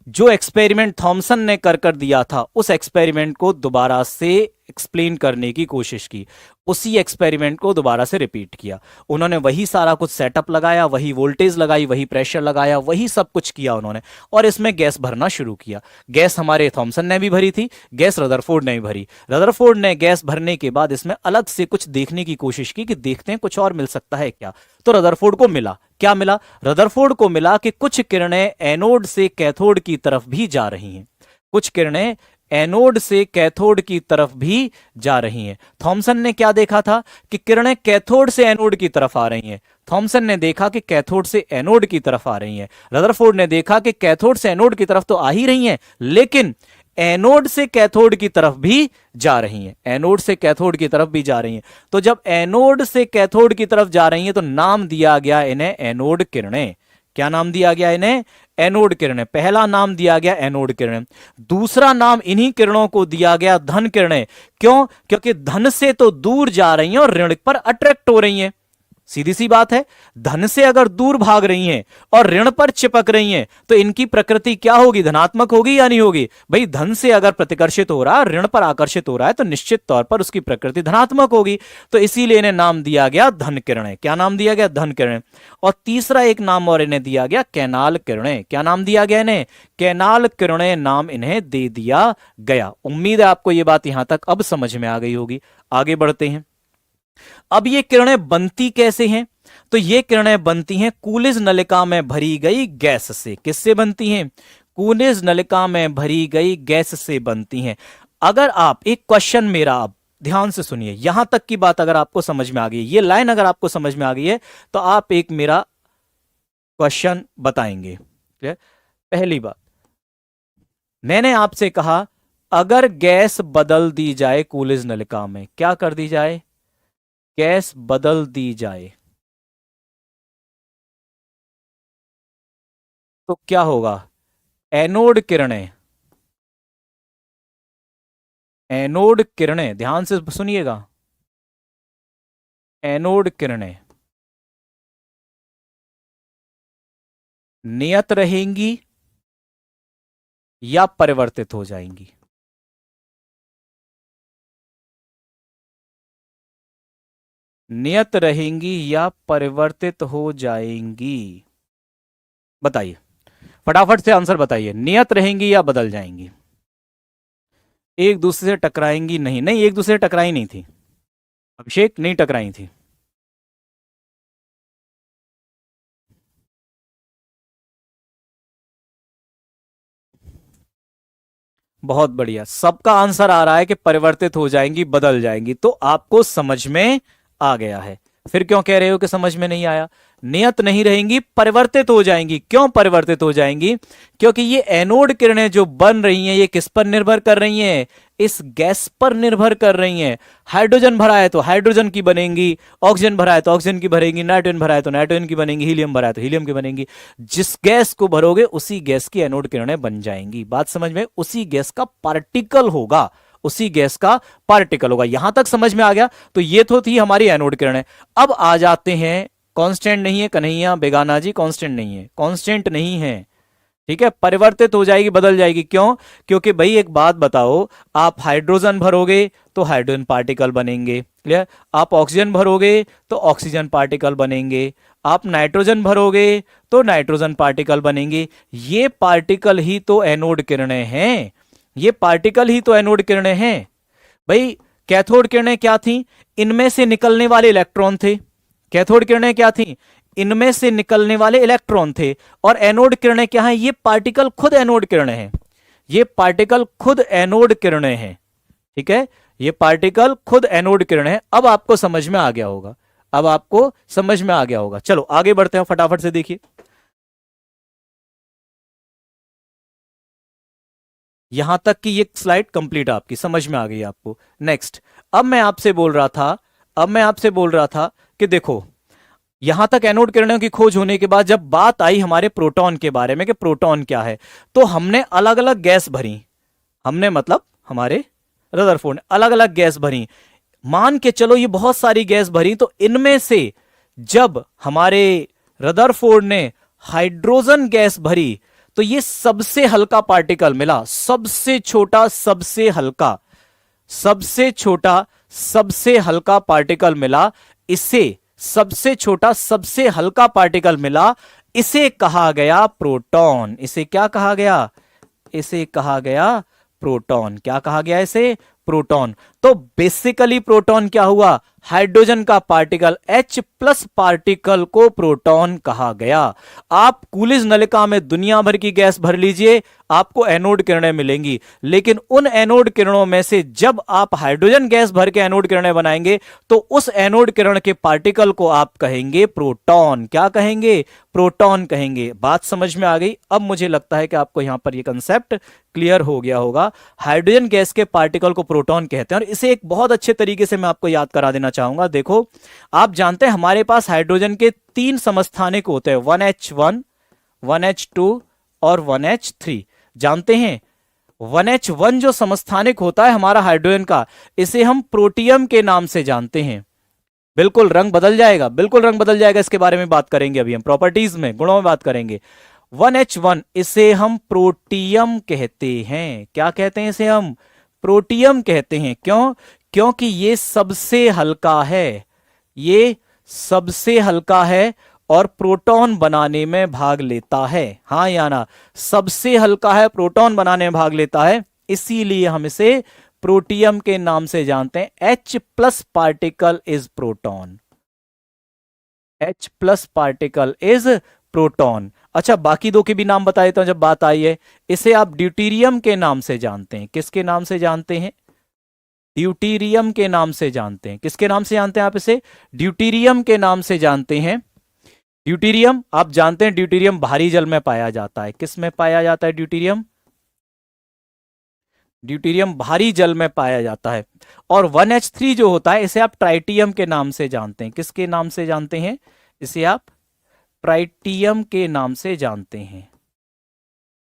जो एक्सपेरिमेंट थॉमसन ने कर दिया था, उस एक्सपेरिमेंट को दोबारा से एक्सप्लेन करने की कोशिश की, उसी एक्सपेरिमेंट को दोबारा से रिपीट किया। उन्होंने वही सारा कुछ सेटअप लगाया, वही वोल्टेज लगाई, वही प्रेशर लगाया, वही सब कुछ किया उन्होंने, और इसमें गैस भरना शुरू किया। गैस हमारे थॉमसन ने भी भरी थी, गैस रदरफोर्ड ने भी भरी। रदरफोर्ड ने गैस भरने के बाद इसमें अलग से कुछ देखने की कोशिश की कि देखते हैं कुछ और मिल सकता है क्या। तो रदरफोर्ड को मिला, क्या मिला? रदरफोर्ड को मिला कि कुछ किरणें एनोड से कैथोड की तरफ भी जा रही हैं, कुछ किरणें एनोड से कैथोड की तरफ भी जा रही हैं। थॉमसन ने क्या देखा था? कि किरणें कैथोड से एनोड की तरफ आ रही हैं। थॉमसन ने देखा कि कैथोड से एनोड की तरफ आ रही हैं। रदरफोर्ड ने देखा कि कैथोड से एनोड की तरफ तो आ ही रही हैं, लेकिन एनोड से कैथोड की तरफ भी जा रही हैं, एनोड से कैथोड की तरफ भी जा रही हैं। तो जब एनोड से कैथोड की तरफ जा रही हैं, तो नाम दिया गया इन्हें एनोड किरणें। क्या नाम दिया गया इन्हें? एनोड किरणें। पहला नाम दिया गया एनोड किरणें। दूसरा नाम इन्हीं किरणों को दिया गया धन किरणें। क्यों? क्योंकि धन से तो दूर जा रही हैं और ऋण पर अट्रैक्ट हो रही हैं। सीधी सी बात है, धन से अगर दूर भाग रही हैं और ऋण पर चिपक रही हैं, तो इनकी प्रकृति क्या होगी? धनात्मक होगी या नहीं होगी? भाई, धन से अगर प्रतिकर्षित हो रहा है, ऋण पर आकर्षित हो रहा है, तो निश्चित तौर पर उसकी प्रकृति धनात्मक होगी। तो इसीलिए इन्हें नाम दिया गया धन किरणें। क्या नाम दिया गया? धन किरणें। और तीसरा एक नाम और इन्हें दिया गया कैनाल किरणें। क्या नाम दिया गया इन्हें? कैनाल किरणें नाम इन्हें दे दिया गया। उम्मीद है आपको यह बात यहां तक अब समझ में आ गई होगी। आगे बढ़ते हैं। अब ये किरणें बनती कैसे हैं? तो ये किरणें बनती हैं कूलिज नलिका में भरी गई गैस से। किससे बनती हैं? कूलिज नलिका में भरी गई गैस से बनती हैं। अगर आप एक क्वेश्चन मेरा, आप ध्यान से सुनिए, यहां तक की बात अगर आपको समझ में आ गई, ये लाइन अगर आपको समझ में आ गई है, तो आप एक मेरा क्वेश्चन बताएंगे। पहली बात, मैंने आपसे कहा अगर गैस बदल दी जाए कूलिज नलिका में, क्या कर दी जाए, गैस बदल दी जाए, तो क्या होगा, एनोड किरणें, एनोड किरणें, ध्यान से सुनिएगा, एनोड किरणें नियत रहेंगी या परिवर्तित हो जाएंगी। नियत रहेंगी या परिवर्तित हो जाएंगी, बताइए फटाफट से आंसर बताइए, नियत रहेंगी या बदल जाएंगी। एक दूसरे से टकराएंगी नहीं, नहीं एक दूसरे से टकराई नहीं थी अभिषेक, नहीं टकराई थी। बहुत बढ़िया, सबका आंसर आ रहा है कि परिवर्तित हो जाएंगी, बदल जाएंगी, तो आपको समझ में आ गया है। फिर क्यों कह रहे हो कि समझ में नहीं आया? नियत नहीं रहेंगी, परिवर्तित हो जाएंगी। क्यों परिवर्तित हो जाएंगी? क्योंकि ये एनोड किरणें जो बन रही हैं ये किस पर निर्भर कर रही हैं? इस गैस पर निर्भर कर रही हैं। हाइड्रोजन भरा है तो हाइड्रोजन की बनेंगी, ऑक्सीजन भरा है तो ऑक्सीजन की बनेगी, नाइट्रोजन भरा है तो नाइट्रोजन की बनेगी, हीलियम भरा है तो हीलियम की बनेगी। जिस गैस को भरोगे उसी गैस की एनोड किरणें बन जाएंगी। बात समझ में? उसी गैस का पार्टिकल होगा, उसी गैस का पार्टिकल होगा। यहां तक समझ में आ गया? तो ये तो थी हमारी एनोड किरणें। अब आ जाते हैं, कांस्टेंट नहीं है कन्हैया बेगाना जी, कांस्टेंट नहीं है, कांस्टेंट नहीं है, ठीक है। परिवर्तित हो जाएगी, बदल जाएगी। क्यों? क्योंकि भाई एक बात बताओ, आप हाइड्रोजन भरोगे तो हाइड्रोजन पार्टिकल बनेंगे, क्लियर। आप ऑक्सीजन भरोगे तो ऑक्सीजन पार्टिकल बनेंगे, आप नाइट्रोजन भरोगे तो नाइट्रोजन पार्टिकल बनेंगे। ये पार्टिकल ही तो एनोड किरणें हैं, ये पार्टिकल ही तो एनोड किरणें हैं। भाई कैथोड किरणें क्या थी? इनमें से निकलने वाले इलेक्ट्रॉन थे। कैथोड किरणें क्या थी? इनमें से निकलने वाले इलेक्ट्रॉन थे। और एनोड किरणें क्या है? ये पार्टिकल खुद एनोड किरणें हैं, ये पार्टिकल खुद एनोड किरणें हैं, ठीक है। ये पार्टिकल खुद एनोड किरणें हैं। अब आपको समझ में आ गया होगा, अब आपको समझ में आ गया होगा। चलो आगे बढ़ते हैं, फटाफट से देखिए। यहां तक कि ये स्लाइड कंप्लीट आपकी समझ में आ गई आपको। नेक्स्ट, अब मैं आपसे बोल रहा था, अब मैं आपसे बोल रहा था कि देखो, यहां तक एनोड किरणों की खोज होने के बाद जब बात आई हमारे प्रोटॉन के बारे में कि प्रोटॉन क्या है, तो हमने अलग अलग गैस भरी, हमने मतलब हमारे रदरफोर्ड ने अलग अलग गैस भरी। मान के चलो ये बहुत सारी गैस भरी, तो इनमें से जब हमारे रदरफोर्ड ने हाइड्रोजन गैस भरी तो ये सबसे हल्का पार्टिकल मिला, सबसे छोटा सबसे हल्का, सबसे छोटा सबसे हल्का पार्टिकल मिला। इसे सबसे छोटा सबसे हल्का पार्टिकल मिला, इसे कहा गया प्रोटॉन। इसे क्या कहा गया? इसे कहा गया प्रोटॉन। क्या कहा गया इसे? प्रोटॉन। तो बेसिकली प्रोटॉन क्या हुआ? हाइड्रोजन का पार्टिकल, H प्लस पार्टिकल को प्रोटॉन कहा गया। आप कूलिज नलिका में दुनिया भर की गैस भर लीजिए, आपको एनोड किरणें मिलेंगी, लेकिन उन एनोड किरणों में से जब आप हाइड्रोजन गैस भर के एनोड किरणें बनाएंगे तो उस एनोड किरण के पार्टिकल को आप कहेंगे प्रोटॉन। क्या कहेंगे? प्रोटॉन कहेंगे। बात समझ में आ गई? अब मुझे लगता है कि आपको यहां पर यह कंसेप्ट क्लियर हो गया होगा। हाइड्रोजन गैस के पार्टिकल को प्रोटॉन कहते हैं, और इसे एक बहुत अच्छे तरीके से मैं आपको याद करा देना चाहूंगा। देखो, आप जानते हैं हमारे पास हाइड्रोजन के 3 समस्थानिक होते हैं, 1H1, 1H2 और 1H3। जानते हैं 1H1 जो समस्थानिक होता है हमारा हाइड्रोजन का, इसे हम प्रोटियम के नाम से जानते हैं। बिल्कुल रंग बदल जाएगा, बिल्कुल रंग बदल जाएगा, इसके बारे में बात करेंगे अभी हम, प्रॉपर्टीज में, गुणों में बात करेंगे। 1H1 इसे हम प्रोटियम कहते हैं। क्या कहते हैं इसे? हम प्रोटियम कहते हैं। क्यों? क्योंकि ये सबसे हल्का है, ये सबसे हल्का है और प्रोटॉन बनाने में भाग लेता है। हाँ या ना? सबसे हल्का है, प्रोटॉन बनाने में भाग लेता है, इसीलिए हम इसे प्रोटियम के नाम से जानते हैं। H plus particle is proton, H plus particle is proton. अच्छा, बाकी दो के भी नाम बता देता हूं जब बात आई है। इसे आप ड्यूटीरियम के नाम से जानते हैं। किसके नाम से जानते हैं? ड्यूटीरियम के नाम से जानते हैं। किसके नाम से जानते हैं आप इसे? ड्यूटीरियम के नाम से जानते हैं। ड्यूटीरियम आप जानते हैं, ड्यूटीरियम भारी जल में पाया जाता है। किस में पाया जाता है ड्यूटीरियम? ड्यूटेरियम भारी जल में पाया जाता है। और 1H3 जो होता है इसे आप ट्राइटियम के नाम से जानते हैं। किसके नाम से जानते हैं? इसे आप ट्राइटियम के नाम से जानते हैं।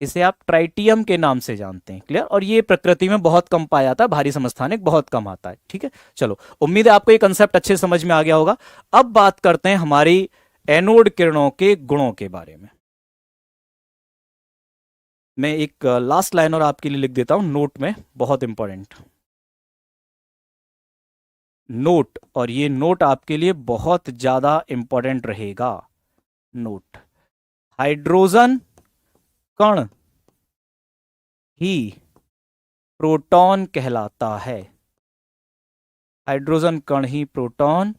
इसे आप ट्राइटियम के नाम से जानते हैं। क्लियर? और ये प्रकृति में बहुत कम पाया जाता है, भारी समस्थानिक बहुत कम आता है। ठीक है, चलो उम्मीद है आपको ये कंसेप्ट अच्छे समझ में आ गया होगा। अब बात करते हैं हमारी एनोड किरणों के गुणों के बारे में। मैं एक लास्ट लाइन और आपके लिए लिख देता हूं नोट में, बहुत इंपॉर्टेंट नोट, और ये नोट आपके लिए बहुत ज्यादा इंपॉर्टेंट रहेगा। नोट, हाइड्रोजन कण ही प्रोटॉन कहलाता है। हाइड्रोजन कण ही प्रोटॉन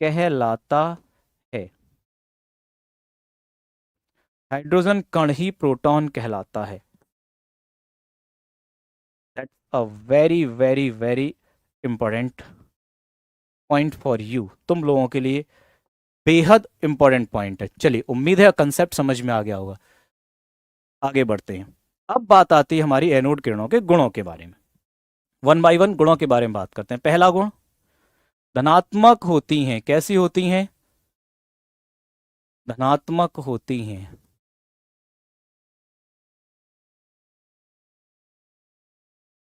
कहलाता है। हाइड्रोजन कण ही प्रोटॉन कहलाता है। That's a very very very important point for you, तुम लोगों के लिए बेहद इंपॉर्टेंट पॉइंट है। चलिए, उम्मीद है कंसेप्ट समझ में आ गया होगा। आगे बढ़ते हैं। अब बात आती है हमारी एनोड किरणों के गुणों के बारे में। वन बाय वन गुणों के बारे में बात करते हैं। पहला गुण, धनात्मक होती हैं। कैसी होती हैं? धनात्मक होती हैं।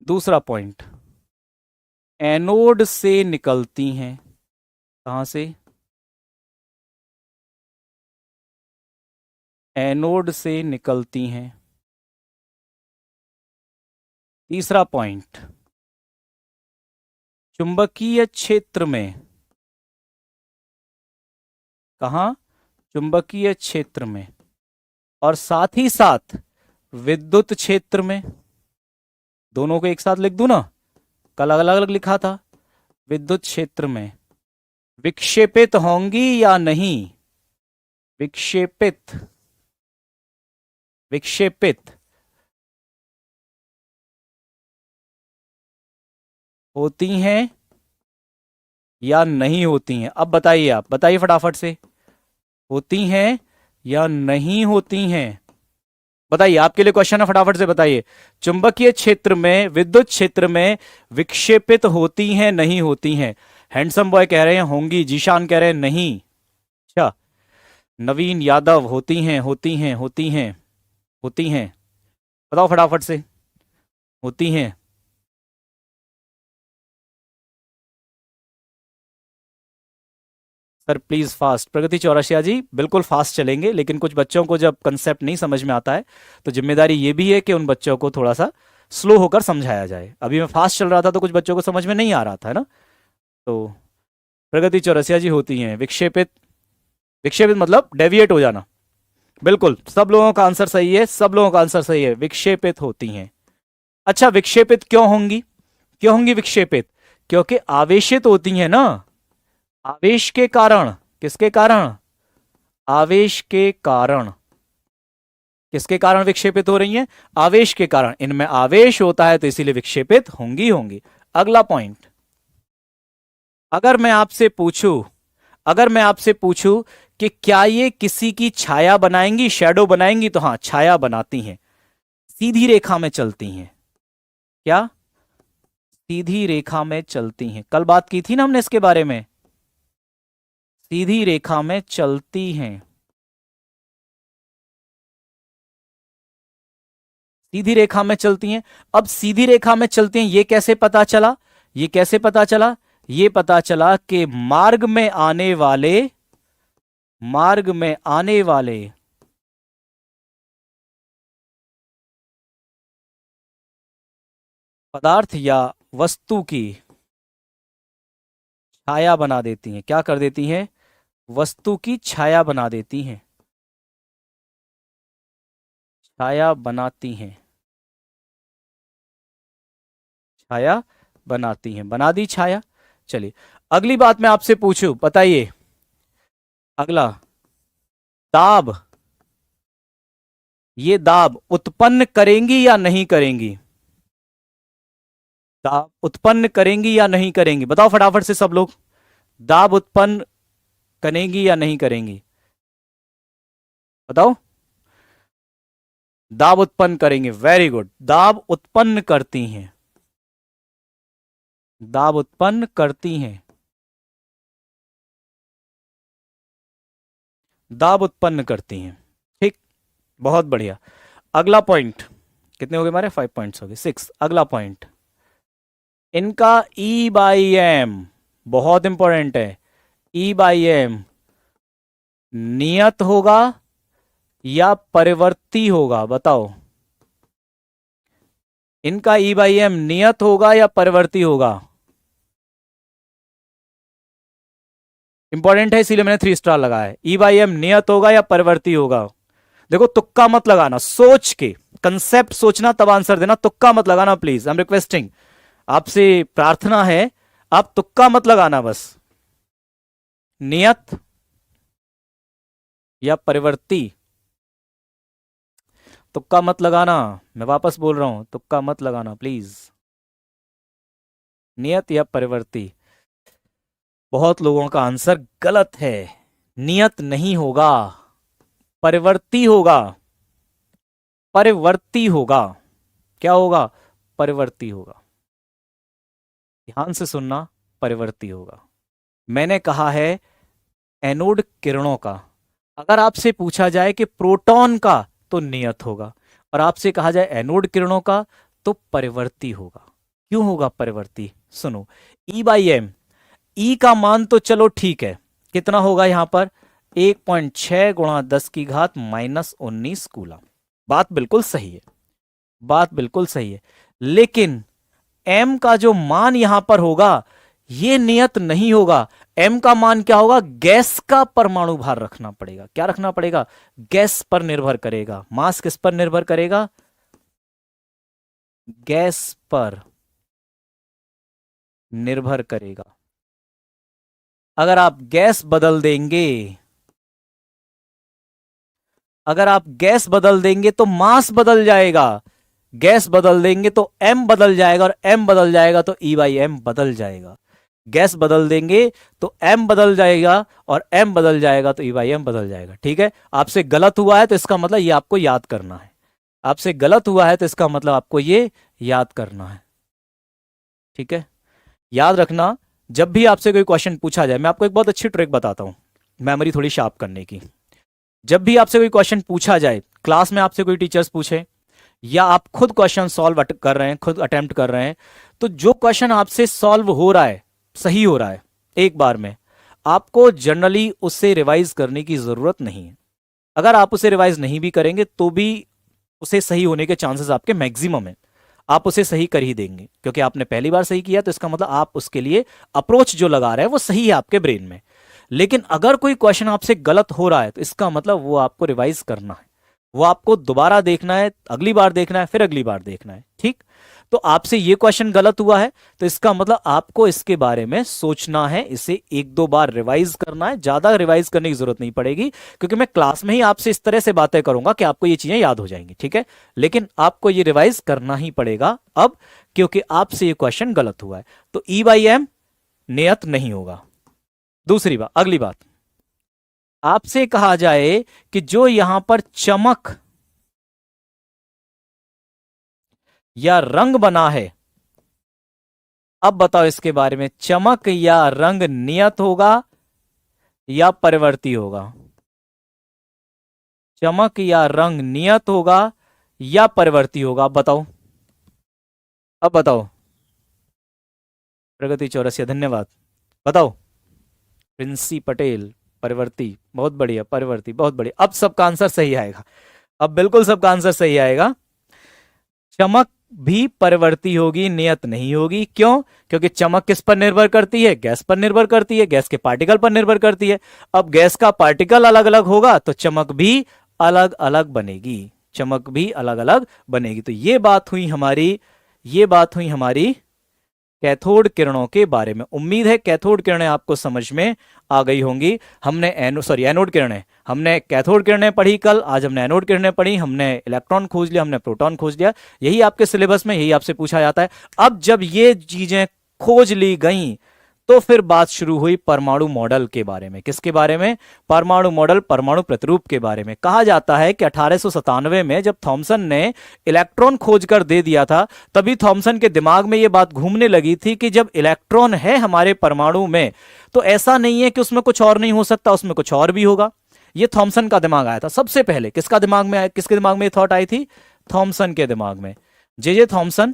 दूसरा पॉइंट, एनोड से निकलती हैं। कहां से? एनोड से निकलती हैं। तीसरा पॉइंट, चुंबकीय क्षेत्र में। कहां? चुंबकीय क्षेत्र में। और साथ ही साथ विद्युत क्षेत्र में। दोनों को एक साथ लिख दूं ना, कल अलग अलग लिखा था। विद्युत क्षेत्र में विक्षेपित होंगी या नहीं? विक्षेपित, विक्षेपित होती हैं या नहीं होती हैं? अब बताइए, आप बताइए फटाफट से, होती हैं या नहीं होती हैं? बताइए, आपके लिए क्वेश्चन है, फटाफट से बताइए। चुंबकीय क्षेत्र में, विद्युत क्षेत्र में विक्षेपित होती हैं नहीं होती हैं? हैंडसम बॉय कह रहे हैं होंगी, जीशान कह रहे हैं नहीं। अच्छा, नवीन यादव होती हैं होती हैं होती हैं होती हैं, बताओ फटाफट से। होती हैं। Sir please fast. Pragati Chaurasia ji, बिल्कुल फास्ट चलेंगे, लेकिन कुछ बच्चों को जब कंसेप्ट नहीं समझ में आता है तो जिम्मेदारी ये भी है कि उन बच्चों को थोड़ा सा स्लो होकर समझाया जाए। अभी मैं फास्ट चल रहा था तो कुछ बच्चों को समझ में नहीं आ रहा था, है ना? तो प्रगति चौरसिया जी, होती हैं। विक्षेपित, विक्षेपित मतलब डेविएट हो जाना। बिल्कुल, सब लोगों का आंसर सही है, सब लोगों का आंसर सही है, विक्षेपित होती हैं। अच्छा, विक्षेपित क्यों होंगी? क्यों होंगी विक्षेपित? क्योंकि आवेशित होती हैं ना, आवेश के कारण। किसके कारण? आवेश के कारण। किसके कारण विक्षेपित हो रही हैं? आवेश के कारण। इनमें आवेश होता है तो इसीलिए विक्षेपित होंगी होंगी। अगला पॉइंट, अगर मैं आपसे पूछूं, अगर मैं आपसे पूछूं कि क्या ये किसी की छाया बनाएंगी, शैडो बनाएंगी, तो हां, छाया बनाती हैं। सीधी रेखा में चलती हैं। क्या? सीधी रेखा में चलती हैं। कल बात की थी ना हमने इसके बारे में, सीधी रेखा में चलती हैं। सीधी रेखा में चलती हैं। अब सीधी रेखा में चलती हैं, ये कैसे पता चला? ये कैसे पता चला? ये पता चला कि मार्ग में आने वाले, मार्ग में आने वाले पदार्थ या वस्तु की छाया बना देती हैं। क्या कर देती हैं? वस्तु की छाया बना देती हैं। छाया बनाती हैं। छाया बनाती हैं। बना दी छाया। चलिए, अगली बात मैं आपसे पूछूं, बताइए। अगला, दाब, ये दाब उत्पन्न करेंगी या नहीं करेंगी? दाब उत्पन्न करेंगी या नहीं करेंगी? बताओ फटाफट से सब लोग, दाब उत्पन्न करेंगी या नहीं करेंगी? बताओ। दाब उत्पन्न करेंगे, वेरी गुड, दाब उत्पन्न करती हैं, दाब उत्पन्न करती हैं, दाब उत्पन्न करती हैं। ठीक, बहुत बढ़िया। अगला पॉइंट, कितने हो गए हमारे? 5 पॉइंट्स हो गए, 6। अगला पॉइंट, इनका ई बाई एम बहुत इंपॉर्टेंट है। ई बाई एम नियत होगा या परिवर्ती होगा? बताओ, इनका ई बाई एम नियत होगा या परिवर्ती होगा? इंपॉर्टेंट है, इसीलिए मैंने 3 स्टार लगाया है। ई बाई एम नियत होगा या परिवर्ती होगा? देखो, तुक्का मत लगाना, सोच के कंसेप्ट सोचना तब आंसर देना, तुक्का मत लगाना प्लीज, आई एम रिक्वेस्टिंग, आपसे प्रार्थना है, आप तुक्का मत लगाना बस। नियत या परिवर्ती? तुक्का मत लगाना, मैं वापस बोल रहा हूं, तुक्का मत लगाना प्लीज। नियत या परिवर्ती? बहुत लोगों का आंसर गलत है, नियत नहीं होगा, परिवर्ती होगा, परिवर्ती होगा। क्या होगा? परिवर्ती होगा। ध्यान से सुनना, परिवर्ती होगा। मैंने कहा है एनोड किरणों का, अगर आपसे पूछा जाए कि प्रोटॉन का, तो नियत होगा, और आपसे कहा जाए एनोड किरणों का, तो परिवर्ती होगा। क्यों होगा परिवर्ती? सुनो, ई बाई एम, ई का मान तो चलो ठीक है, कितना होगा यहां पर? 1.6 गुणा 10 की घात -19 कूलम। बात बिल्कुल सही है, बात बिल्कुल सही है, लेकिन m का जो मान यहां पर होगा ये नियत नहीं होगा। m का मान क्या होगा? गैस का परमाणु भार रखना पड़ेगा। क्या रखना पड़ेगा? गैस पर निर्भर करेगा। मास किस पर निर्भर करेगा? गैस पर निर्भर करेगा। अगर आप गैस बदल देंगे, अगर आप गैस बदल देंगे तो मास बदल जाएगा, गैस बदल देंगे तो m बदल जाएगा, और m बदल जाएगा तो E बाई एम बदल जाएगा। गैस बदल देंगे तो m बदल जाएगा, और m बदल जाएगा तो E बाई एम बदल जाएगा। ठीक है, आपसे गलत हुआ है तो इसका मतलब ये आपको याद करना है, आपसे गलत हुआ है तो इसका मतलब आपको ये याद करना है। ठीक है, याद रखना, जब भी आपसे कोई क्वेश्चन पूछा जाए, मैं आपको एक बहुत अच्छी ट्रिक बताता हूं मेमोरी थोड़ी शार्प करने की। जब भी आपसे कोई क्वेश्चन पूछा जाए, क्लास में आपसे कोई टीचर्स पूछे, या आप खुद क्वेश्चन सॉल्व कर रहे हैं, खुद अटेम्प्ट कर रहे हैं, तो जो क्वेश्चन आपसे सॉल्व हो रहा है, सही हो रहा है एक बार में, आपको जनरली उससे रिवाइज करने की जरूरत नहीं है। अगर आप उसे रिवाइज नहीं भी करेंगे तो भी उसे सही होने के चांसेस आपके मैक्सिमम है, आप उसे सही कर ही देंगे, क्योंकि आपने पहली बार सही किया, तो इसका मतलब आप उसके लिए अप्रोच जो लगा रहे हैं वो सही है आपके ब्रेन में। लेकिन अगर कोई क्वेश्चन आपसे गलत हो रहा है तो इसका मतलब वो आपको रिवाइज करना है, वो आपको दोबारा देखना है, अगली बार देखना है, फिर अगली बार देखना है। ठीक, तो आपसे ये क्वेश्चन गलत हुआ है तो इसका मतलब आपको इसके बारे में सोचना है, इसे 1-2 बार रिवाइज करना है। ज्यादा रिवाइज करने की जरूरत नहीं पड़ेगी, क्योंकि मैं क्लास में ही आपसे इस तरह से बातें करूंगा कि आपको ये चीजें याद हो जाएंगी। ठीक है, लेकिन आपको ये रिवाइज करना ही पड़ेगा अब, क्योंकि आपसे ये क्वेश्चन गलत हुआ है। तो ई बाई एम नियत नहीं होगा। दूसरी बात, अगली बात, आपसे कहा जाए कि जो यहां पर चमक या रंग बना है, अब बताओ इसके बारे में, चमक या रंग नियत होगा या परिवर्ती होगा? चमक या रंग नियत होगा या परिवर्ती होगा? अब बताओ, अब बताओ। प्रगति चौरसिया, धन्यवाद। बताओ, प्रिंसी पटेल, परिवर्ती, बहुत बढ़िया, परिवर्ती, बहुत बढ़िया। अब सबका आंसर सही आएगा, अब बिल्कुल सबका आंसर सही आएगा। चमक भी परिवर्ती होगी, नियत नहीं होगी। क्यों? क्योंकि चमक किस पर निर्भर करती है? गैस पर निर्भर करती है, गैस के पार्टिकल पर निर्भर करती है। अब गैस का पार्टिकल अलग अलग होगा तो चमक भी अलग अलग बनेगी, चमक भी अलग अलग बनेगी। तो ये बात हुई हमारी, ये बात हुई हमारी कैथोड किरणों के बारे में। उम्मीद है कैथोड किरणें आपको समझ में आ गई होंगी। हमने एनोड किरणें, हमने कैथोड किरणें पढ़ी कल, आज हमने एनोड किरणें पढ़ी, हमने इलेक्ट्रॉन खोज लिया, हमने प्रोटॉन खोज लिया। यही आपके सिलेबस में, यही आपसे पूछा जाता है। अब जब ये चीजें खोज ली गई तो फिर बात शुरू हुई परमाणु मॉडल के बारे में। किसके बारे में? परमाणु मॉडल, परमाणु प्रतिरूप के बारे में। कहा जाता है कि 1897 में जब थॉमसन ने इलेक्ट्रॉन खोजकर दे दिया था, तभी थॉमसन के दिमाग में यह बात घूमने लगी थी कि जब इलेक्ट्रॉन है हमारे परमाणु में, तो ऐसा नहीं है कि उसमें कुछ और नहीं हो सकता, उसमें कुछ और भी होगा। ये थॉमसन का दिमाग आया था सबसे पहले। किसका दिमाग में आया? किसके दिमाग में ये थॉट आई थी? थॉमसन के दिमाग में। जे थॉमसन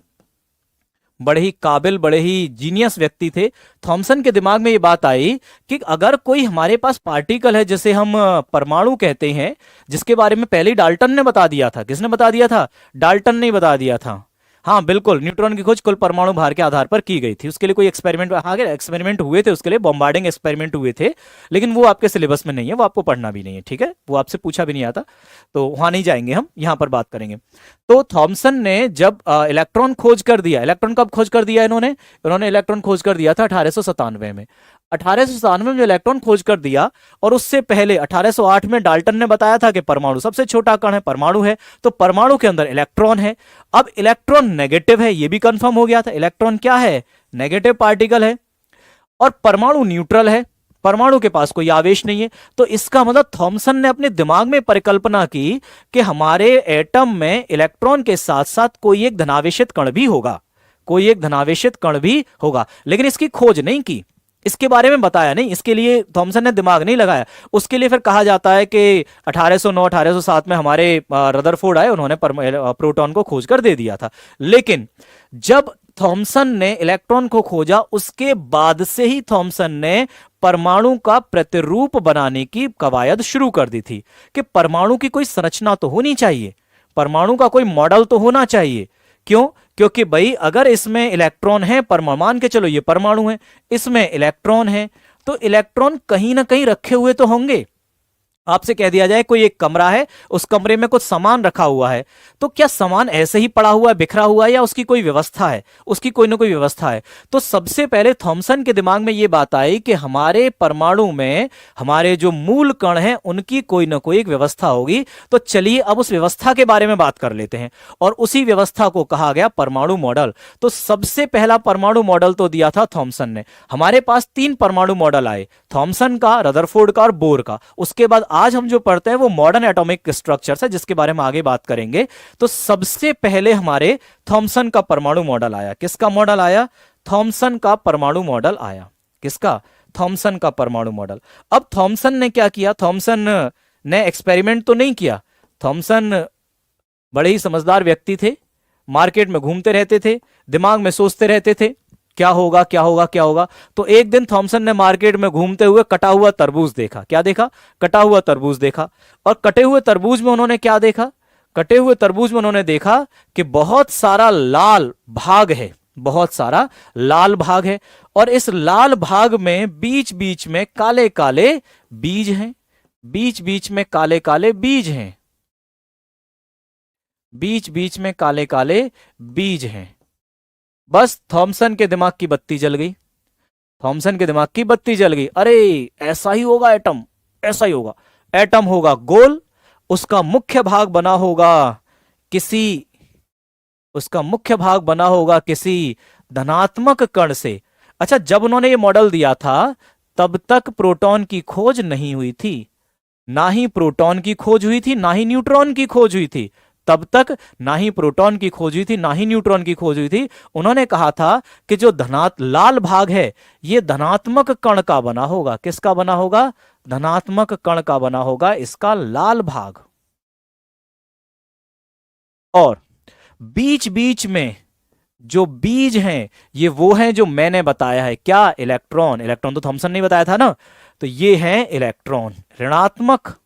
बड़े ही काबिल, बड़े ही जीनियस व्यक्ति थे। थॉमसन के दिमाग में ये बात आई कि अगर कोई हमारे पास पार्टिकल है, जिसे हम परमाणु कहते हैं, जिसके बारे में पहले ही डाल्टन ने बता दिया था। किसने बता दिया था? डाल्टन ने बता दिया था। हाँ बिल्कुल, न्यूट्रॉन की खोज कुल परमाणु भार के आधार पर की गई थी। उसके लिए कोई एक्सपेरिमेंट हुए थे, उसके लिए बॉम्बार्डिंग एक्सपेरिमेंट हुए थे, लेकिन वो आपके सिलेबस में नहीं है, वो आपको पढ़ना भी नहीं है, ठीक है? वो आपसे पूछा भी नहीं आता, तो वहां नहीं जाएंगे, हम यहां पर बात करेंगे। तो थॉमसन ने जब इलेक्ट्रॉन खोज कर दिया, इलेक्ट्रॉन कब खोज कर दिया इन्होंने इलेक्ट्रॉन खोज कर दिया था 1897 में। 1897 में जो इलेक्ट्रॉन खोज कर दिया, और उससे पहले 1808 में डाल्टन ने बताया था कि परमाणु सबसे छोटा कण है, परमाणु है, तो परमाणु के अंदर इलेक्ट्रॉन है। अब इलेक्ट्रॉन नेगेटिव है, यह भी कंफर्म हो गया था। इलेक्ट्रॉन क्या है? नेगेटिव पार्टिकल है। और परमाणु न्यूट्रल है, परमाणु के पास कोई आवेश नहीं है। तो इसका मतलब थॉमसन ने अपने दिमाग में परिकल्पना की कि हमारे एटम में इलेक्ट्रॉन के साथ साथ कोई एक धनावेशित कण भी होगा, कोई एक धनावेशित कण भी होगा, लेकिन इसकी खोज नहीं की, इसके बारे में बताया नहीं, इसके लिए थॉमसन ने दिमाग नहीं लगाया। उसके लिए फिर कहा जाता है कि 1809-1807 में हमारे रदरफोर्ड आए, उन्होंने प्रोटॉन को खोज कर दे दिया था। लेकिन जब थॉमसन ने इलेक्ट्रॉन को खोजा, उसके बाद से ही थॉमसन ने परमाणु का प्रतिरूप बनाने की कवायद शुरू कर दी थी कि परमाणु की कोई संरचना तो होनी चाहिए, परमाणु का कोई मॉडल तो होना चाहिए। क्यों? क्योंकि भाई अगर इसमें इलेक्ट्रॉन है, परमाणु मान के चलो ये परमाणु है, इसमें इलेक्ट्रॉन है, तो इलेक्ट्रॉन कहीं ना कहीं रखे हुए तो होंगे। आपसे कह दिया जाए कोई एक कमरा है, उस कमरे में कुछ सामान रखा हुआ है, तो क्या सामान ऐसे ही पड़ा हुआ है, बिखरा हुआ है, या उसकी कोई व्यवस्था है? उसकी कोई ना कोई व्यवस्था है। तो सबसे पहले थॉमसन के दिमाग में यह बात आई कि हमारे परमाणु में हमारे जो मूल कण हैं उनकी कोई ना कोई एक व्यवस्था होगी। तो चलिए अब उस व्यवस्था के बारे में बात कर लेते हैं, और उसी व्यवस्था को कहा गया परमाणु मॉडल। तो सबसे पहला परमाणु मॉडल तो दिया था थॉमसन ने। हमारे पास 3 परमाणु मॉडल आए, थॉमसन का, रदरफोर्ड का और बोर का। उसके बाद आज हम जो पढ़ते हैं वो मॉडर्न एटॉमिक स्ट्रक्चर्स है, जिसके बारे में आगे बात करेंगे। तो सबसे पहले हमारे थॉमसन का परमाणु मॉडल आया। किसका मॉडल आया? थॉमसन का परमाणु मॉडल आया। किसका? थॉमसन का परमाणु मॉडल। अब थॉमसन ने क्या किया? थॉमसन ने एक्सपेरिमेंट तो नहीं किया। थॉमसन बड़े ही समझदार व्यक्ति थे, मार्केट में घूमते रहते थे, दिमाग में सोचते रहते थे क्या होगा क्या होगा क्या होगा। तो एक दिन थॉमसन ने मार्केट में घूमते हुए कटा हुआ तरबूज देखा। क्या देखा? कटा हुआ तरबूज देखा। और कटे हुए तरबूज में उन्होंने क्या देखा? कटे हुए तरबूज में उन्होंने देखा कि बहुत सारा लाल भाग है, बहुत सारा लाल भाग है, और इस लाल भाग में बीच बीच में काले काले बीज हैं, बीच बीच में काले काले बीज हैं, बीच बीच में काले काले बीज हैं। बस थॉमसन के दिमाग की बत्ती जल गई, थॉमसन के दिमाग की बत्ती जल गई। अरे ऐसा ही होगा एटम, ऐसा ही होगा। एटम होगा गोल, उसका मुख्य भाग बना होगा किसी, उसका मुख्य भाग बना होगा किसी धनात्मक कण से। अच्छा, जब उन्होंने ये मॉडल दिया था तब तक प्रोटॉन की खोज नहीं हुई थी, ना ही प्रोटॉन की खोज हुई थी, ना ही न्यूट्रॉन की खोज हुई थी। तब तक ना ही प्रोटॉन की खोज हुई थी, ना ही न्यूट्रॉन की खोज हुई थी। उन्होंने कहा था कि जो लाल भाग है ये धनात्मक कण का बना होगा। किसका बना होगा? धनात्मक कण का बना होगा इसका लाल भाग। और बीच बीच में जो बीज हैं ये वो हैं जो मैंने बताया है। क्या? इलेक्ट्रॉन। इलेक्ट्रॉन तो थॉमसन ने बताया था ना, तो ये हैं इलेक्ट्रॉन, ऋणात्मक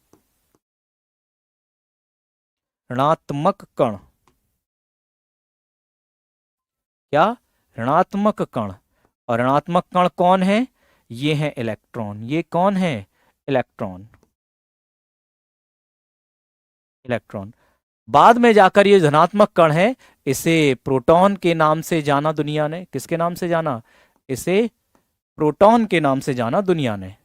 कण। क्या? ऋणात्मक कण। और ऋणात्मक कण कौन है? ये है इलेक्ट्रॉन। ये कौन है? इलेक्ट्रॉन। इलेक्ट्रॉन बाद में जाकर ये धनात्मक कण है, इसे प्रोटॉन के नाम से जाना दुनिया ने। किसके नाम से जाना? इसे प्रोटॉन के नाम से जाना दुनिया ने।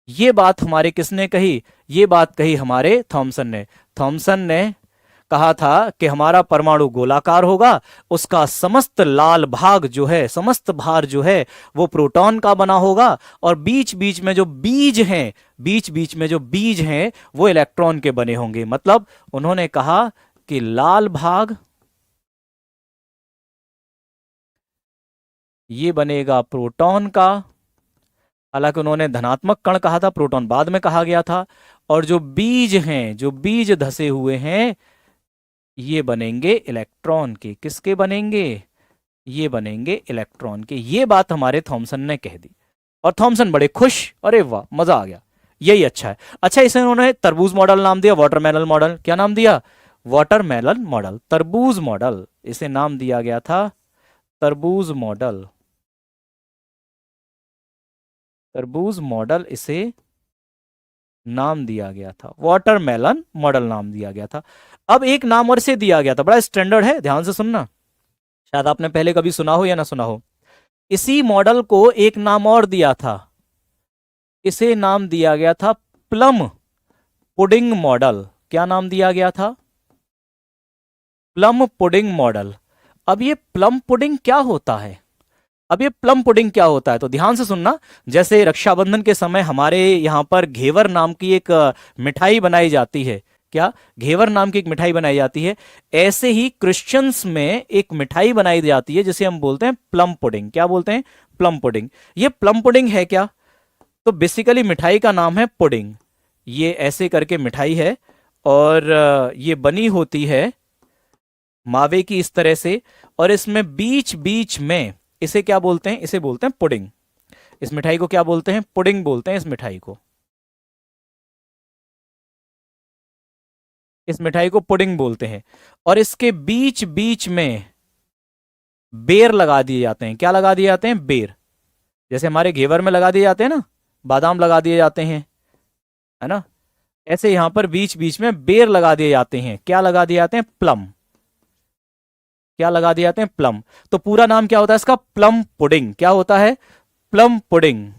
ये बात हमारे किसने कही? ये बात कही हमारे थॉमसन ने। थॉमसन ने कहा था कि हमारा परमाणु गोलाकार होगा, उसका समस्त लाल भाग जो है, समस्त भार जो है वो प्रोटॉन का बना होगा, और बीच बीच में जो बीज हैं, बीच बीच में जो बीज हैं वो इलेक्ट्रॉन के बने होंगे। मतलब उन्होंने कहा कि लाल भाग ये बनेगा प्रोटॉन का, हालांकि उन्होंने धनात्मक कण कहा था, प्रोटॉन बाद में कहा गया था, और जो बीज हैं, जो बीज धसे हुए हैं ये बनेंगे इलेक्ट्रॉन के। किसके बनेंगे? ये बनेंगे इलेक्ट्रॉन के। ये बात हमारे थॉमसन ने कह दी और थॉमसन बड़े खुश, अरे वाह मजा आ गया, यही अच्छा है। अच्छा, इसे उन्होंने तरबूज मॉडल नाम दिया, वाटरमेलन मॉडल। क्या नाम दिया? वाटरमेलन मॉडल, तरबूज मॉडल, इसे नाम दिया गया था तरबूज मॉडल। तरबूज मॉडल इसे नाम दिया गया था, वाटरमेलन मॉडल नाम दिया गया था। अब एक नाम और से दिया गया था, बड़ा स्टैंडर्ड है, ध्यान से सुनना, शायद आपने पहले कभी सुना हो या ना सुना हो। इसी मॉडल को एक नाम और दिया था, इसे नाम दिया गया था प्लम पुडिंग मॉडल। क्या नाम दिया गया था? Plum pudding model. अब ये प्लम पुडिंग क्या होता है? अब ये प्लम पुडिंग क्या होता है तो ध्यान से सुनना। जैसे रक्षाबंधन के समय हमारे यहाँ पर घेवर नाम की एक मिठाई बनाई जाती है, क्या? घेवर नाम की एक मिठाई बनाई जाती है। ऐसे ही क्रिश्चियंस में एक मिठाई बनाई जाती है जिसे हम बोलते हैं प्लम पुडिंग। क्या बोलते हैं? Plum pudding. ये प्लम पुडिंग है क्या? तो बेसिकली मिठाई का नाम है पुडिंग। ये ऐसे करके मिठाई है और ये बनी होती है मावे की इस तरह से, और इसमें बीच बीच में इसे क्या बोलते हैं? इसे बोलते हैं पुडिंग। इस मिठाई को क्या बोलते हैं? पुडिंग बोलते हैं इस मिठाई को। इस मिठाई को पुडिंग बोलते हैं। और इसके बीच बीच में बेर लगा दिए जाते हैं। क्या लगा दिए जाते हैं? बेर। जैसे हमारे घेवर में लगा दिए जाते हैं ना, बादाम लगा दिए जाते हैं, है ना, ऐसे यहां पर बीच बीच में बेर लगा दिए जाते हैं। क्या लगा दिए जाते हैं? प्लम। क्या लगा दिए जाते हैं? प्लम। तो पूरा नाम क्या होता है इसका? Plum pudding. क्या होता है? Plum pudding.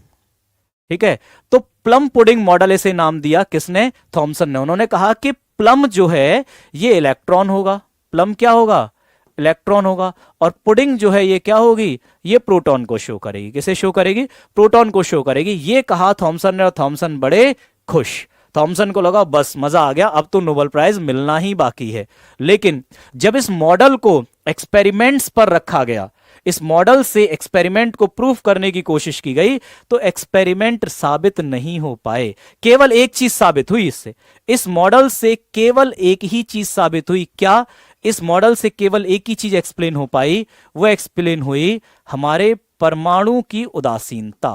ठीक है, तो प्लम पुडिंग मॉडल इसे नाम दिया किसने? थॉमसन ने। उन्होंने कहा कि प्लम जो है ये इलेक्ट्रॉन होगा। प्लम क्या होगा? इलेक्ट्रॉन होगा। और पुडिंग जो है ये क्या होगी? ये प्रोटॉन को शो करेगी। किसे शो करेगी? प्रोटॉन को शो करेगी। ये कहा थॉमसन ने और थॉमसन बड़े खुश। थॉमसन को लगा बस मजा आ गया, अब तो नोबेल प्राइज मिलना ही बाकी है। लेकिन जब इस मॉडल को एक्सपेरिमेंट्स पर रखा गया, इस मॉडल से एक्सपेरिमेंट को प्रूफ करने की कोशिश की गई, तो एक्सपेरिमेंट साबित नहीं हो पाए। केवल एक चीज साबित हुई इससे, इस मॉडल से केवल एक ही चीज साबित हुई। क्या? इस मॉडल से केवल एक ही चीज एक्सप्लेन हो पाई, वो एक्सप्लेन हुई हमारे परमाणु की उदासीनता।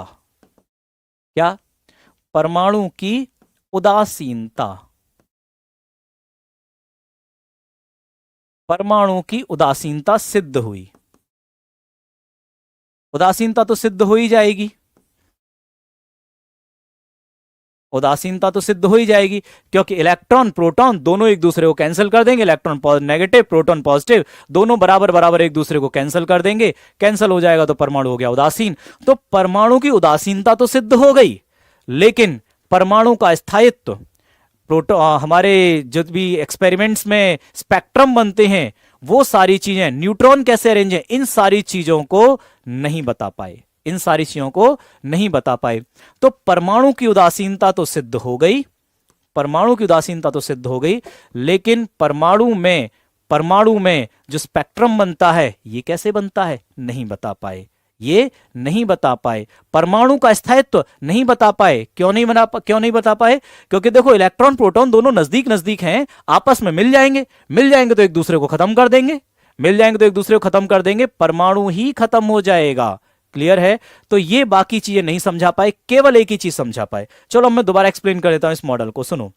क्या? परमाणु की उदासीनता। परमाणु की उदासीनता सिद्ध हुई। उदासीनता तो सिद्ध हो ही जाएगी, उदासीनता तो सिद्ध हो ही जाएगी, क्योंकि इलेक्ट्रॉन प्रोटॉन दोनों एक दूसरे को कैंसिल कर देंगे। इलेक्ट्रॉन नेगेटिव, प्रोटॉन पॉजिटिव, दोनों बराबर बराबर एक दूसरे को कैंसिल कर देंगे। कैंसिल हो जाएगा तो परमाणु हो गया उदासीन। तो परमाणु की उदासीनता तो सिद्ध हो गई, लेकिन परमाणु का स्थायित्व, हमारे जो भी एक्सपेरिमेंट्स में स्पेक्ट्रम बनते हैं, वो सारी चीजें, न्यूट्रॉन कैसे अरेंज है, इन सारी चीजों को नहीं बता पाए। इन सारी चीजों को नहीं बता पाए। तो परमाणु की उदासीनता तो सिद्ध हो गई, परमाणु की उदासीनता तो सिद्ध हो गई, लेकिन परमाणु में जो स्पेक्ट्रम बनता है ये कैसे बनता है? नहीं बता पाए। ये नहीं बता पाए। परमाणु का स्थायित्व नहीं बता पाए। क्यों नहीं बता पाए? क्योंकि देखो इलेक्ट्रॉन प्रोटॉन दोनों नजदीक नजदीक हैं, आपस में मिल जाएंगे तो एक दूसरे को खत्म कर देंगे, मिल जाएंगे तो एक दूसरे को खत्म कर देंगे, परमाणु ही खत्म हो जाएगा। क्लियर है? तो ये बाकी चीजें नहीं समझा पाए, केवल एक ही चीज समझा पाए। चलो मैं दोबारा एक्सप्लेन कर देता हूं इस मॉडल को, सुनो।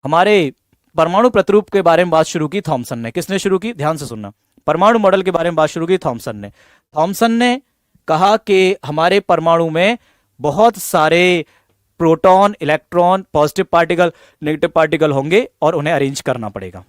हमारे परमाणु प्रतिरूप के बारे में बात शुरू की थॉमसन ने। किसने शुरू की? ध्यान से सुनना। परमाणु मॉडल के बारे में बात शुरू की थॉमसन ने। थॉमसन ने कहा कि हमारे परमाणु में बहुत सारे proton, electron, positive particle, negative particle होंगे और उन्हें अरेंज करना पड़ेगा।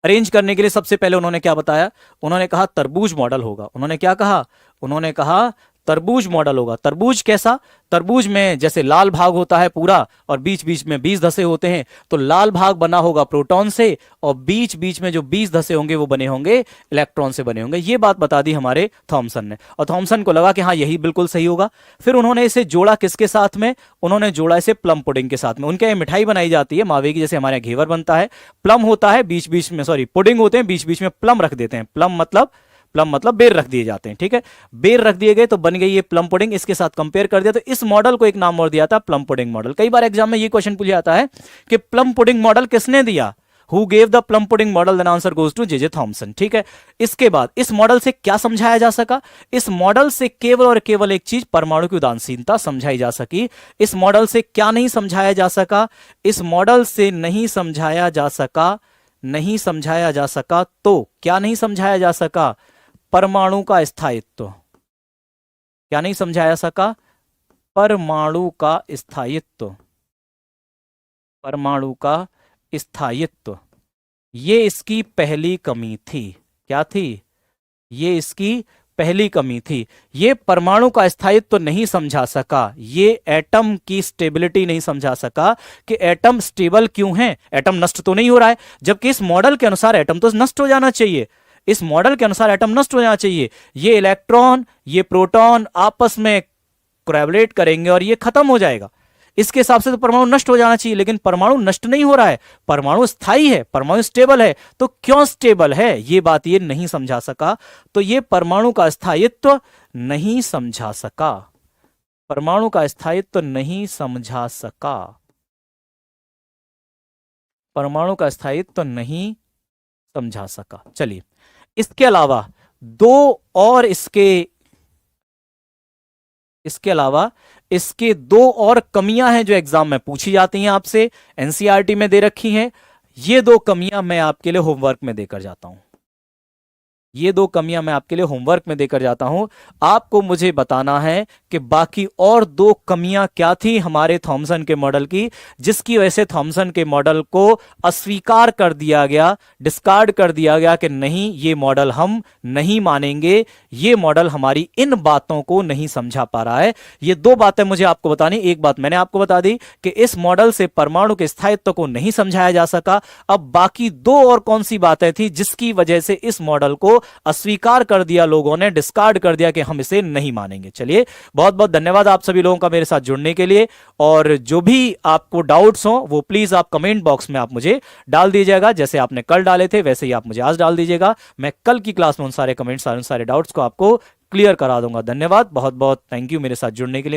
अरेंज करने के लिए सबसे पहले उन्होंने क्या बताया? उन्होंने कहा तरबूज मॉडल होगा। उन्होंने क्या कहा? उन्होंने कहा तरबूज मॉडल होगा। तरबूज कैसा? तरबूज में जैसे लाल भाग होता है पूरा और बीच बीच में 20 धसे होते हैं, तो लाल भाग बना होगा प्रोटॉन से और बीच बीच में जो 20 धसे होंगे वो बने होंगे इलेक्ट्रॉन से बने होंगे। ये बात बता दी हमारे थॉमसन ने, और थॉमसन को लगा कि हाँ यही बिल्कुल सही होगा। फिर उन्होंने इसे जोड़ा किसके साथ में? उन्होंने जोड़ा इसे प्लम पुडिंग के साथ में। उनके यहाँ मिठाई बनाई जाती है मावे की, जैसे हमारे यहाँ घेवर बनता है, प्लम होता है बीच बीच में, सॉरी पुडिंग होते हैं बीच बीच में प्लम रख देते हैं। प्लम मतलब बेर रख दिए जाते हैं, ठीक है। बेर रख दिए गए तो बन गई ये प्लम पुडिंग। इसके साथ कंपेयर कर दिया तो इस मॉडल को एक नाम और दिया था प्लम पुडिंग मॉडल। कई बार एग्जाम में ये क्वेश्चन पूछा जाता है कि प्लम पुडिंग मॉडल किसने दिया? Who gave the plum pudding model? Then answer goes to J.J. Thomson, ठीक है। इसके बाद इस मॉडल से क्या समझाया जा सका? इस मॉडल से केवल और केवल एक चीज, परमाणु की उदासीनता समझाई जा सकी। इस मॉडल से क्या नहीं समझाया जा सका? इस मॉडल से नहीं समझाया जा सका, नहीं समझाया जा सका तो क्या नहीं समझाया जा सका? परमाणु का स्थायित्व। क्या नहीं समझाया सका? परमाणु का स्थायित्व। परमाणु का स्थायित्व। ये इसकी पहली कमी थी। क्या थी? ये इसकी पहली कमी थी। ये परमाणु का स्थायित्व नहीं समझा सका, ये एटम की स्टेबिलिटी नहीं समझा सका कि एटम स्टेबल क्यों है, एटम नष्ट तो नहीं हो रहा है, जबकि इस मॉडल के अनुसार एटम तो नष्ट हो जाना चाहिए। इस मॉडल के अनुसार एटम नष्ट हो जाना चाहिए। ये इलेक्ट्रॉन, ये प्रोटॉन आपस में कोलैबोरेट करेंगे और ये खत्म हो जाएगा। इसके हिसाब से तो परमाणु नष्ट हो जाना चाहिए, लेकिन परमाणु नष्ट नहीं हो रहा है, परमाणु स्थायी है, परमाणु स्टेबल है। तो क्यों स्टेबल है ये बात ये नहीं समझा सका, तो ये परमाणु का स्थायित्व नहीं समझा सका। परमाणु का स्थायित्व नहीं समझा सका। परमाणु का स्थायित्व नहीं समझा सका। चलिए, इसके अलावा दो और इसके अलावा इसके दो और कमियां हैं जो एग्जाम में पूछी जाती हैं आपसे, एनसीईआरटी में दे रखी हैं। ये दो कमियां मैं आपके लिए होमवर्क में देकर जाता हूं। ये दो कमियां मैं आपके लिए होमवर्क में देकर जाता हूं। आपको मुझे बताना है कि बाकी और दो कमियां क्या थी हमारे थॉमसन के मॉडल की, जिसकी वजह से थॉमसन के मॉडल को अस्वीकार कर दिया गया, डिस्कार्ड कर दिया गया कि नहीं ये मॉडल हम नहीं मानेंगे, ये मॉडल हमारी इन बातों को नहीं समझा पा रहा है। ये दो बातें मुझे आपको बतानी। एक बात मैंने आपको बता दी कि इस मॉडल से परमाणु के स्थायित्व को नहीं समझाया जा सका। अब बाकी दो और कौन सी बातें थी जिसकी वजह से इस मॉडल को अस्वीकार कर दिया लोगों ने, डिस्कार्ड कर दिया कि हम इसे नहीं मानेंगे। चलिए, बहुत बहुत धन्यवाद आप सभी लोगों का मेरे साथ जुड़ने के लिए। और जो भी आपको डाउट्स हो वो प्लीज आप कमेंट बॉक्स में आप मुझे डाल दीजिएगा। जैसे आपने कल डाले थे वैसे ही आप मुझे आज डाल दीजिएगा। मैं कल की क्लास में उन सारे कमेंट्स, उन सारे डाउट्स को आपको क्लियर करा दूंगा। धन्यवाद, बहुत बहुत थैंक यू मेरे साथ जुड़ने के लिए।